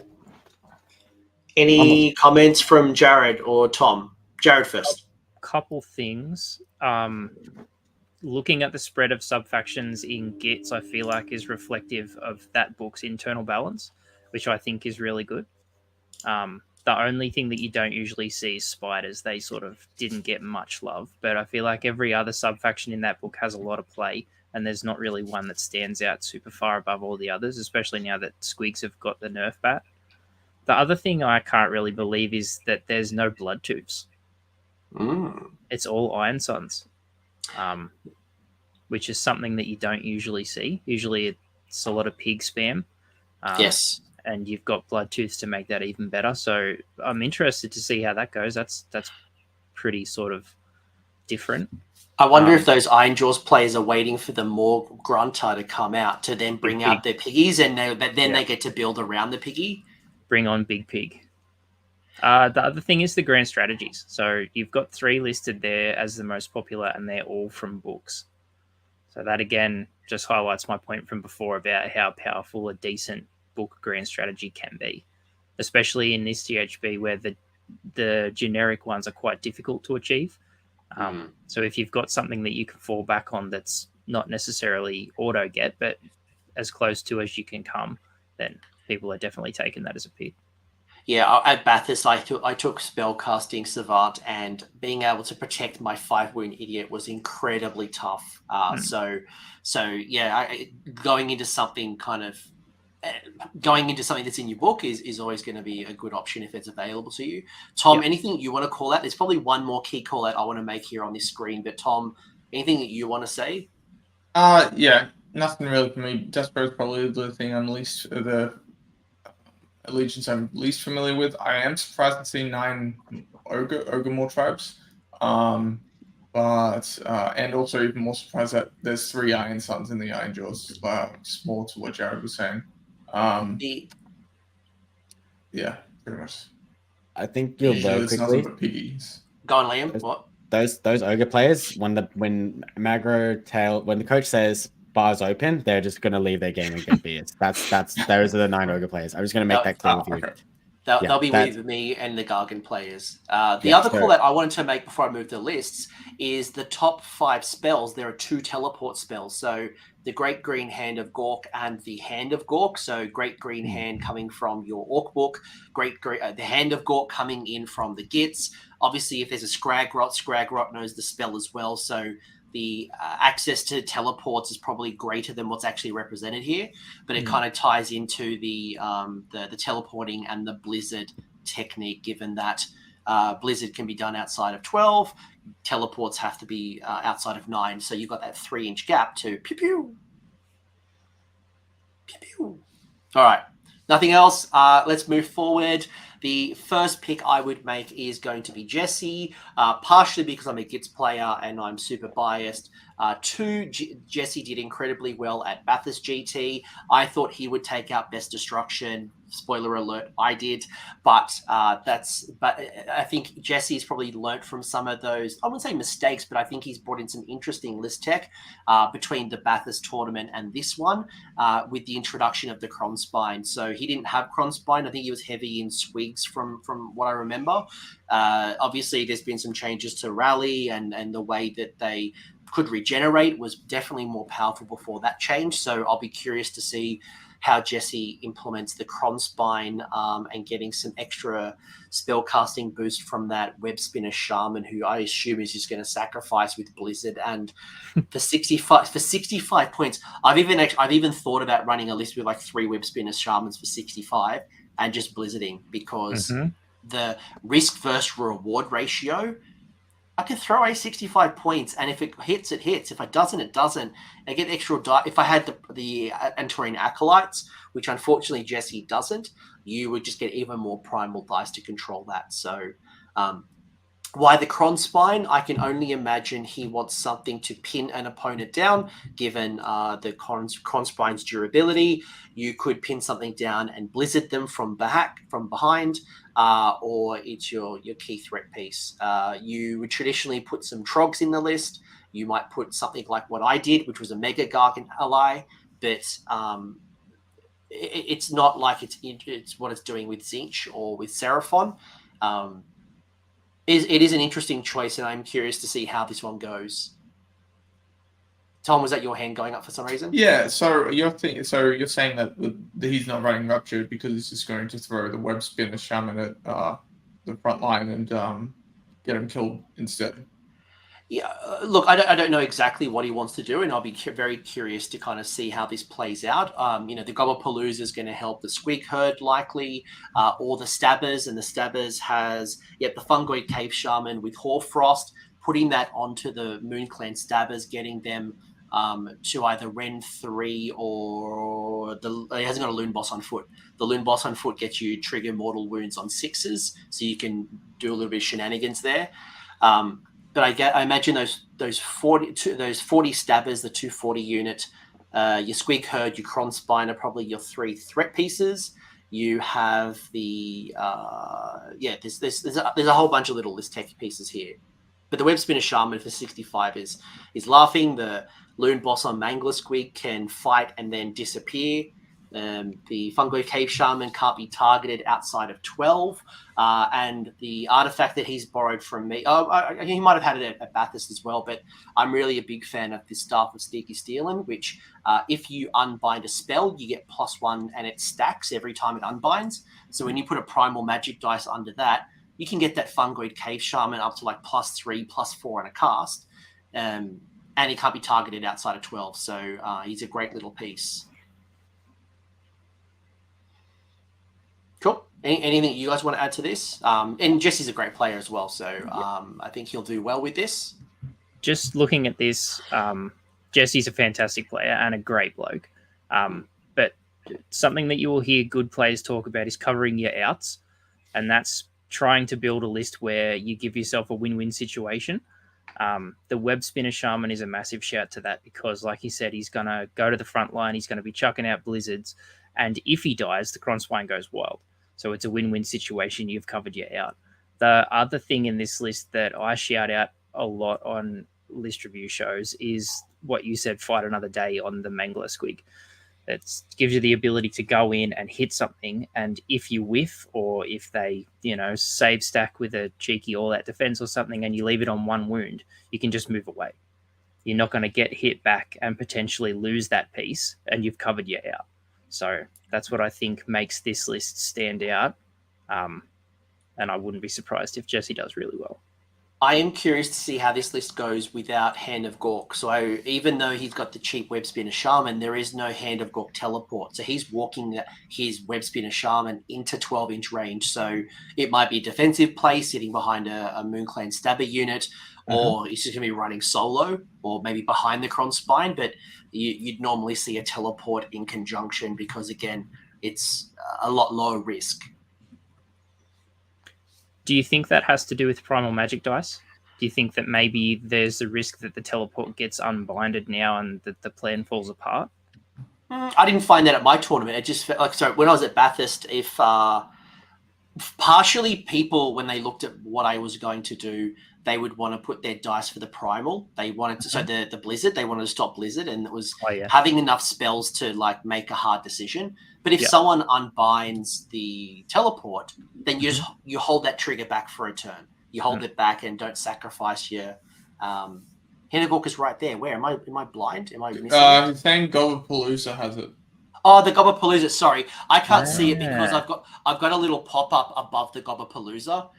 Any comments from Jarrod or Tom? Jarrod first. Couple things. Looking at the spread of subfactions in Gitz, I feel like is reflective of that book's internal balance, which I think is really good. The only thing that you don't usually see is spiders. They sort of didn't get much love, but I feel like every other subfaction in that book has a lot of play, and there's not really one that stands out super far above all the others, especially now that Squigs have got the nerf bat. The other thing I can't really believe is that there's no Bloodtooths. It's all Iron Suns. Which is something that you don't usually see. Usually it's a lot of pig spam. Yes. And you've got Bloodtooths to make that even better. So I'm interested to see how that goes. That's pretty sort of different. I wonder if those Ironjaws players are waiting for the more Grunter to come out to then bring out their piggies, and they get to build around the piggy. Bring on Big Pig. The other thing is the grand strategies. So you've got 3 listed there as the most popular, and they're all from books. So that, again, just highlights my point from before about how powerful a decent book grand strategy can be, especially in this THB where the generic ones are quite difficult to achieve. So if you've got something that you can fall back on that's not necessarily auto-get, but as close to as you can come, then people are definitely taking that as a pick. Yeah, at Bathurst, I took spellcasting Savant, and being able to protect my 5-wound idiot was incredibly tough. So yeah, going into something that's in your book is always going to be a good option if it's available to you. Tom, anything you want to call out? There's probably one more key call out I want to make here on this screen, but Tom, anything that you want to say? Yeah, nothing really for me. Despero's probably the thing I'm least the allegiance I'm least familiar with. I am surprised to see 9 Ogor Mawtribes. But and also even more surprised that there's 3 Iron Suns in the Ironjaws. Just more to what Jarrod was saying. Yeah, pretty much. I think you'll learn quickly. But piggies. Go on, Liam. What? Those ogre players, when the coach says bars open, they're just going to leave their game and get beers. Those are the 9 ogre players. I'm just going to make that clear with you. Okay. They'll be with me and the Gargan players. The other call that I wanted to make before I move to the lists is the top 5 spells. There are 2 teleport spells. So the Great Green Hand of Gork and the Hand of Gork. So Great Green Hand coming from your Orc book. The Hand of Gork coming in from the Gitz. Obviously, if there's a Scragrot knows the spell as well. So the access to teleports is probably greater than what's actually represented here, but it kind of ties into the teleporting and the Blizzard technique, given that Blizzard can be done outside of 12, teleports have to be outside of 9, so you've got that 3-inch gap to pew pew. Pew pew. All right, nothing else. Let's move forward. The first pick I would make is going to be Jesse, partially because I'm a Gitz player and I'm super biased. 2, Jesse did incredibly well at Bathurst GT. I thought he would take out Best Destruction. Spoiler alert, I did. But I think Jesse's probably learnt from some of those, I wouldn't say mistakes, but I think he's brought in some interesting list tech between the Bathurst tournament and this one with the introduction of the Cronspine. So he didn't have Cronspine. I think he was heavy in Swigs from what I remember. Obviously, there's been some changes to Rally and the way that they could regenerate was definitely more powerful before that change. So I'll be curious to see how Jesse implements the Cronspine and getting some extra spell casting boost from that Web Spinner Shaman, who I assume is just going to sacrifice with Blizzard. And for 65 points, I've even thought about running a list with like 3 Web Spinner Shamans for 65 and just Blizzarding, because the risk versus reward ratio, I can throw away 65 points, and if it hits, it hits. If it doesn't, it doesn't. I get extra die. If I had the Antorian Acolytes, which unfortunately Jesse doesn't, you would just get even more primal dice to control that. So why the Cronspine? I can only imagine he wants something to pin an opponent down, given the Cronspine's durability. You could pin something down and Blizzard them from behind, or it's your key threat piece. You would traditionally put some Trogs in the list. You might put something like what I did, which was a Mega Gargant ally, but it's not like it's what it's doing with Tzeentch or with Seraphon. It is an interesting choice, and I'm curious to see how this one goes. Tom, was that your hand going up for some reason? Yeah. So you're saying that he's not running Ruptured because he's just going to throw the Web Spinner Shaman at the front line and get him killed instead. Yeah, look, I don't know exactly what he wants to do, and I'll be very curious to kind of see how this plays out. The Gobblapalooza is going to help the Squeak Herd likely, or the Stabbers, and the Stabbers has the Fungoid Cave Shaman with Hoarfrost, putting that onto the Moon Clan Stabbers, getting them to either Ren 3 or he hasn't got a Loon Boss on foot. The Loon Boss on foot gets you trigger mortal wounds on 6s, so you can do a little bit of shenanigans there. But I imagine those 40 Stabbers, the 240 unit, your Squeak Herd, your Cronspine are probably your 3 threat pieces. You have the there's a whole bunch of little list tech pieces here. But the Web Spinner Shaman for 65 is laughing. The Loon Boss on Mangler Squeak can fight and then disappear. The Fungoid Cave Shaman can't be targeted outside of 12. And the artifact that he's borrowed from me, he might have had it at Bathurst as well, but I'm really a big fan of this Staff of Sneaky Stealing, which if you unbind a spell, you get +1 and it stacks every time it unbinds. So when you put a primal magic dice under that, you can get that Fungoid Cave Shaman up to like +3, +4 on a cast. And he can't be targeted outside of 12. So he's a great little piece. Cool. Anything you guys want to add to this? And Jesse's a great player as well, so I think he'll do well with this. Just looking at this, Jesse's a fantastic player and a great bloke. But something that you will hear good players talk about is covering your outs, and that's trying to build a list where you give yourself a win-win situation. The Web Spinner Shaman is a massive shout to that because, like he said, he's going to go to the front line, he's going to be chucking out blizzards, and if he dies, the Cronspine goes wild. So it's a win-win situation. You've covered your out. The other thing in this list that I shout out a lot on list review shows is what you said, fight another day on the Mangler Squig. It gives you the ability to go in and hit something, and if you whiff or if they, save stack with a cheeky all-out defense or something and you leave it on 1 wound, you can just move away. You're not going to get hit back and potentially lose that piece, and you've covered your out. So that's what I think makes this list stand out. And I wouldn't be surprised if Jesse does really well. I am curious to see how this list goes without Hand of Gork. So even though he's got the cheap Web Spinner Shaman, there is no Hand of Gork teleport. So he's walking his Web Spinner Shaman into 12-inch range. So it might be a defensive play sitting behind a Moon Clan Stabber unit, or he's just going to be running solo, or maybe behind the Cronspine. But you'd normally see a teleport in conjunction because, again, it's a lot lower risk. Do you think that has to do with primal magic dice? Do you think that maybe there's a risk that the teleport gets unbinded now and that the plan falls apart? I didn't find that at my tournament. It just felt like, so when I was at Bathurst, if partially people, when they looked at what I was going to do, they would want to put their dice for the primal. They wanted to, so the Blizzard, they wanted to stop Blizzard, and it was having enough spells to like make a hard decision. But if someone unbinds the teleport, then you hold that trigger back for a turn. You hold it back and don't sacrifice your Hintergork is right there. Where am I? Am I blind? Am I missing? I'm saying Gobblepalooza has it. Oh, the Gobblepalooza. Sorry, I can't see it because I've got a little pop up above the Gobblepalooza.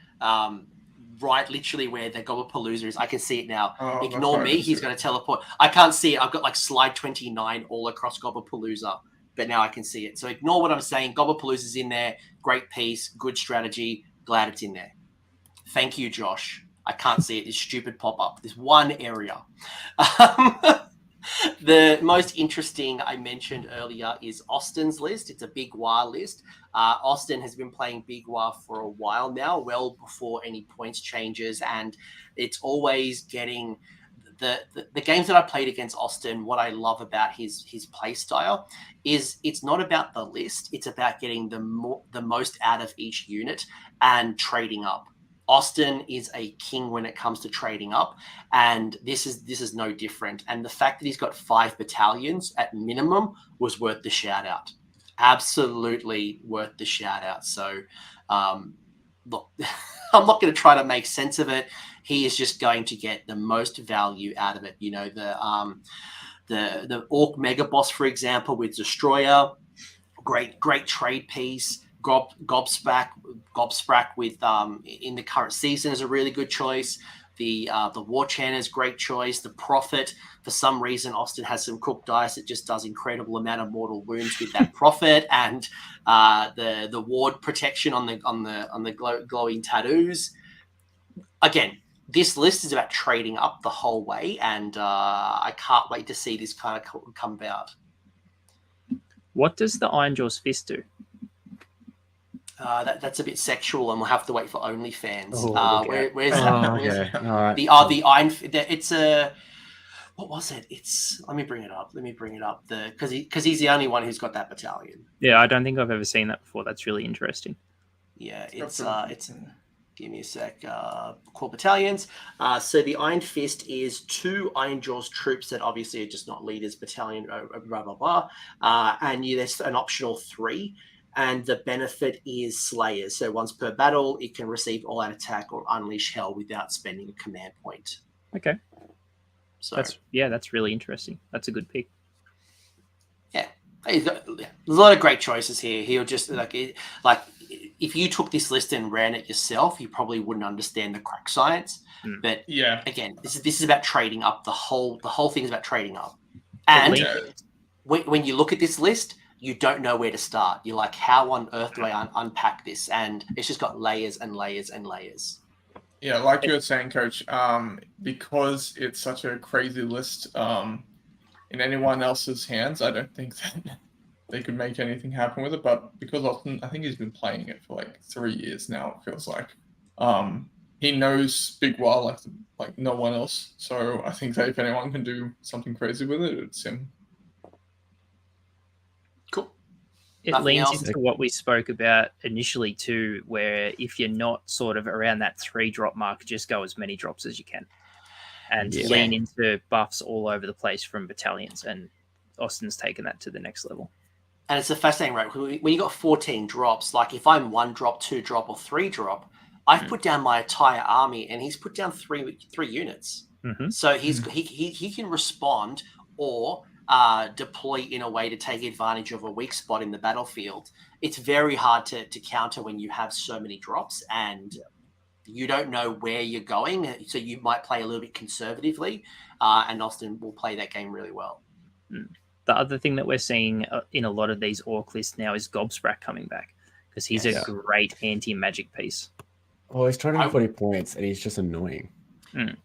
Right, literally where the Gobblepalooza is. I can see it now. Oh, Ignore me. He's going to teleport. I can't see it. I've got like slide 29 all across Gobblepalooza, but now I can see it. So ignore what I'm saying. Gobblepalooza's in there. Great piece. Good strategy. Glad it's in there. Thank you, Josh. I can't see it. This stupid pop-up. This one area. The most interesting I mentioned earlier is Austin's list. It's a Big War list. Austin has been playing Big War for a while now, well before any points changes, and it's always getting the games that I played against Austin. What I love about his play style is it's not about the list. It's about getting the most out of each unit and trading up. Austin is a king when it comes to trading up, and this is no different. And the fact that he's got 5 battalions at minimum was worth the shout out. Absolutely worth the shout out. So, look, I'm not going to try to make sense of it. He is just going to get the most value out of it. You know, the Orc Mega Boss, for example, with Destroyer, great trade piece. Gobsprak with in the current season is a really good choice. The War Chant is a great choice. The Prophet, for some reason, Austin has some cooked dice that just does incredible amount of mortal wounds with that Prophet, and the Ward protection on the glowing tattoos. Again, this list is about trading up the whole way, and I can't wait to see this kind of come about. What does the Ironjaw's Fist do? That's a bit sexual, and we'll have to wait for OnlyFans. Where's okay. All right. the Iron? It's a what was it? It's let me bring it up. Because he's the only one who's got that battalion. Yeah, I don't think I've ever seen that before. That's really interesting. Yeah, it's give me a sec. Core battalions. So the Iron Fist is 2 Ironjaw's troops that obviously are just not leaders. Battalion, blah blah blah. And there's an optional 3. And the benefit is Slayers. So once per battle, it can receive all-out attack or unleash hell without spending a command point. Okay. So that's really interesting. That's a good pick. Yeah. There's a lot of great choices here. He'll just like if you took this list and ran it yourself, you probably wouldn't understand the crack science. But yeah, again, this is about trading up. The whole thing is about trading up. And when you look at this list, you don't know where to start. You're like, how on earth do I unpack this? And it's just got layers and layers and layers. Yeah, like you were saying, Coach, because it's such a crazy list, in anyone else's hands, I don't think that they could make anything happen with it. But because Austin, I think he's been playing it for like 3 years now, it feels like. He knows Big War like no one else. So I think that if anyone can do something crazy with it, it's him. It leans into what we spoke about initially too, where if you're not sort of around that 3-drop mark, just go as many drops as you can. And lean into buffs all over the place from battalions. And Austin's taken that to the next level. And it's a fascinating rate. When you got 14 drops, like if I'm 1-drop, 2-drop, or 3-drop, I've put down my entire army, and he's put down three units. Mm-hmm. So he can respond or deploy in a way to take advantage of a weak spot in the battlefield. It's very hard to counter when you have so many drops and you don't know where you're going. So you might play a little bit conservatively, and Austin will play that game really well. The other thing that we're seeing in a lot of these orc lists now is Gobsprak coming back, because he's a great anti-magic piece. Oh, he's trying to 40 points, and he's just annoying.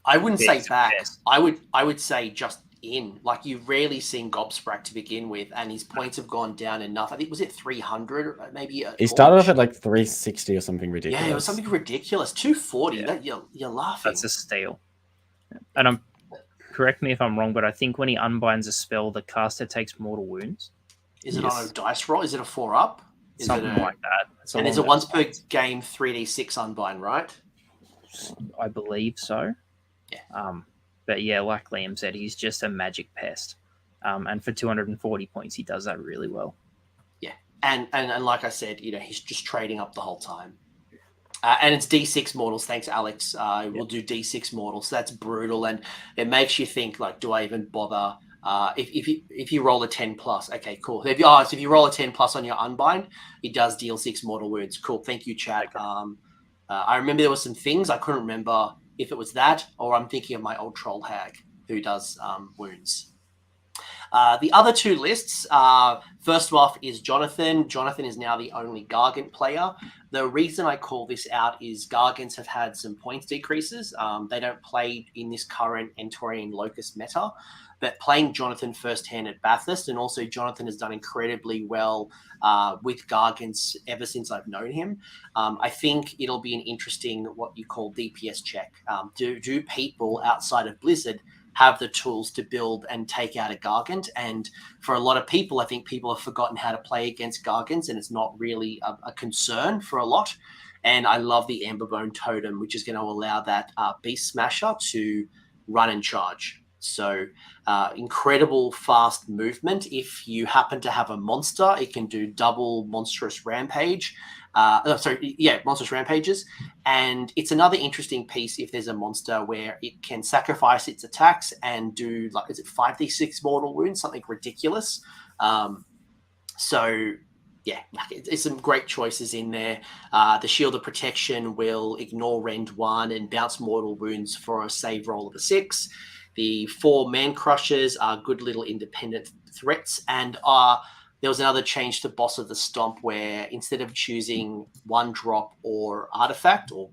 I wouldn't say back. I would say just in. Like, you've rarely seen Gobsprak to begin with, and his points have gone down enough. I think, was it 300? Maybe he started off at like 360 or something ridiculous. Yeah, it was something ridiculous. 240. Yeah. You're laughing. That's a steal. And correct me if I'm wrong, but I think when he unbinds a spell, the caster takes mortal wounds. Is it on a dice roll? Is it a 4-up? Something like that. And it's a once per game 3d6 unbind, right? I believe so. Yeah. But yeah, like Liam said, he's just a magic pest. And for 240 points, he does that really well. Yeah. And like I said, he's just trading up the whole time. And it's D6 mortals. Thanks, Alex. We'll do D6 mortals. So that's brutal, and it makes you think like, do I even bother? If you roll a 10 plus, okay, cool. So if you roll a 10 plus on your unbind, it does deal 6 mortal wounds. Cool. Thank you, chat. Okay. I remember there were some things I couldn't remember if it was that or I'm thinking of my old troll hag who does wounds. The other two lists, first off is Jonathan. Jonathan is now the only Gargant player. The reason I call this out is Gargants have had some points decreases. They don't play in this current Entorian Locust meta, but playing Jonathan firsthand at Bathurst, and also Jonathan has done incredibly well with Gargants ever since I've known him. I think it'll be an interesting, what you call DPS check. Do people outside of Blizzard have the tools to build and take out a Gargant? And for a lot of people, I think people have forgotten how to play against Gargants, and it's not really a concern for a lot. And I love the Amberbone Totem, which is going to allow that Beast Smasher to run and charge. So incredible fast movement. If you happen to have a monster, it can do double monstrous rampage. Monstrous rampages. And it's another interesting piece if there's a monster where it can sacrifice its attacks and do, like, is it 5d6 mortal wounds? Something ridiculous. It's some great choices in there. The Shield of Protection will ignore Rend 1 and bounce mortal wounds for a save roll of a 6. The 4 Man Crushers are good little independent threats, and there was another change to Boss of the Stomp where instead of choosing one drop or artifact or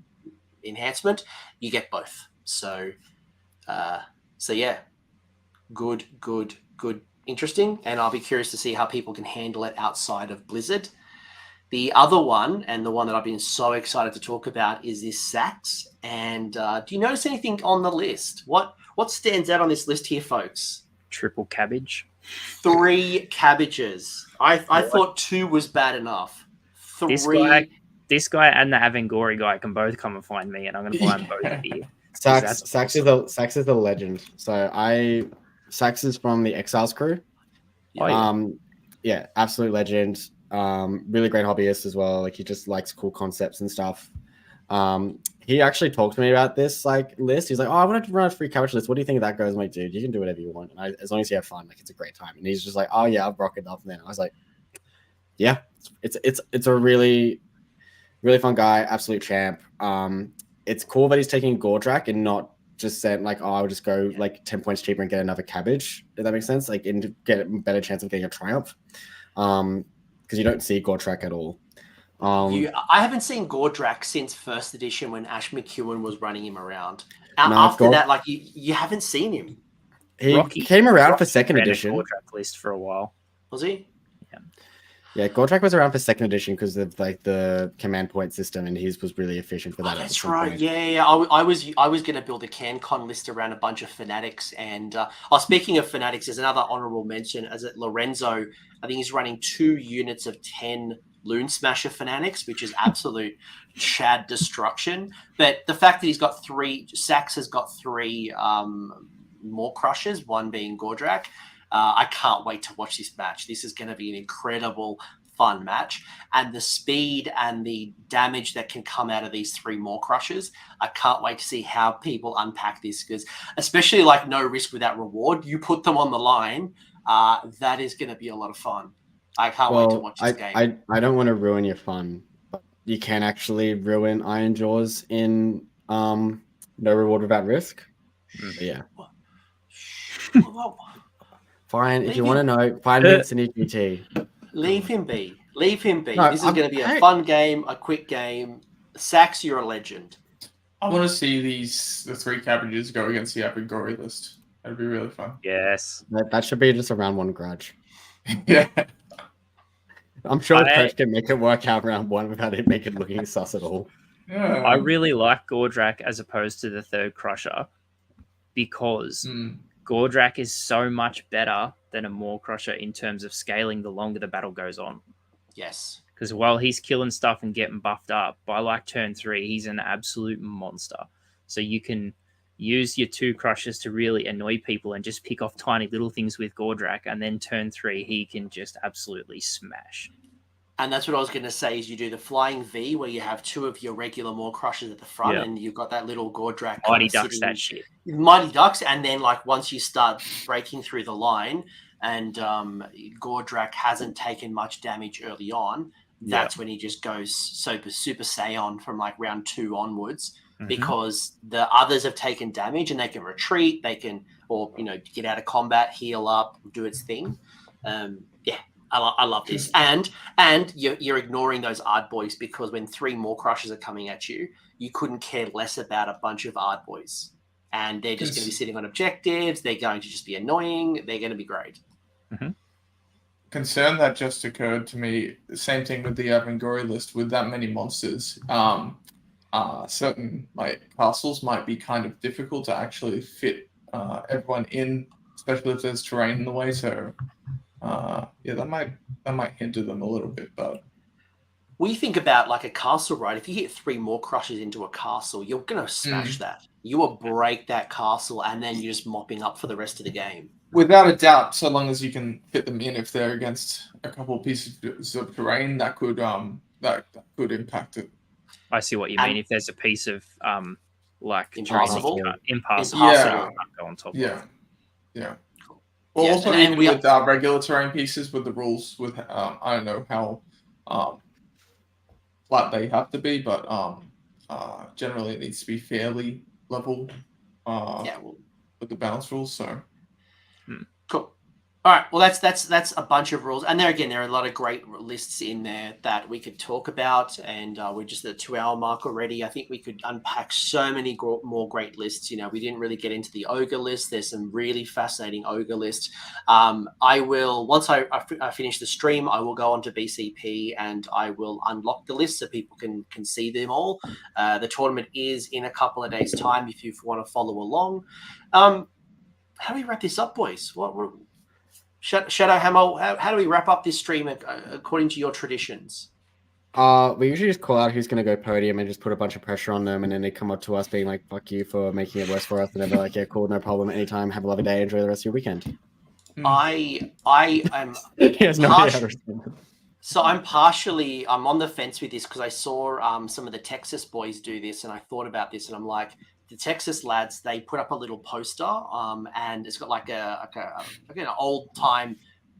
enhancement, you get both. So good, interesting. And I'll be curious to see how people can handle it outside of Blizzard. The other one, and the one that I've been so excited to talk about, is this Sax. And do you notice anything on the list? What stands out on this list here, folks? Triple cabbage. 3 cabbages. I thought 2 was bad enough. 3. This guy and the Avengori guy can both come and find me, and I'm going to find both of you. Sax is the legend. So Sax is from the Exiles crew. Oh, yeah. Absolute legend. Really great hobbyist as well. Like, he just likes cool concepts and stuff. He actually talked to me about this list. He's like, "Oh, I wanted to run a free cabbage list. What do you think of that?" Goes, I'm like, "Dude, you can do whatever you want, and as long as you have fun, like, it's a great time." And he's just like, "Oh yeah, I'll rock it up." And then I was like, "Yeah, it's a really, really fun guy, absolute champ." It's cool that he's taking Gordrak and not just saying like, "Oh, I'll just go like 10 points cheaper and get another cabbage." If that makes sense, like, and get a better chance of getting a triumph, because you don't see Gordrak at all. I haven't seen Gordrak since first edition when Ash McEwen was running him around. After that, like, you haven't seen him. He came around for second edition. Gordrak list for a while. Was he? Yeah, Gordrak was around for second edition because of like the command point system, and his was really efficient for that. That's right. Point. Yeah. I was going to build a CanCon list around a bunch of fanatics, and speaking of fanatics, there's another honorable mention. As at Lorenzo, I think he's running 2 units of 10 Loon Smasher fanatics, which is absolute Chad destruction. But the fact that he's got 3, Sax has got 3 more crushers, one being Gordrak. I can't wait to watch this match. This is going to be an incredible, fun match. And the speed and the damage that can come out of these 3 more crushers, I can't wait to see how people unpack this, because especially like no risk without reward, you put them on the line, that is going to be a lot of fun. I can't wait to watch this game. I don't want to ruin your fun, but you can actually ruin Iron Jaws in no reward without risk. But yeah. Fine, if you want to know, 5 minutes in EGT. Leave him be. No, this is going to be a fun game, a quick game. Sax, you're a legend. I want to see the 3 cabbages go against the Avengori list. That'd be really fun. Yes. That should be just a round 1 grudge. Yeah. I'm sure Coach can make it work out round 1 without it making it looking sus at all. Yeah. I really like Gordrak as opposed to the 3rd Crusher, because Gordrak is so much better than a Maw Crusher in terms of scaling the longer the battle goes on. Yes. Because while he's killing stuff and getting buffed up, by like turn 3, he's an absolute monster. So you can use your 2 Crushers to really annoy people and just pick off tiny little things with Gordrak, and then turn 3, he can just absolutely smash. And that's what I was going to say is you do the flying V where you have 2 of your regular Maw Crushers at the front and you've got that little Gordrak Mighty Ducks that shit. Mighty Ducks, and then like once you start breaking through the line and Gordrak hasn't taken much damage early on, that's when he just goes Super Saiyan from like round 2 onwards because the others have taken damage and they can retreat, they can, or, you know, get out of combat, heal up, do its thing. I love this. And you're ignoring those Ard boys because when 3 Maw Crushers are coming at you, you couldn't care less about a bunch of Ard boys. And they're just going to be sitting on objectives. They're going to just be annoying. They're going to be great. Concern that just occurred to me, the same thing with the Avangori list with that many monsters. Certain like castles might be kind of difficult to actually fit everyone in, especially if there's terrain in the way. So that might hinder them a little bit. But we think about like a castle, right? If you hit 3 Maw Crushers into a castle, you're gonna smash that. You will break that castle, and then you're just mopping up for the rest of the game. Without a doubt, so long as you can fit them in, if they're against a couple of pieces of terrain, that could impact it. I see what you mean. If there's a piece of like impassable, impassable, yeah, go on top. Yeah. Well, also even with regular terrain pieces, with the rules, with I don't know how flat they have to be, but generally it needs to be fairly level. With the balance rules. So cool. All right. Well, that's a bunch of rules, and there are a lot of great lists in there that we could talk about. And we're just at the 2-hour mark already. I think we could unpack so many more great lists. You know, we didn't really get into the ogre list. There's some really fascinating ogre lists. I will, once I finish the stream, I will go onto BCP and I will unlock the list so people can see them all. The tournament is in a couple of days' time if you want to follow along. How do we wrap this up, boys? Shadowhammer, how do we wrap up this stream according to your traditions? We usually just call out who's going to go podium and just put a bunch of pressure on them, and then they come up to us being like, fuck you for making it worse for us, and then they're like, yeah, cool, no problem, anytime, have a lovely day, enjoy the rest of your weekend. I am He has no idea how to respond. So I'm on the fence with this because I saw some of the Texas boys do this, and I thought about this, and I'm like, the Texas lads, they put up a little poster, and it's got like an old time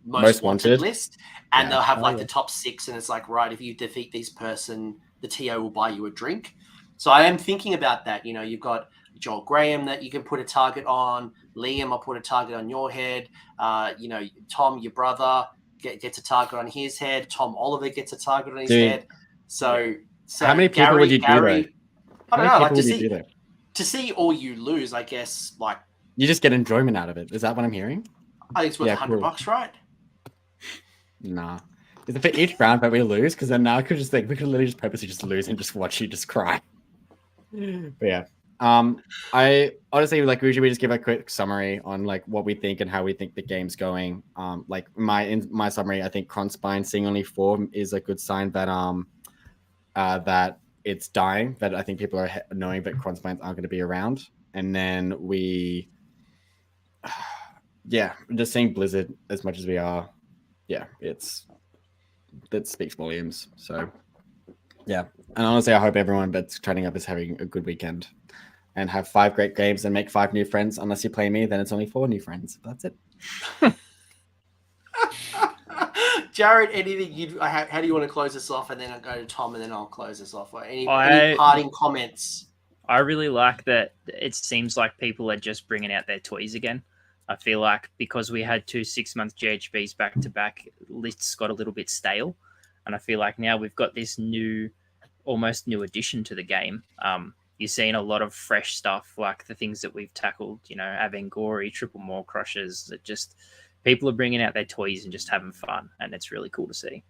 most wanted list, and they'll have like the top 6, and it's like, right, if you defeat this person, the TO will buy you a drink. So I am thinking about that. You know, you've got Joel Graham that you can put a target on. Liam, I'll put a target on your head. You know, Tom, your brother, gets a target on his head. Tom Oliver gets a target on his head. So how many people would you do though? I don't know. Like to see all you lose, I guess. Like you just get enjoyment out of it. Is that what I'm hearing? I think it's worth $100, right? Nah. Is it for each round that we lose? Because then now we could literally just purposely just lose and just watch you just cry. But yeah. I honestly we usually just give a quick summary on like what we think and how we think the game's going. Like in my summary, I think Kronspine seeing only 4 is a good sign that that it's dying. That I think people are knowing that Kronspines aren't going to be around. And then just seeing Blizzard as much as we are, that speaks volumes. So yeah, and honestly, I hope everyone that's turning up is having a good weekend. And have 5 great games and make 5 new friends. Unless you play me, then it's only 4 new friends. That's it. Jarrod, anything how do you want to close this off? And then I'll go to Tom, and then I'll close this off. Any parting comments? I really like that. It seems like people are just bringing out their toys again. I feel like because we had 2 6-month GHBs back to back, lists got a little bit stale, and I feel like now we've got this almost new addition to the game. You're seeing a lot of fresh stuff, like the things that we've tackled, you know, Avangori, triple Maw Crushers, that just people are bringing out their toys and just having fun, and it's really cool to see.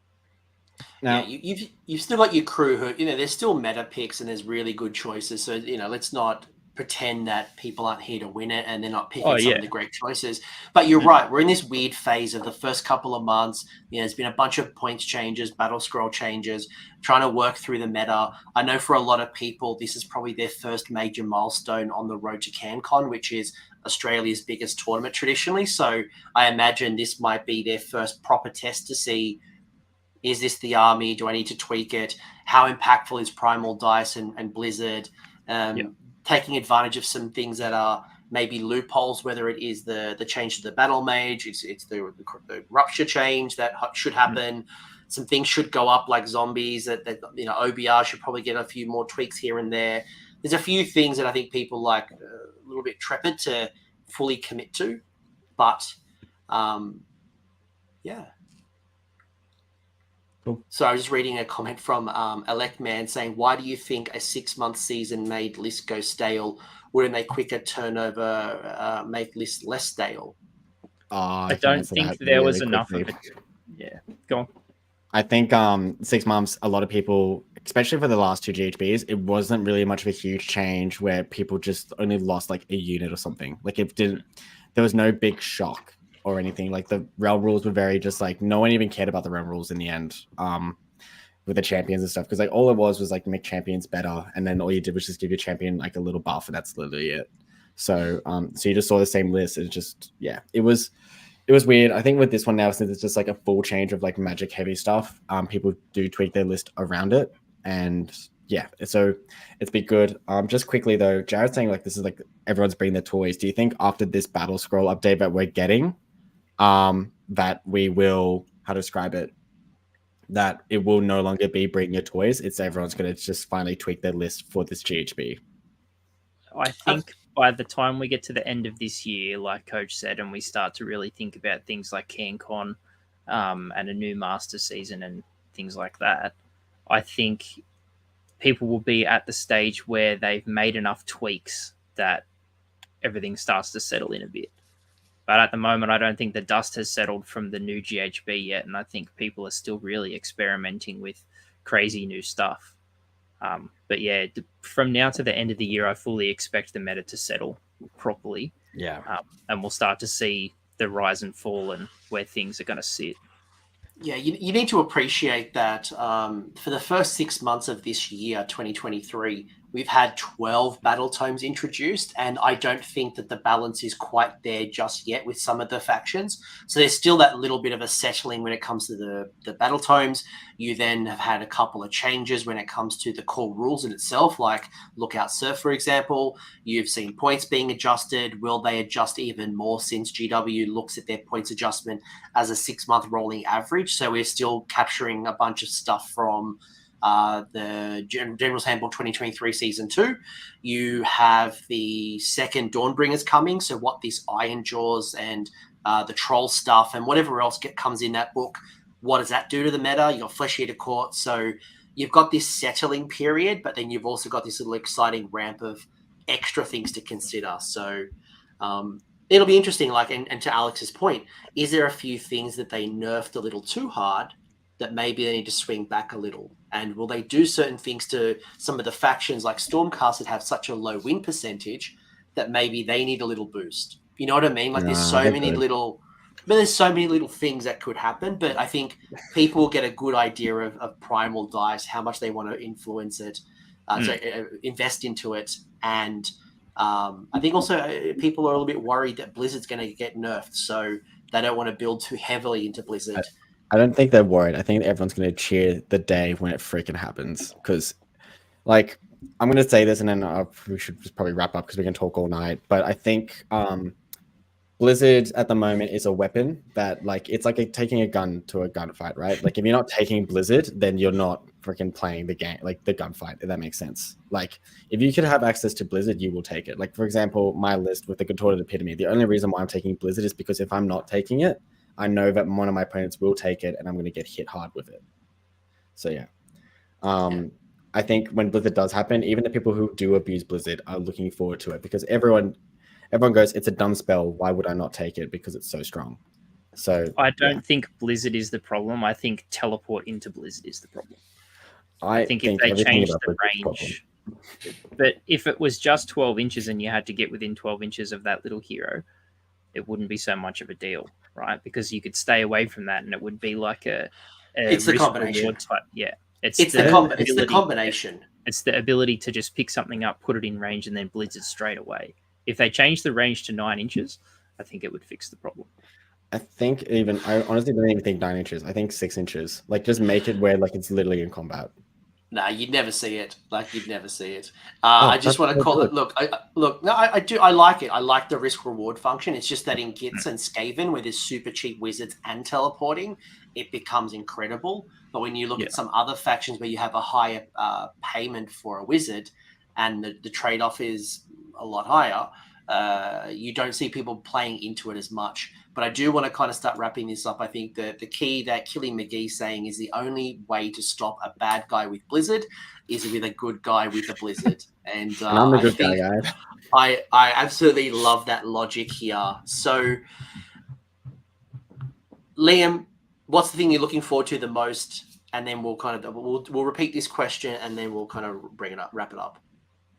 Now, you've still got your crew who, you know, there's still meta picks and there's really good choices. So, you know, let's not pretend that people aren't here to win it and they're not picking some of the great choices. But you're right. We're in this weird phase of the first couple of months. You know, there's been a bunch of points changes, battle scroll changes, trying to work through the meta. I know for a lot of people, this is probably their first major milestone on the road to CanCon, which is Australia's biggest tournament traditionally. So I imagine this might be their first proper test to see Is this the army? Do I need to tweak it? How impactful is Primal Dice and Blizzard? Taking advantage of some things that are maybe loopholes, whether it is the change to the battle mage, it's the rupture change that should happen. Some things should go up, like zombies. That OBR should probably get a few more tweaks here and there. There's a few things that I think people like a little bit trepid to fully commit to, but yeah. Cool. So I was just reading a comment from Elect Man saying, "Why do you think a 6-month season made lists go stale? Wouldn't a quicker turnover make lists less stale?" I don't think there was enough of it. Yeah, go on. I think 6 months, a lot of people, especially for the last 2 GHBs, it wasn't really much of a huge change where people just only lost like a unit or something. Like there was no big shock or anything. Like the realm rules were very just like, no one even cared about the realm rules in the end with the champions and stuff. Because like all it was like make champions better. And then all you did was just give your champion like a little buff and that's literally it. So so you just saw the same list. It's just, yeah, it was weird. I think with this one now, since it's just like a full change of like magic heavy stuff, people do tweak their list around it. And yeah, so it's been good. Just quickly though, Jared's saying like this is like everyone's bringing their toys. Do you think after this battle scroll update that we're getting, that we will, how to describe it, that it will no longer be bring your toys? It's everyone's going to just finally tweak their list for this GHB. I think by the time we get to the end of this year, like Coach said, and we start to really think about things like CanCon and a new Master season and things like that, I think people will be at the stage where they've made enough tweaks that everything starts to settle in a bit. But at the moment, I don't think the dust has settled from the new GHB yet, and I think people are still really experimenting with crazy new stuff. But yeah, from now to the end of the year, I fully expect the meta to settle properly. Yeah. And we'll start to see the rise and fall and where things are going to sit. Yeah, you need to appreciate that for the first 6 months of this year, 2023, we've had 12 battle tomes introduced, and I don't think that the balance is quite there just yet with some of the factions. So there's still that little bit of a settling when it comes to the battle tomes. You then have had a couple of changes when it comes to the core rules in itself, like Lookout Surf, for example. You've seen points being adjusted. Will they adjust even more since GW looks at their points adjustment as a 6-month rolling average? So we're still capturing a bunch of stuff from the General's Handbook 2023 Season 2. You have the second Dawnbringers coming, so what this Iron Jaws and the Troll stuff and whatever else comes in that book, what does that do to the meta? You've got Flesh Eater Court, so you've got this settling period, but then you've also got this little exciting ramp of extra things to consider. So it'll be interesting, like, and to Alex's point, is there a few things that they nerfed a little too hard that maybe they need to swing back a little? And will they do certain things to some of the factions like Stormcast that have such a low win percentage that maybe they need a little boost? You know what I mean? Like there's so many little things that could happen, but I think people will get a good idea of Primal Dice, how much they want to influence it, invest into it. And I think also people are a little bit worried that Blizzard's going to get nerfed, so they don't want to build too heavily into Blizzard. I don't think they're worried. I think everyone's going to cheer the day when it freaking happens. Because, like, I'm going to say this and then we should just probably wrap up because we can talk all night. But I think Blizzard at the moment is a weapon that, like, it's like taking a gun to a gunfight, right? Like, if you're not taking Blizzard, then you're not freaking playing the game, like the gunfight, if that makes sense. Like, if you could have access to Blizzard, you will take it. Like, for example, my list with the Contorted Epitome, the only reason why I'm taking Blizzard is because if I'm not taking it, I know that one of my opponents will take it and I'm going to get hit hard with it. So, yeah. I think when Blizzard does happen, even the people who do abuse Blizzard are looking forward to it because everyone goes, it's a dumb spell. Why would I not take it? Because it's so strong. So I don't think Blizzard is the problem. I think teleport into Blizzard is the problem. I think if they change the range, but if it was just 12 inches and you had to get within 12 inches of that little hero, it wouldn't be so much of a deal, right? Because you could stay away from that and it would be like it's the combination type. Yeah. It's the combination. It's the ability to just pick something up, put it in range, and then Blizzard straight away. If they change the range to 9 inches, I think it would fix the problem. I honestly don't even think 9 inches. I think 6 inches. Like, just make it where like it's literally in combat. Nah, you'd never see it. Like, you'd never see it. Oh, I just want to that's call good. it. Look. No, I do. I like it. I like the risk reward function. It's just that in Gitz and Skaven, where there's super cheap wizards and teleporting, it becomes incredible. But when you look at some other factions where you have a higher payment for a wizard, and the trade off is a lot higher, you don't see people playing into it as much. But I do want to kind of start wrapping this up. I think that the key that Killing McGee's saying is the only way to stop a bad guy with Blizzard is with a good guy with a Blizzard. And I'm the good guy, guys. I absolutely love that logic here. So, Liam, what's the thing you're looking forward to the most? And then we'll repeat this question, and then we'll kind of wrap it up.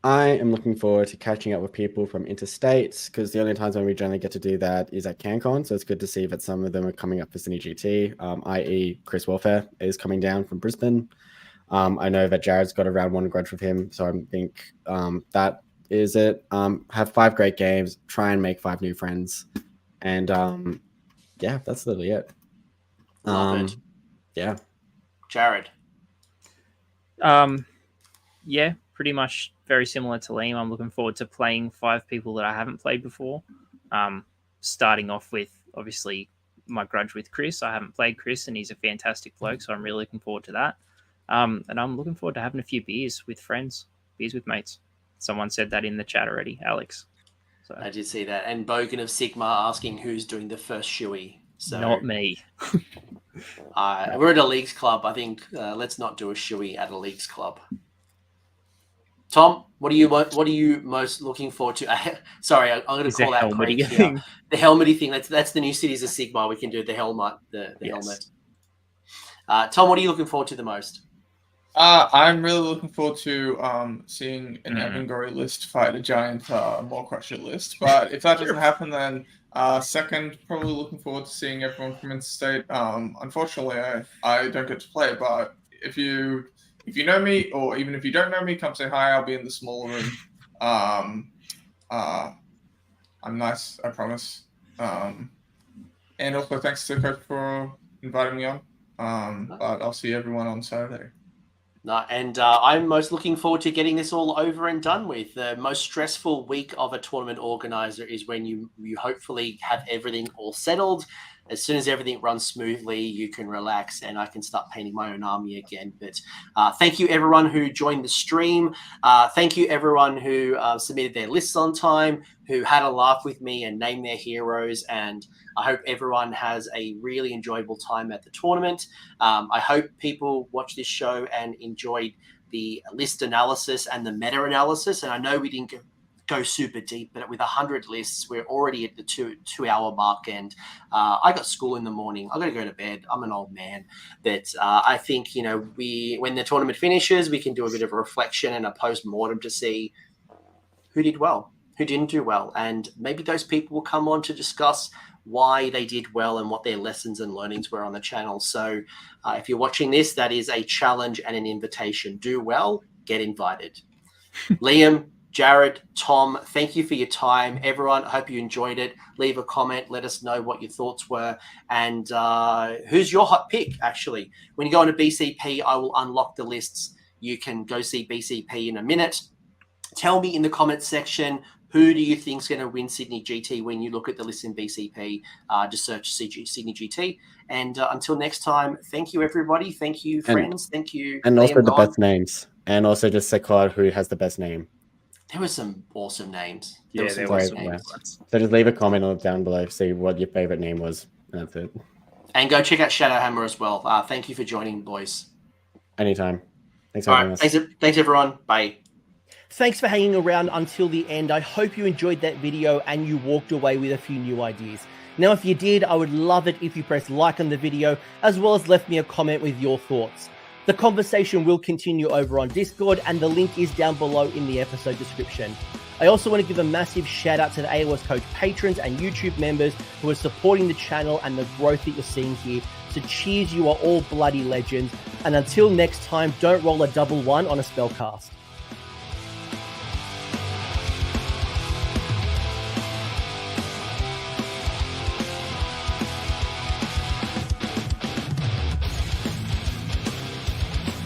I am looking forward to catching up with people from interstates, because the only times when we generally get to do that is at CanCon. So it's good to see that some of them are coming up for Sydney GT, i.e. Chris Welfare is coming down from Brisbane. I know that Jared's got a round 1 grudge with him. So I think that is it. Have 5 great games, try and make 5 new friends. And yeah, that's literally it. Love it. Yeah. Jared. Yeah, pretty much very similar to Liam. I'm looking forward to playing 5 people that I haven't played before. Starting off with, obviously, my grudge with Chris. I haven't played Chris, and he's a fantastic bloke, so I'm really looking forward to that. And I'm looking forward to having a few beers with friends, beers with mates. Someone said that in the chat already, Alex. So I did see that. And Bogan of Sigma asking who's doing the first shoey. So not me. We're at a leagues club. I think let's not do a shoey at a leagues club. Tom, what are you most looking forward to? Sorry, I'm going to call that Craig here. The helmety thing. That's the new Cities of Sigma. We can do the helmet. The helmet. Tom, what are you looking forward to the most? I'm really looking forward to seeing an Evangori list fight a giant Maw-Crusher list. But if that doesn't happen, then second, probably looking forward to seeing everyone from Interstate. Unfortunately, I don't get to play, but if you know me, or even if you don't know me, come say hi. I'll be in the smaller room. I'm nice, I promise. And also thanks to Coach for inviting me on. But I'll see everyone on Saturday. No, and I'm most looking forward to getting this all over and done with. The most stressful week of a tournament organizer is when you hopefully have everything all settled. As soon as everything runs smoothly, you can relax and I can start painting my own army again. But thank you, everyone who joined the stream. Thank you, everyone who submitted their lists on time, who had a laugh with me and named their heroes. And I hope everyone has a really enjoyable time at the tournament. I hope people watch this show and enjoyed the list analysis and the meta analysis. And I know we didn't go super deep, but with 100 lists, we're already at the two-hour mark, and I got school in the morning. I got to go to bed. I'm an old man. But I think, when the tournament finishes, we can do a bit of a reflection and a post-mortem to see who did well, who didn't do well, and maybe those people will come on to discuss why they did well and what their lessons and learnings were on the channel. So if you're watching this, that is a challenge and an invitation. Do well, get invited. Liam, Jared, Tom, thank you for your time. Everyone, I hope you enjoyed it. Leave a comment. Let us know what your thoughts were. And who's your hot pick, actually? When you go into BCP, I will unlock the lists. You can go see BCP in a minute. Tell me in the comments section, who do you think is going to win Sydney GT when you look at the list in BCP? Just search Sydney GT. And until next time, thank you, everybody. Thank you, friends. Thank you. And also the best names. And also just Sekar, who has the best name. There were some awesome names. There were some names. So just leave a comment down below, see what your favorite name was. That's it. And go check out Shadowhammer as well. Thank you for joining, boys. Anytime. Thanks for having us. Thanks, everyone. Bye. Thanks for hanging around until the end. I hope you enjoyed that video and you walked away with a few new ideas. Now, if you did, I would love it if you pressed like on the video, as well as left me a comment with your thoughts. The conversation will continue over on Discord, and the link is down below in the episode description. I also want to give a massive shout out to the AOS Coach patrons and YouTube members who are supporting the channel and the growth that you're seeing here. So cheers, you are all bloody legends. And until next time, don't roll a 1-1 on a spellcast.